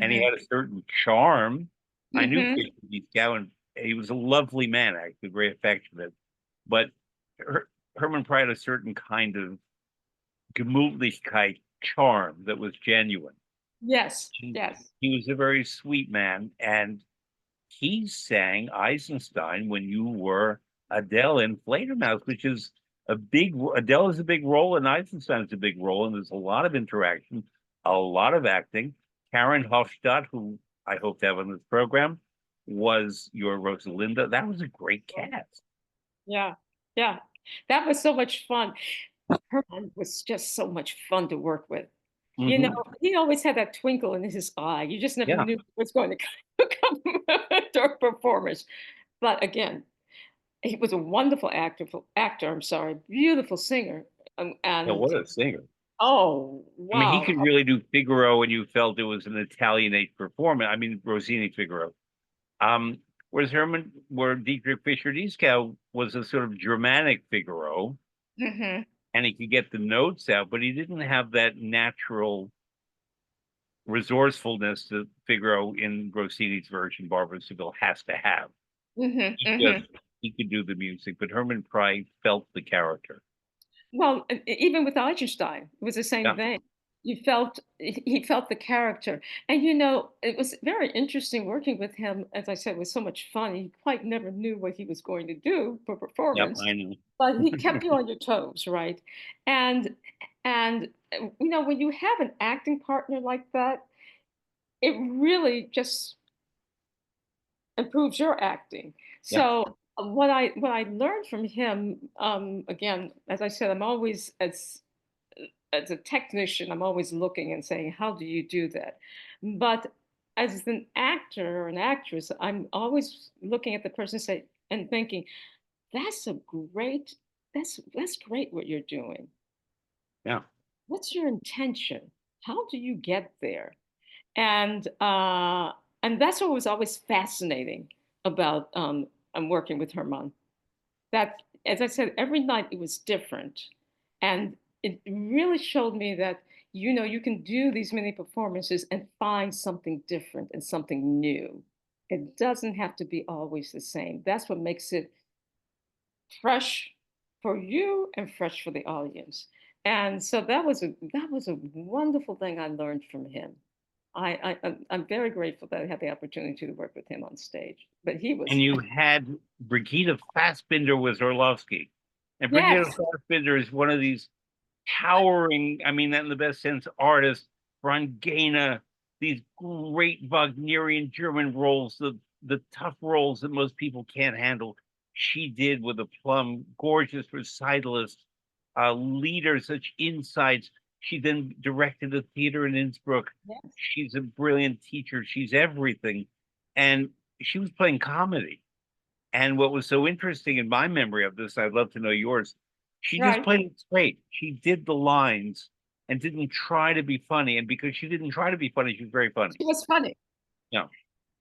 and he Hmm. had a certain charm. I knew Hmm. Fischer-Dieskau, and he was a lovely man, actually, very affectionate. But Herman Pryor had a certain kind of Gemütlichkeit charm that was genuine. Yes. He, Yes. he was a very sweet man, and he sang Eisenstein when you were Adele in Fledermaus, which is Adele is a big role, and Eisenstein is a big role, and there's a lot of interaction, a lot of acting. Karen Hofstadt, who I hope to have on this program, was your Rosalinda. That was a great cast. Yeah. Yeah. That was so much fun. Herman was just so much fun to work with. You know, Hmm. he always had that twinkle in his eye. You just never Yeah. knew what's going to come to a performance. But again, he was a wonderful actor, I'm sorry, beautiful singer. Yeah, And what a singer. oh, I mean, he wow. could really do Figaro, and you felt it was an Italianate performance. I mean, Rossini Figaro. Where Dietrich Fischer-Dieskau was a sort of Germanic Figaro, Hmm. and he could get the notes out, but he didn't have that natural resourcefulness that Figaro in Rossini's version, Barbara Seville, has to have. Hmm. He Hmm. just he could do the music, but Herman Prey felt the character. Well, even with Eisenstein, it was the same Yeah, thing. he felt the character. And it was very interesting working with him. As I said, it was so much fun. He quite never knew what he was going to do for Yep, performance, I know. but he kept you on your toes, right? And when you have an acting partner like that, it really just improves your acting. Yep. So what I learned from him, again, as I said, I'm always as a technician, I'm always looking and saying, how do you do that? But as an actor or an actress, I'm always looking at the person and thinking, that's a great, that's great what you're doing. Yeah. What's your intention? How do you get there? And uh, and that's what was always fascinating about working with Herman. That, as I said, every night it was different, and it really showed me that you can do these many performances and find something different and something new. It doesn't have to be always the same. That's what makes it fresh for you and fresh for the audience. And so that was a wonderful thing I learned from him. I'm very grateful that I had the opportunity to work with him on stage. But he And was, you had Brigitte Fassbinder was Orlovsky. And Brigitte yes, Fassbinder is one of these towering, I mean that in the best sense, artists, Brangena, these great Wagnerian German roles, the tough roles that most people can't handle. She did with a plum, gorgeous recitalist, leader, such insights. She then directed a theater in Innsbruck. yes, She's a brilliant teacher. She's everything. And she was playing comedy. And what was so interesting in my memory of this, I'd love to know yours. She just right. played it straight. She did the lines and didn't try to be funny. And because she didn't try to be funny, she was very funny. He was funny. No.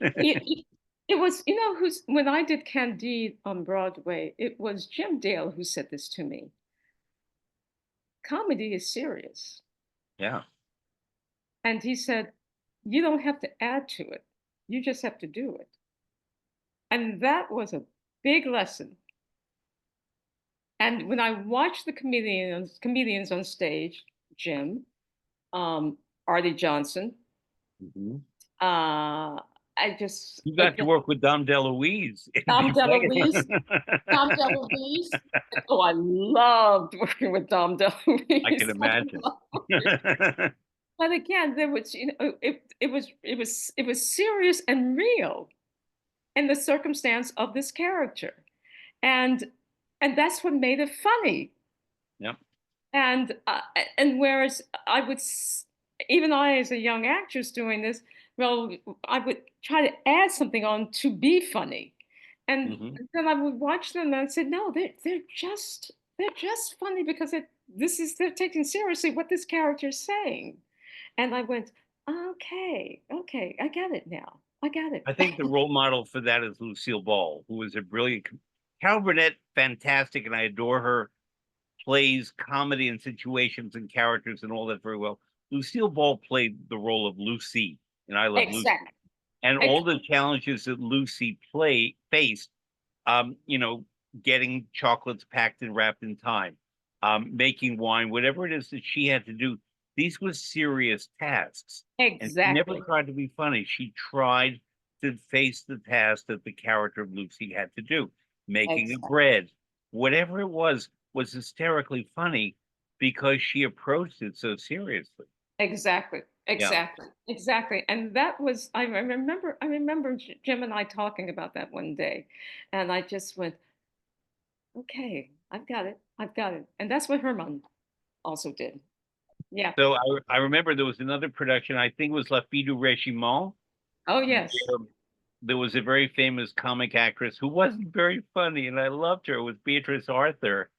It was, who's when I did Candide on Broadway, it was Jim Dale who said this to me. Comedy is serious. Yeah. And he said, you don't have to add to it. You just have to do it. And that was a big lesson. And when I watched the comedians on stage, Jim, Artie Johnson, Mhm. uh, I just, You got to work with Dom DeLuise. Dom DeLuise, Dom DeLuise. Oh, I loved working with Dom I can DeLuise. imagine. But again, there was, it was serious and real in the circumstance of this character, and and that's what made it funny. Yep. And whereas even I, as a young actress doing this, well, I would try to add something on to be funny, and Hmm. then I would watch them and I said, no, they're just funny because they're taking seriously what this character is saying, and I went, okay, okay, I get it now, I get it. I think the role model for that is Lucille Ball, who is a brilliant Carol Burnett, fantastic, and I adore her. Plays comedy and situations and characters and all that very well. Lucille Ball played the role of Lucy and I Love Lucy. Exactly. And Ex- all the challenges that Lucy faced, you know, getting chocolates packed and wrapped in time, making wine, whatever it is that she had to do, these were serious tasks. And she never exactly. tried to be funny. She tried to face the task that the character of Lucy had to do, making a Exactly. bread, whatever it was hysterically funny because she approached it so seriously. Exactly, Yeah. exactly, exactly. And that was, I remember Jim and I talking about that one day. And I just went, okay, I've got it. I've got it. And that's what Herman also did. Yeah. So I remember there was another production, I think it was La Fille du Régiment, Oh, yes. where there was a very famous comic actress who wasn't very funny, and I loved her. It was Beatrice Arthur,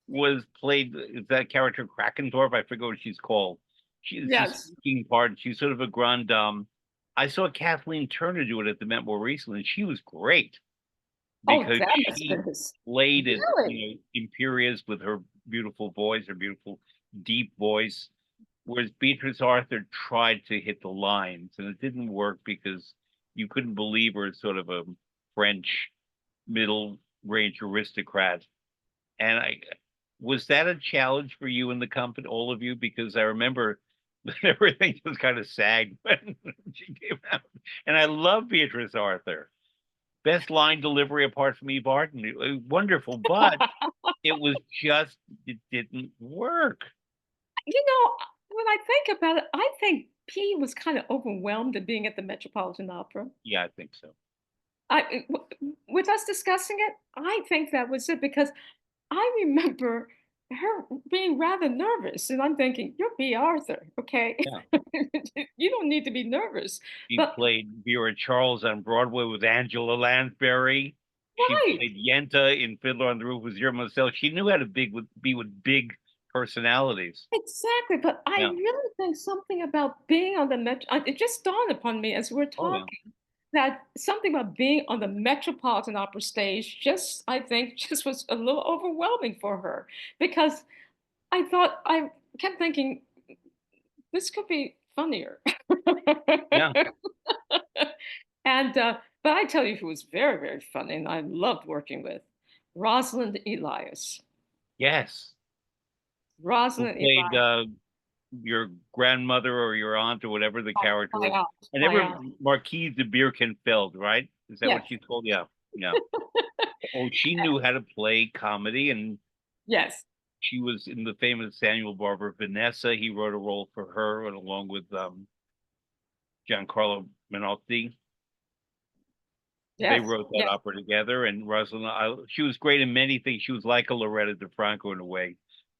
was played that character Krakendorf. I forget what she's called. She's a Yes. speaking part. She's sort of a grande dame. I saw Kathleen Turner do it at the Met more recently, and she was great Oh, because that must have she been his. played it, Really? imperious with her beautiful voice, her beautiful deep voice. Whereas Beatrice Arthur tried to hit the lines, and it didn't work because you couldn't believe her as sort of a French middle range aristocrat. And I was that a challenge for you in the company, all of you? Because I remember Everything just kind of sagged when she came out. And I love Beatrice Arthur. Best line delivery apart from Eve Arden. Wonderful, but it didn't work. You know, when I think about it, I think P was kind of overwhelmed at being at the Metropolitan Opera. Yeah, I think so. With us discussing it, I think that was it because I remember her being rather nervous, and I'm thinking, "You're B. Arthur, okay? Yeah. You don't need to be nervous." She But played Vera Charles on Broadway with Angela Lansbury. She right, played Yenta in Fiddler on the Roof with Zero Moselle. She knew how to be with big personalities. exactly. But I Yeah. really think something about being on the Metro. It just dawned upon me as we're Oh yeah. talking that something about being on the Metropolitan Opera stage just, I think, just was a little overwhelming for her because I kept thinking this could be funnier. Yeah. And but I tell you who was very, very funny and I loved working with Rosalind Elias. Yes. Who Rosalind played Elias, your grandmother or your aunt or whatever the character my was. aunt, And my never aunt. Marquise de Birkenfeld, right? Is that what Yes, she's called? Yeah. Yeah. Oh, she knew how to play comedy, and yes, she was in the famous Samuel Barber Vanessa. He wrote a role for her, and along with Giancarlo Menotti. They yes, wrote that yes, opera together, and Rosalind, she was great in many things. She was like a Loretta DeFranco in a way,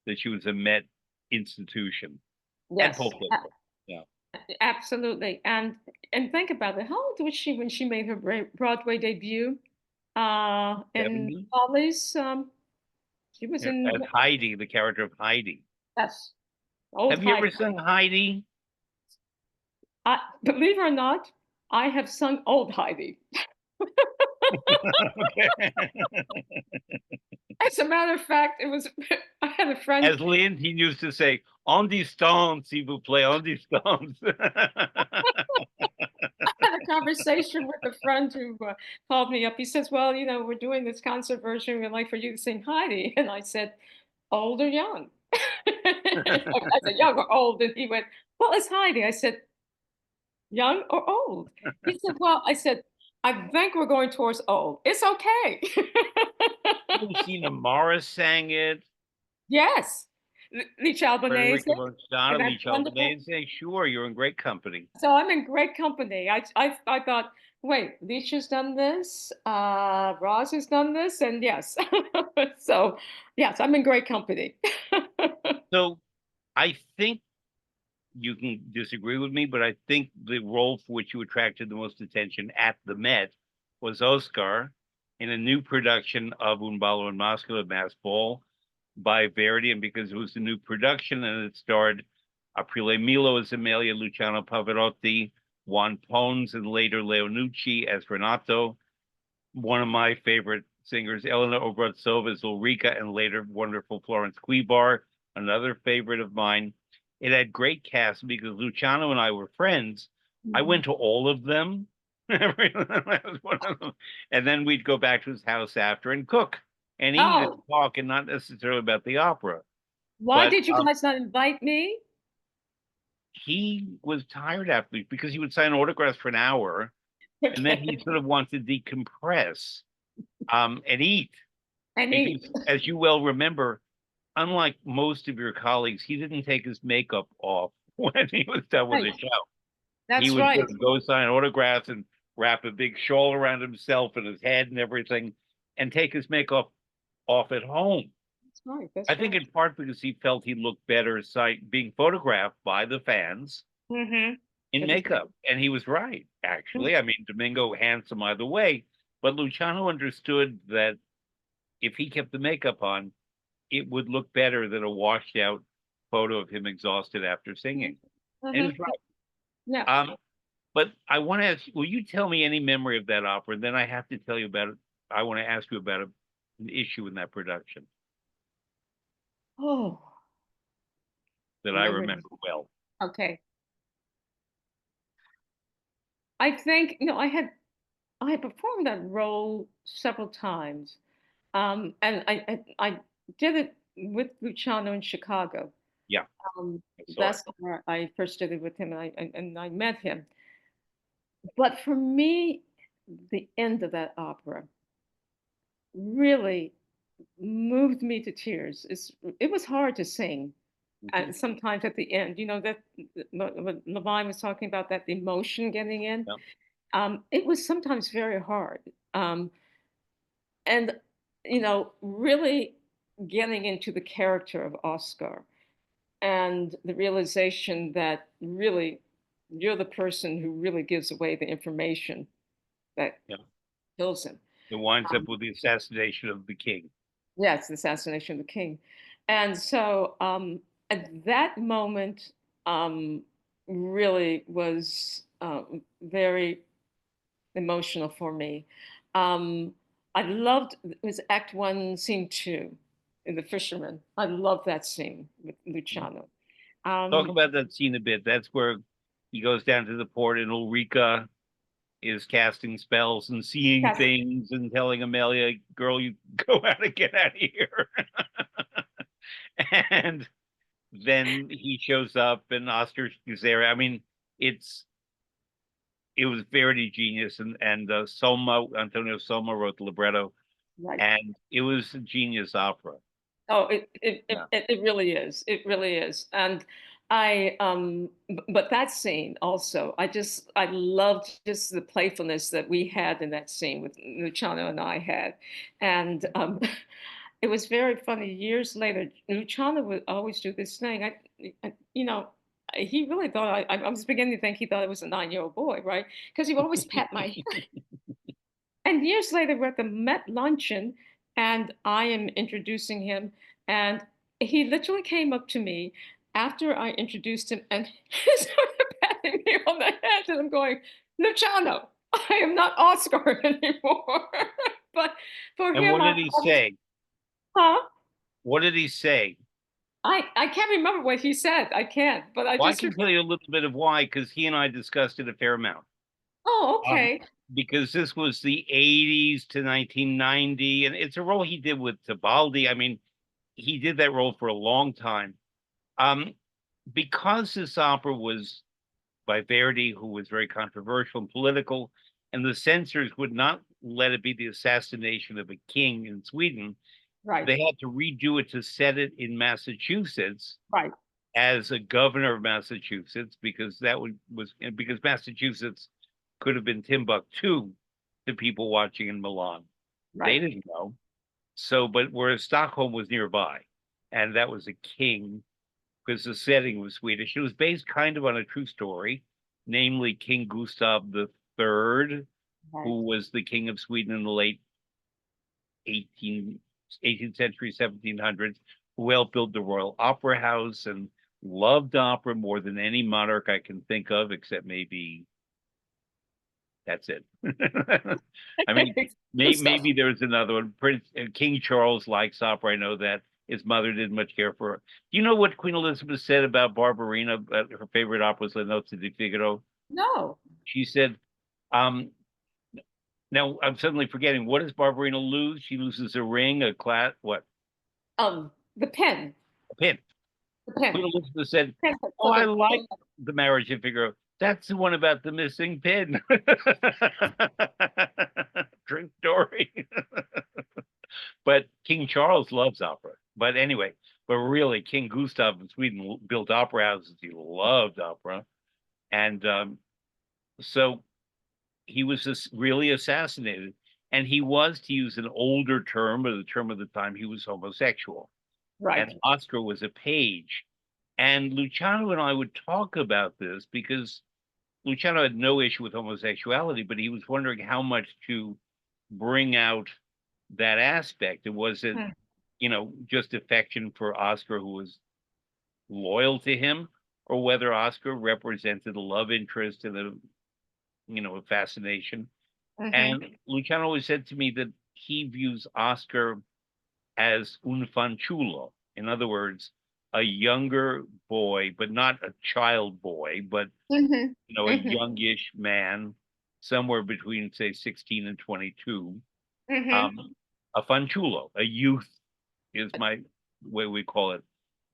that she was a Met institution and yes, Pope. Yeah, absolutely. And think about it. How old was she when she made her Broadway debut? In 70. Follies. She was Yeah, in as Heidi, the character of Heidi. yes, old Have you Heidi. ever sung Heidi? Believe it or not, I have sung old Heidi. Okay. As a matter of fact, it was I had a friend. As Lynn, he used to say, "On distance, s'il vous plaît, on distance." I had a conversation with a friend who called me up. He says, "Well, you know, we're doing this concert version. We'd like for you to sing Heidi." And I said, "Old or young?" I said, "Young or old?" And he went, "Well, it's Heidi." I said, "Young or old?" He said, "Well," I said, "I think we're going towards old. It's okay." Lucina Morris sang it. Yes, Lich Albanese, Frederica Roncada, and that's Leach wonderful. Albanese. Sure, you're in great company. So I'm in great company. I thought, wait, Leach has done this, Roz has done this, and yes. So yes, I'm in great company. So I think you can disagree with me, but I think the role for which you attracted the most attention at the Met was Oscar in a new production of Un ballo in Moscow, Mass Ball by Verdi, and because it was a new production and it starred Aprile Milo as Amelia, Luciano Pavarotti, Juan Pons, and later Leonucci as Renato. One of my favorite singers, Elena Obraztsova as Ulrika, and later wonderful Florence Quibar, another favorite of mine. It had great cast because Luciano and I were friends. I Mhm. went to all of them. I was one of them. And then we'd go back to his house after and cook and eat and Oh, talk, and not necessarily about the opera. why But did you guys not invite me? he was tired after because he would sign autographs for an hour, and then he Okay, sort of wanted to decompress and eat. and eat. Because, as you well remember, unlike most of your colleagues, he didn't take his makeup off when he was done with Right, the show. He that's would right. sort of go sign autographs and wrap a big shawl around himself and his head and everything, and take his makeup off at home. That's right. I That's think right. in part because he felt he looked better being photographed by the fans Mm-hmm. in It was makeup. And he was right, actually. I mean, Domingo, handsome either way, but Luciano understood that if he kept the makeup on, it would look better than a washed out photo of him exhausted after singing. And he was Mm-hmm. right. Yeah. But I want to ask, will you tell me any memory of that opera? And then I have to tell you about it. I want to ask you about an issue in that production Oh, that I memory. remember well. Okay. I think, I had performed that role several times. And I did it with Luciano in Chicago. Yeah, Um, I saw it. that's where I first studied with him, and I met him. But for me, the end of that opera really moved me to tears. It was hard to sing. Mhm. And sometimes at the end, that what Levine was talking about, that emotion getting in. Yeah, It was sometimes very hard. And, really getting into the character of Oscar and the realization that really you're the person who really gives away the information that yeah. kills him. It winds up Um, with the assassination of the king. yes, the assassination of the king. And so at that moment, really was very emotional for me. Um, I loved it was Act One, Scene Two, in The Fisherman. I love that scene with Luciano. Talk Um, about that scene a bit. That's where he goes down to the port and Ulrika is casting spells and seeing yes, things and telling Amelia, girl, you go out and get out of here. And then he shows up and Oscar is there. I mean, it's it was Verdi genius and Soma Antonio Soma wrote the libretto right. and it was a genius opera. Oh, Yeah. it really is. It really is. And but that scene also, I loved just the playfulness that we had in that scene with Luciano and I had. And it was very funny. Years later, Luciano would always do this thing. He really thought I was beginning to think he thought I was a 9-year-old boy, right? Because he would always pat my and years later, we're at the Met luncheon, and I am introducing him, and he literally came up to me after I introduced him, and he started patting me on the head, and I'm going, Luciano, I am not Oscar anymore. But for And him, what did he I was, say? huh? What did he say? I can't remember what he said. I can't, but I Well, I just, can tell you a little bit of why, because he and I discussed it a fair amount. oh, Um, okay. because this was the 80s to 1990, and it's a role he did with Tibaldi. I mean, he did that role for a long time. Um, because this opera was by Verdi, who was very controversial and political, and the censors would not let it be the assassination of a king in Sweden, Right, they had to redo it to set it in Massachusetts right, as a governor of Massachusetts because because Massachusetts could have been Timbuktu to people watching in Milan. They right, didn't know. So, but whereas Stockholm was nearby, and that was a king because the setting was Swedish. It was based kind of on a true story, namely King Gustav the Third, right. who was the king of Sweden in the late 18, 18th century, 1700s, who helped build the Royal Opera House and loved opera more than any monarch I can think of, except maybe that's it. I mean, Good stuff. maybe there's another one. Prince King Charles likes opera. I know that his mother didn't much care for her. Do you know what Queen Elizabeth said about Barbarina? Her favorite opera was La Nozze di Figaro. No. She said, um, "Now I'm suddenly forgetting. What does Barbarina lose? She loses a ring, a what? The pen. A pin." The Queen pen. Elizabeth said, Pen "Oh, for I the like the marriage of Figaro. That's the one about the missing pin." True story. But King Charles loves opera. But anyway, but really, King Gustav of Sweden built opera houses. He loved opera, and so he was just really assassinated. And he was, to use an older term, or the term of the time, he was homosexual. And right. Oscar was a page. And Luciano and I would talk about this because Luciano had no issue with homosexuality, but he was wondering how much to bring out that aspect. It was it, Hmm. just affection for Oscar, who was loyal to him, or whether Oscar represented a love interest and a fascination. Mhm. And Luciano always said to me that he views Oscar as un fanciullo. In other words, a younger boy, but not a child boy, but Mhm. a Mhm. youngish man, somewhere between say 16 and 22. Mhm. Um, a fanciullo, a youth is my way we call it.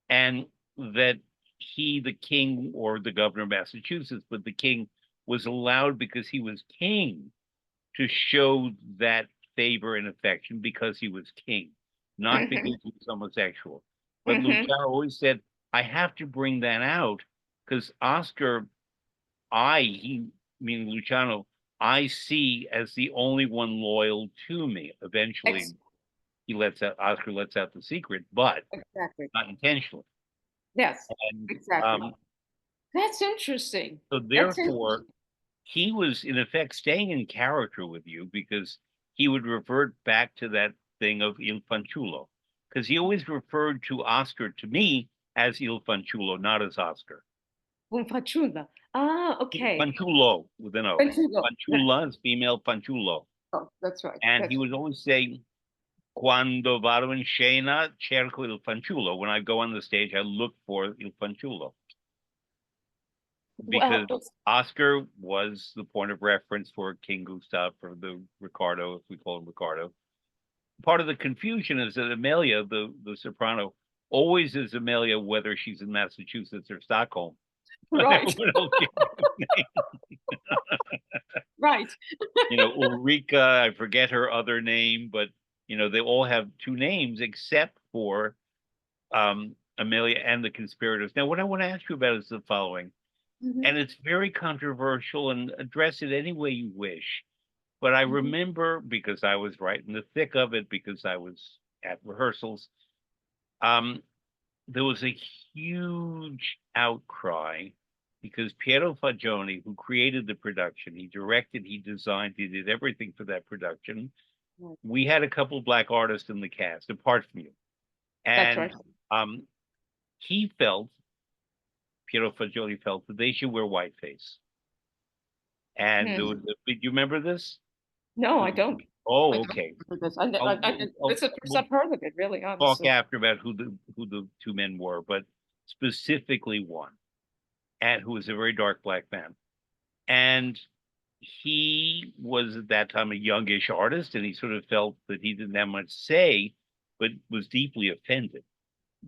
And that he, the king or the governor of Massachusetts, but the king was allowed because he was king to show that favor and affection because he was king, not Hmm. because he was homosexual. But Hmm. Luciano always said, I have to bring that out because Oscar, he, meaning Luciano, I see as the only one loyal to me. Eventually, Ex Oscar lets out the secret, but exactly. not intentionally. Yes, And exactly. That's interesting. so That's therefore, interesting. he was in effect staying in character with you because he would revert back to that thing of Il Fanciullo. Because he always referred to Oscar to me as Il Fanciullo, not as Oscar. Un fanciulla. Ah, okay. Fanciullo with an O. Fanciullo. Yeah. Fanciulla is female Fanciullo. Oh, that's right. And he That's would always say, Quando vado in scena, cerco il fanciullo. When I go on the stage, I look for il fanciullo well. because Oscar was the point of reference for King Gustav, for the Ricardo, if we call him Ricardo. Part of the confusion is that Amelia, the soprano, always is Amelia, whether she's in Massachusetts or Stockholm. Right. Right. Ulrika, I forget her other name, but they all have two names except for Amelia and the conspirators. Now, what I want to ask you about is the following, Hmm. and it's very controversial, and address it any way you wish. But I Hmm. remember, because I was right in the thick of it, because I was at rehearsals, um, there was a huge outcry because Piero Fagioni, who created the production, he directed, he designed, he did everything for that production. Right. We had a couple of black artists in the cast, apart from you. That's And right. um, he felt, Piero Fagioli felt, that they should wear whiteface. And there was Hmm. you remember this? No, I don't. I Oh, don't okay. remember this. I'll, It's the first we'll I've heard of it, really, talk honestly. after about who the two men were, but specifically one, and who was a very dark black man. And he was at that time a youngish artist, and he sort of felt that he didn't have much say, but was deeply offended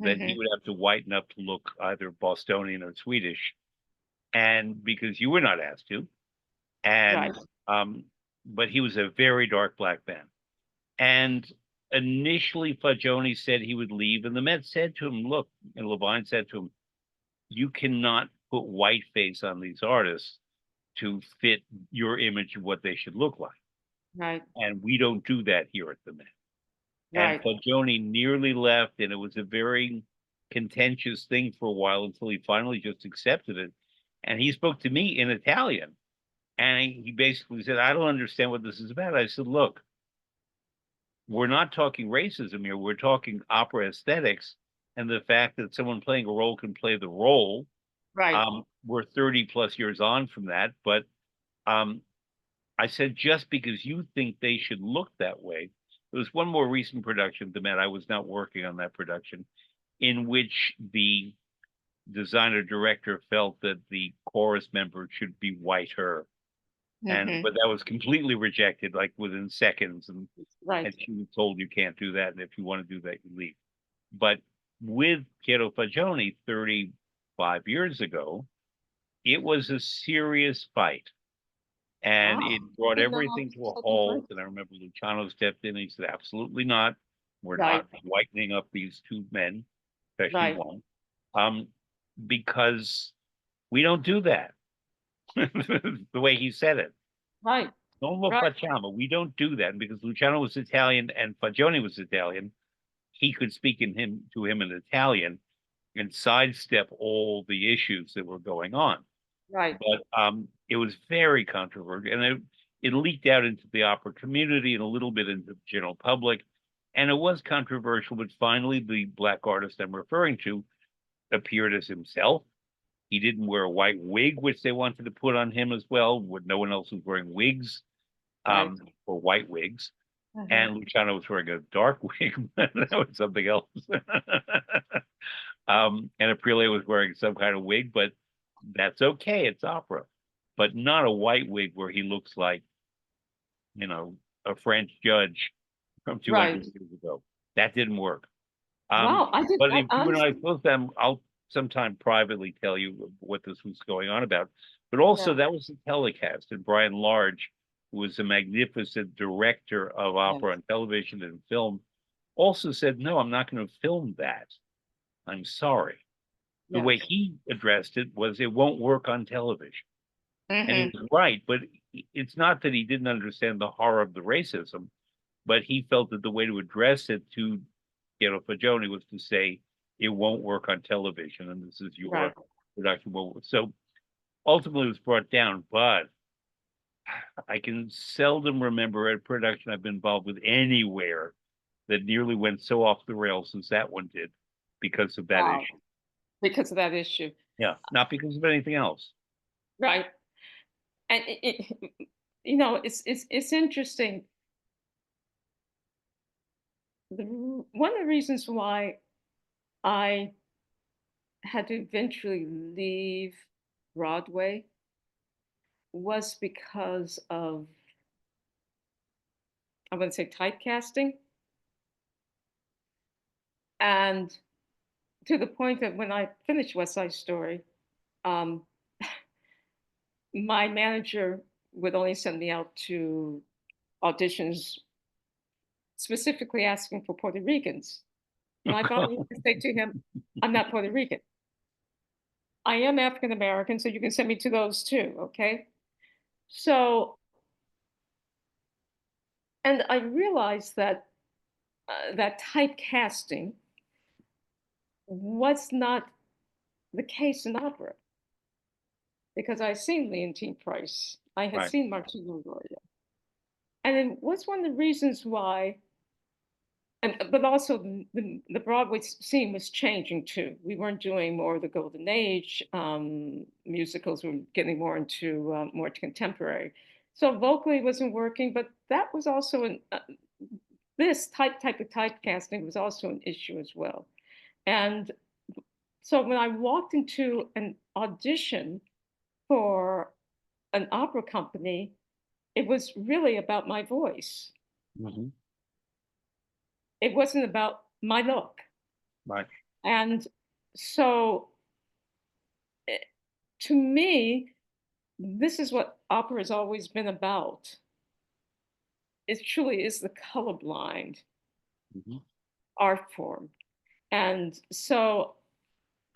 that he Hmm. would have to whiten up to look either Bostonian or Swedish, and because you were not asked to, Right. and but he was a very dark black man. And initially, Fagioni said he would leave, and the Met said to him, "Look," and Levine said to him, "You cannot put whiteface on these artists to fit your image of what they should look like, Right. and we don't do that here at the Met." And Right. Fagioni nearly left, and it was a very contentious thing for a while until he finally just accepted it. And he spoke to me in Italian, and he basically said, "I don't understand what this is about." I said, "Look, we're not talking racism here. We're talking opera aesthetics and the fact that someone playing a role can play the role. Right. We're 30 plus years on from that, but um, I said, just because you think they should look that way." There was one more recent production, The Met. I was not working on that production, in which the designer director felt that the chorus member should be whiter. Hmm. But that was completely rejected, like within seconds. And Right. she was told you can't do that. And if you want to do that, you leave. But with Piero Fagioni 35 years ago, it was a serious fight. And Wow. it brought Didn't know everything to a such a halt. thing. And I remember Luciano stepped in and he said, absolutely not. We're Right. not whitening up these two men, especially Right. one, um, because we don't do that. The way he said it. Right. Non lo Right. facciamo. We don't do that. And because Luciano was Italian and Fagioni was Italian, he could speak to him in Italian and sidestep all the issues that were going on. Right. But it was very controversial, and it leaked out into the opera community and a little bit into the general public, and it was controversial. But finally, the black artist I'm referring to appeared as himself. He didn't wear a white wig, which they wanted to put on him as well, when no one else was wearing wigs, Right. or white wigs. Uh-huh. And Luciano was wearing a dark wig, but that was something else. And Aprilia was wearing some kind of wig, but that's okay. It's opera, but not a white wig where he looks like, you know, a French judge from Right. 200 years ago. That didn't work. Um, Wow. I did. but I if you and I honestly. close them, I'll sometime privately tell you what this was going on about. But also, Yeah. that was a telecast, and Brian Large, who was a magnificent director of opera Yes. on television and film, also said, "No, I'm not going to film that. I'm sorry." The way Yes. he addressed it was, "It won't work on television." And he Hmm. was right, but it's not that he didn't understand the horror of the racism, but he felt that the way to address it to Piero Fagioni was to say, "It won't work on television, and this is your Right. production." So ultimately, it was brought down, but I can seldom remember a production I've been involved with anywhere that nearly went so off the rails as that one did because of that Wow. issue. Because of that issue. Yeah, not because of anything else. Right. And it's interesting. One of the reasons why I had to eventually leave Broadway was because of, I wouldn't say typecasting, and to the point that when I finished West Side Story, um, my manager would only send me out to auditions specifically asking for Puerto Ricans. And I finally used to say to him, I'm not Puerto Rican. I am African American, so you can send me to those too, okay? So, and I realized that that typecasting was not the case in opera because I had seen Leontine Price, I had Right. seen Martina Gloria, and it was one of the reasons why. And but also the Broadway scene was changing too. We weren't doing more of the Golden Age musicals. We were getting more contemporary. So vocally it wasn't working, but that was also this type of typecasting was also an issue as well. And so when I walked into an audition for an opera company, it was really about my voice. Mhm. It wasn't about my look. Right. And so eh, to me, this is what opera has always been about. It truly is the colorblind Mhm. art form. And so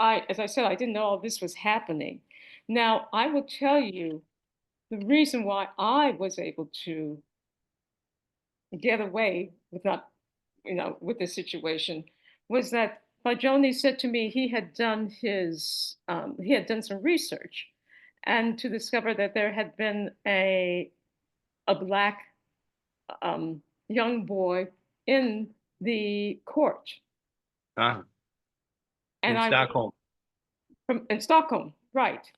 as I said, I didn't know all this was happening. Now, I will tell you the reason why I was able to get away with not, with this situation was that Fagioni said to me he had done some research and to discover that there had been a black young boy in the court, Ah, and in I Stockholm. from in Stockholm, right?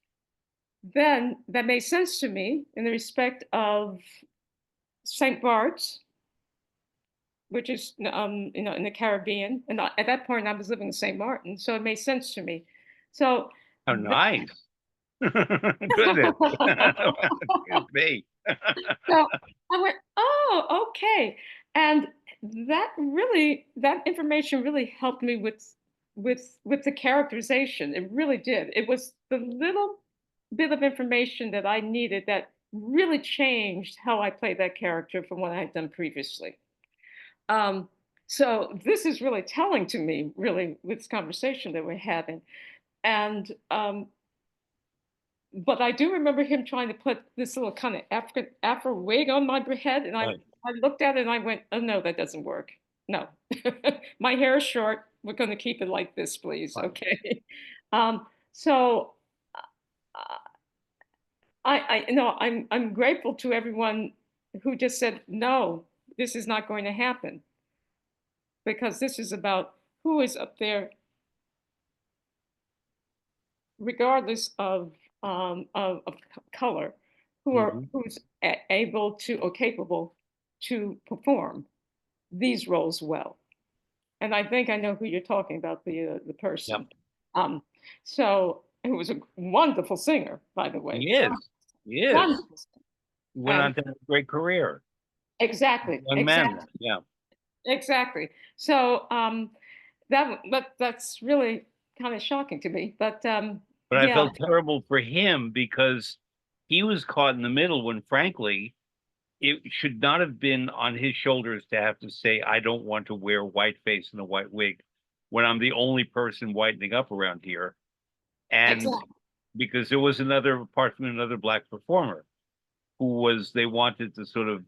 Then that made sense to me in the respect of St. Bart's, which is in the Caribbean, and at that point I was living in St. Martin, so it made sense to me. So Oh, nice. Goodness. Excuse me. So I went, oh, okay. And that information really helped me with the characterization. It really did. It was the little bit of information that I needed that really changed how I played that character from what I had done previously. Um, so this is really telling to me, really, with this conversation that we're having. And but I do remember him trying to put this little kind of African Afro wig on my head, and Right. I looked at it and I went, "Oh no, that doesn't work. No, my hair is short. We're going to keep it like this, please." Right. Okay. So uh, I'm grateful to everyone who just said, "No, this is not going to happen," because this is about who is up there, regardless of color, Mhm. who's able to or capable to perform these roles well. And I think I know who you're talking about, the Yep. person. Um, so who was a wonderful singer, by the way. He is. He is. Wonderful. He went And on to have a great career. exactly, Young men. Yeah. exactly. So that's really kind of shocking to me. But But I yeah, felt terrible for him because he was caught in the middle when, frankly, it should not have been on his shoulders to have to say, I don't want to wear whiteface and a white wig when I'm the only person whitening up around here. And exactly. because there was another, apart from another black performer who was, they wanted to sort of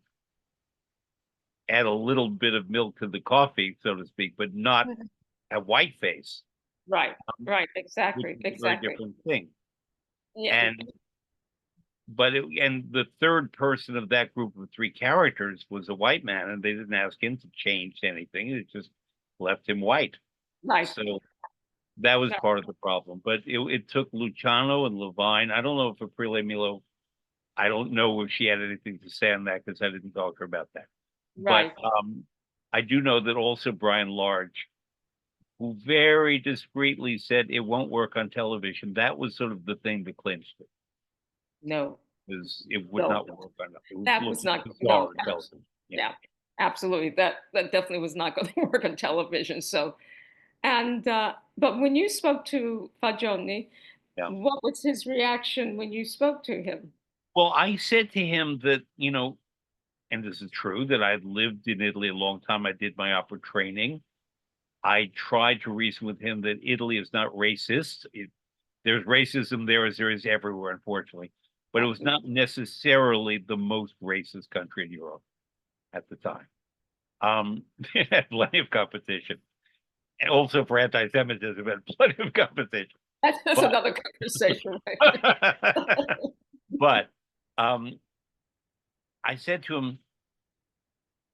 add a little bit of milk to the coffee, so to speak, but not Mhm. a whiteface, Right, right, which exactly, is a very exactly. different thing. Yeah, And and the third person of that group of three characters was a white man, and they didn't ask him to change anything. It just left him white. right. So that was No, part of the problem. But it took Luciano and Levine. I don't know if Aprile Milo, I don't know if she had anything to say on that because I didn't talk to her about that. But right. I do know that also Brian Large, who very discreetly said it won't work on television. That was sort of the thing that clinched it, No, because it would no, not work on it. It would that look was not, bizarre no, on television. Yeah. yeah, absolutely. That definitely was not going to work on television. So, and but when you spoke to Fagioni, Yeah. what was his reaction when you spoke to him? Well, I said to him that, and this is true, that I'd lived in Italy a long time. I did my opera training. I tried to reason with him that Italy is not racist. There's racism there as there is everywhere, unfortunately, but it was not necessarily the most racist country in Europe at the time. It had plenty of competition, and also for anti-Semitism, it had plenty of competition. That's But another conversation, right? but I said to him,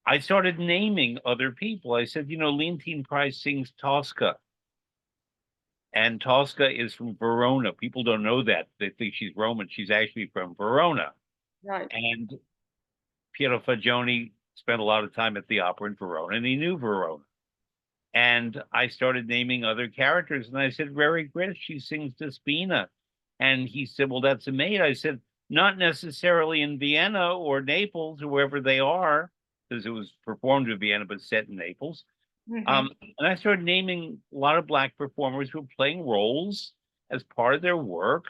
I started naming other people. I said, Leontine Price sings Tosca, and Tosca is from Verona. People don't know that. They think she's Roman. She's actually from Verona. Right. And Piero Fagioni spent a lot of time at the opera in Verona, and he knew Verona. And I started naming other characters, and I said, Very Grit, she sings Despina. And he said, Well, that's a maid. I said, Not necessarily in Vienna or Naples or wherever they are, because it was performed in Vienna, but set in Naples. Hmm. And I started naming a lot of Black performers who were playing roles as part of their work.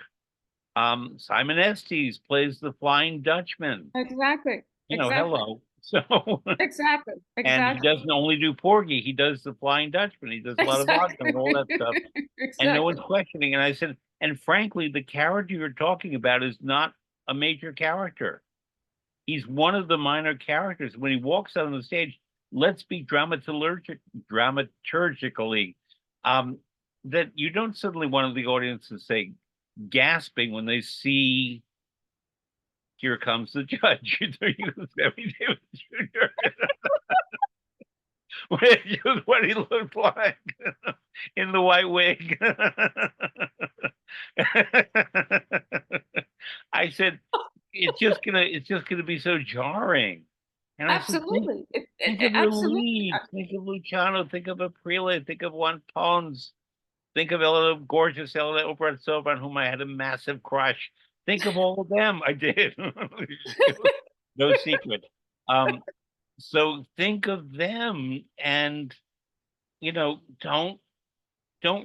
Simon Estes plays the Flying Dutchman. Exactly. Exactly. Hello. So, Exactly. and he Exactly. doesn't only do Porgy, he does the Flying Dutchman. He does a lot of Wagner Exactly. and all that stuff. And no one's Exactly. questioning. And I said, and frankly, the character you're talking about is not a major character. He's one of the minor characters. When he walks out on the stage, let's be dramaturgically, um, that you don't suddenly want the audience to say gasping when they see here comes the judge. Sammy Davis Jr. What he looked like in the white wig. I said, it's just gonna be so jarring. And I said, Absolutely. think of your Absolutely. lead, think of Luciano, think of Aprile, think of Juan Pons, think of gorgeous Elena Obretsova, on whom I had a massive crush. Think of all of them. I did. No secret. Um, so think of them, and don't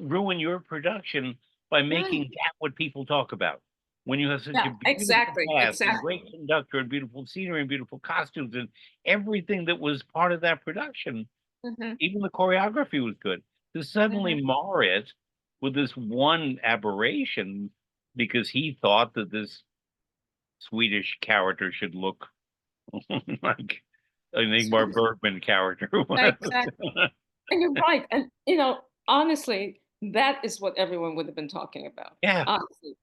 ruin your production by Right. making that what people talk about. When you have such Yeah, a beautiful exactly. cast and Exactly. great conductor and beautiful scenery and beautiful costumes and everything that was part of that production, Hmm. even the choreography was good. To suddenly Hmm. mar it with this one aberration because he thought that this Swedish character should look like an Ingmar Bergman character. Exactly. And you're right. And, honestly, that is what everyone would have been talking about. Yeah, Honestly,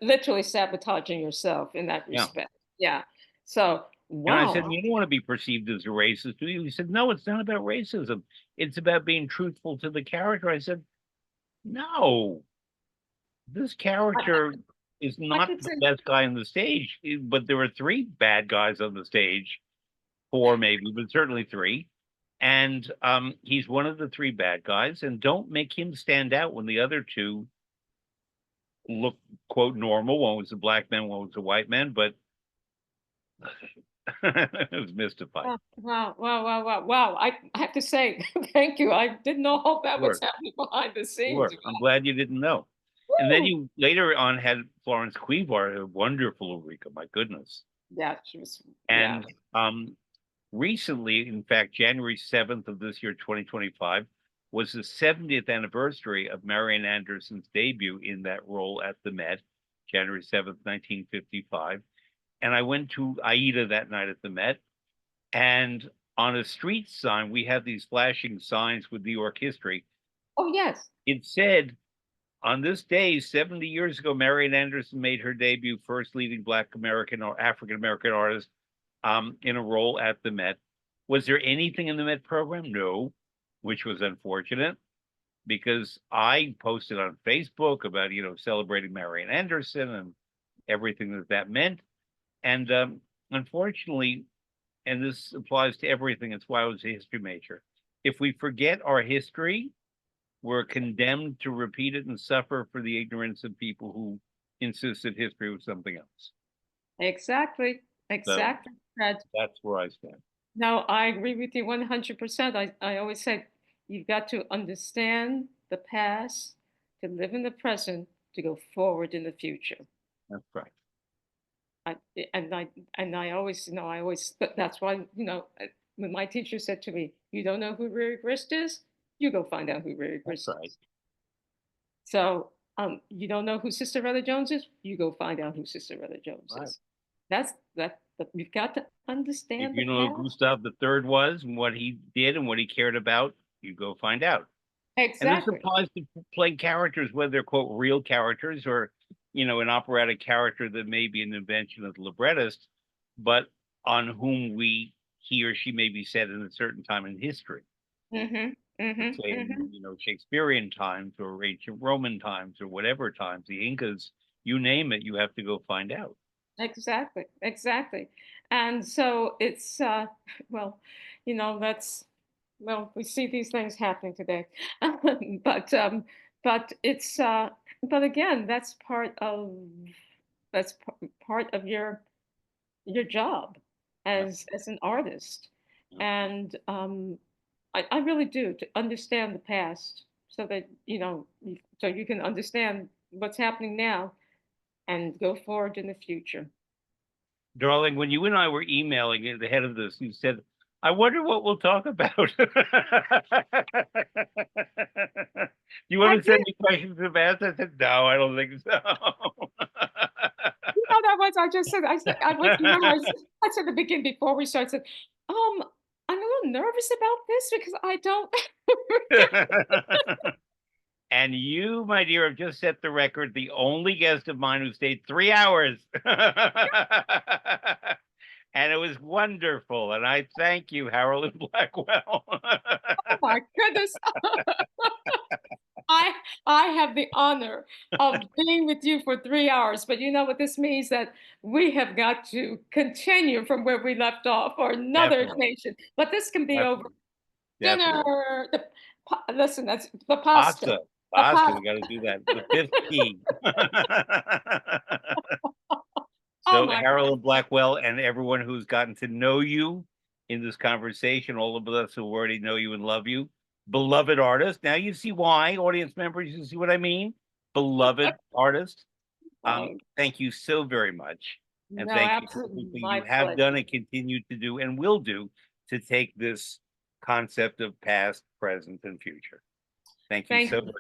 literally sabotaging yourself in that yeah. respect. Yeah. So, And I said, wow. You don't want to be perceived as a racist, do you? He said, No, it's not about racism. It's about being truthful to the character. I said, No, this I, character is I not could the say, best guy on the stage, but there were three bad guys on the stage, four maybe, but certainly three. And he's one of the three bad guys, and don't make him stand out when the other two look, quote, normal. One was a black man, one was a white man, but It was mystified. Oh, wow, wow, wow, wow, wow. I have to say, thank you. I didn't know all that was Sure, happening behind the scenes. sure. I'm glad you didn't know. And then Woo! you later on had Florence Quivar, a wonderful Ulrika, my goodness. Yeah, she was, yeah. And recently, in fact, January 7th of this year, 2025, was the 70th anniversary of Marian Anderson's debut in that role at the Met, January 7th, 1955. And I went to Aida that night at the Met. And on a street sign, we had these flashing signs with New York history. Oh, yes. It said, on this day, 70 years ago, Marian Anderson made her debut, first leading Black American or African American artist in a role at the Met. Was there anything in the Met program? No, which was unfortunate because I posted on Facebook about, celebrating Marian Anderson and everything that that meant. And unfortunately, and this applies to everything, it's why I was a history major. If we forget our history, we're condemned to repeat it and suffer for the ignorance of people who insist that history was something else. Exactly. So Exactly. Fred. that's where I stand. No, I agree with you 100%. I always say you've got to understand the past to live in the present to go forward in the future. That's right. I, and I and I always, that's why, when my teacher said to me, "You don't know who Riri Grist is? You go find out who Riri That's Grist right. is." So, you don't know who Sister Retta Jones is? You go find out who Sister Retta Jones Right. is. That we've got to If understand the you know who past. Gustav III was and what he did and what he cared about, you go find out. And this Exactly. applies to playing characters, whether they're quote real characters or an operatic character that may be an invention of the librettist, but on whom he or she may be set in a certain time in history. Mm-hmm. Mm-hmm. Let's say in Mm-hmm. Shakespearean times or ancient Roman times or whatever times, the Incas, you name it, you have to go find out. Exactly. Exactly. And so it's well, that's well, we see these things happening today. but but it's but again, that's part of your job Yeah. as an artist. Yeah. And I really do to understand the past so that so you can understand what's happening now and go forward in the future. Darling, when you and I were emailing at the head of this, you said, I wonder what we'll talk about. You I want to send did. me questions about? I said, no, I don't think so. That was, I was, I said at the beginning before we started, I'm a little nervous about this because I don't. And you, my dear, have just set the record, the only guest of mine who stayed 3 hours. And it was wonderful. And I thank you, Harolyn Blackwell. Oh my goodness. I I have the honor of being with you for 3 hours, but you know what this means that we have got to continue from where we left off for another Definitely, occasion. But this can be over definitely, dinner. definitely. Listen, that's the pasta. Pasta, The pasta. pasta. We got to do that. The fifth key. Oh So, my Harold Blackwell, and everyone who's gotten to know you in this conversation, all of us who already know you and love you, beloved artist. Now you see why, audience members. You see what I mean? Beloved artist. oh, Thank you so very much, and no, thank you for absolutely everything you my have done pleasure. and continue to do and will do to take this concept of past, present, and future. Thank you Thank so you. very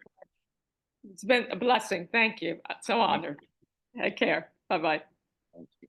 It's been a blessing. Thank you. So much. honored. Take care. Bye bye. Thank you.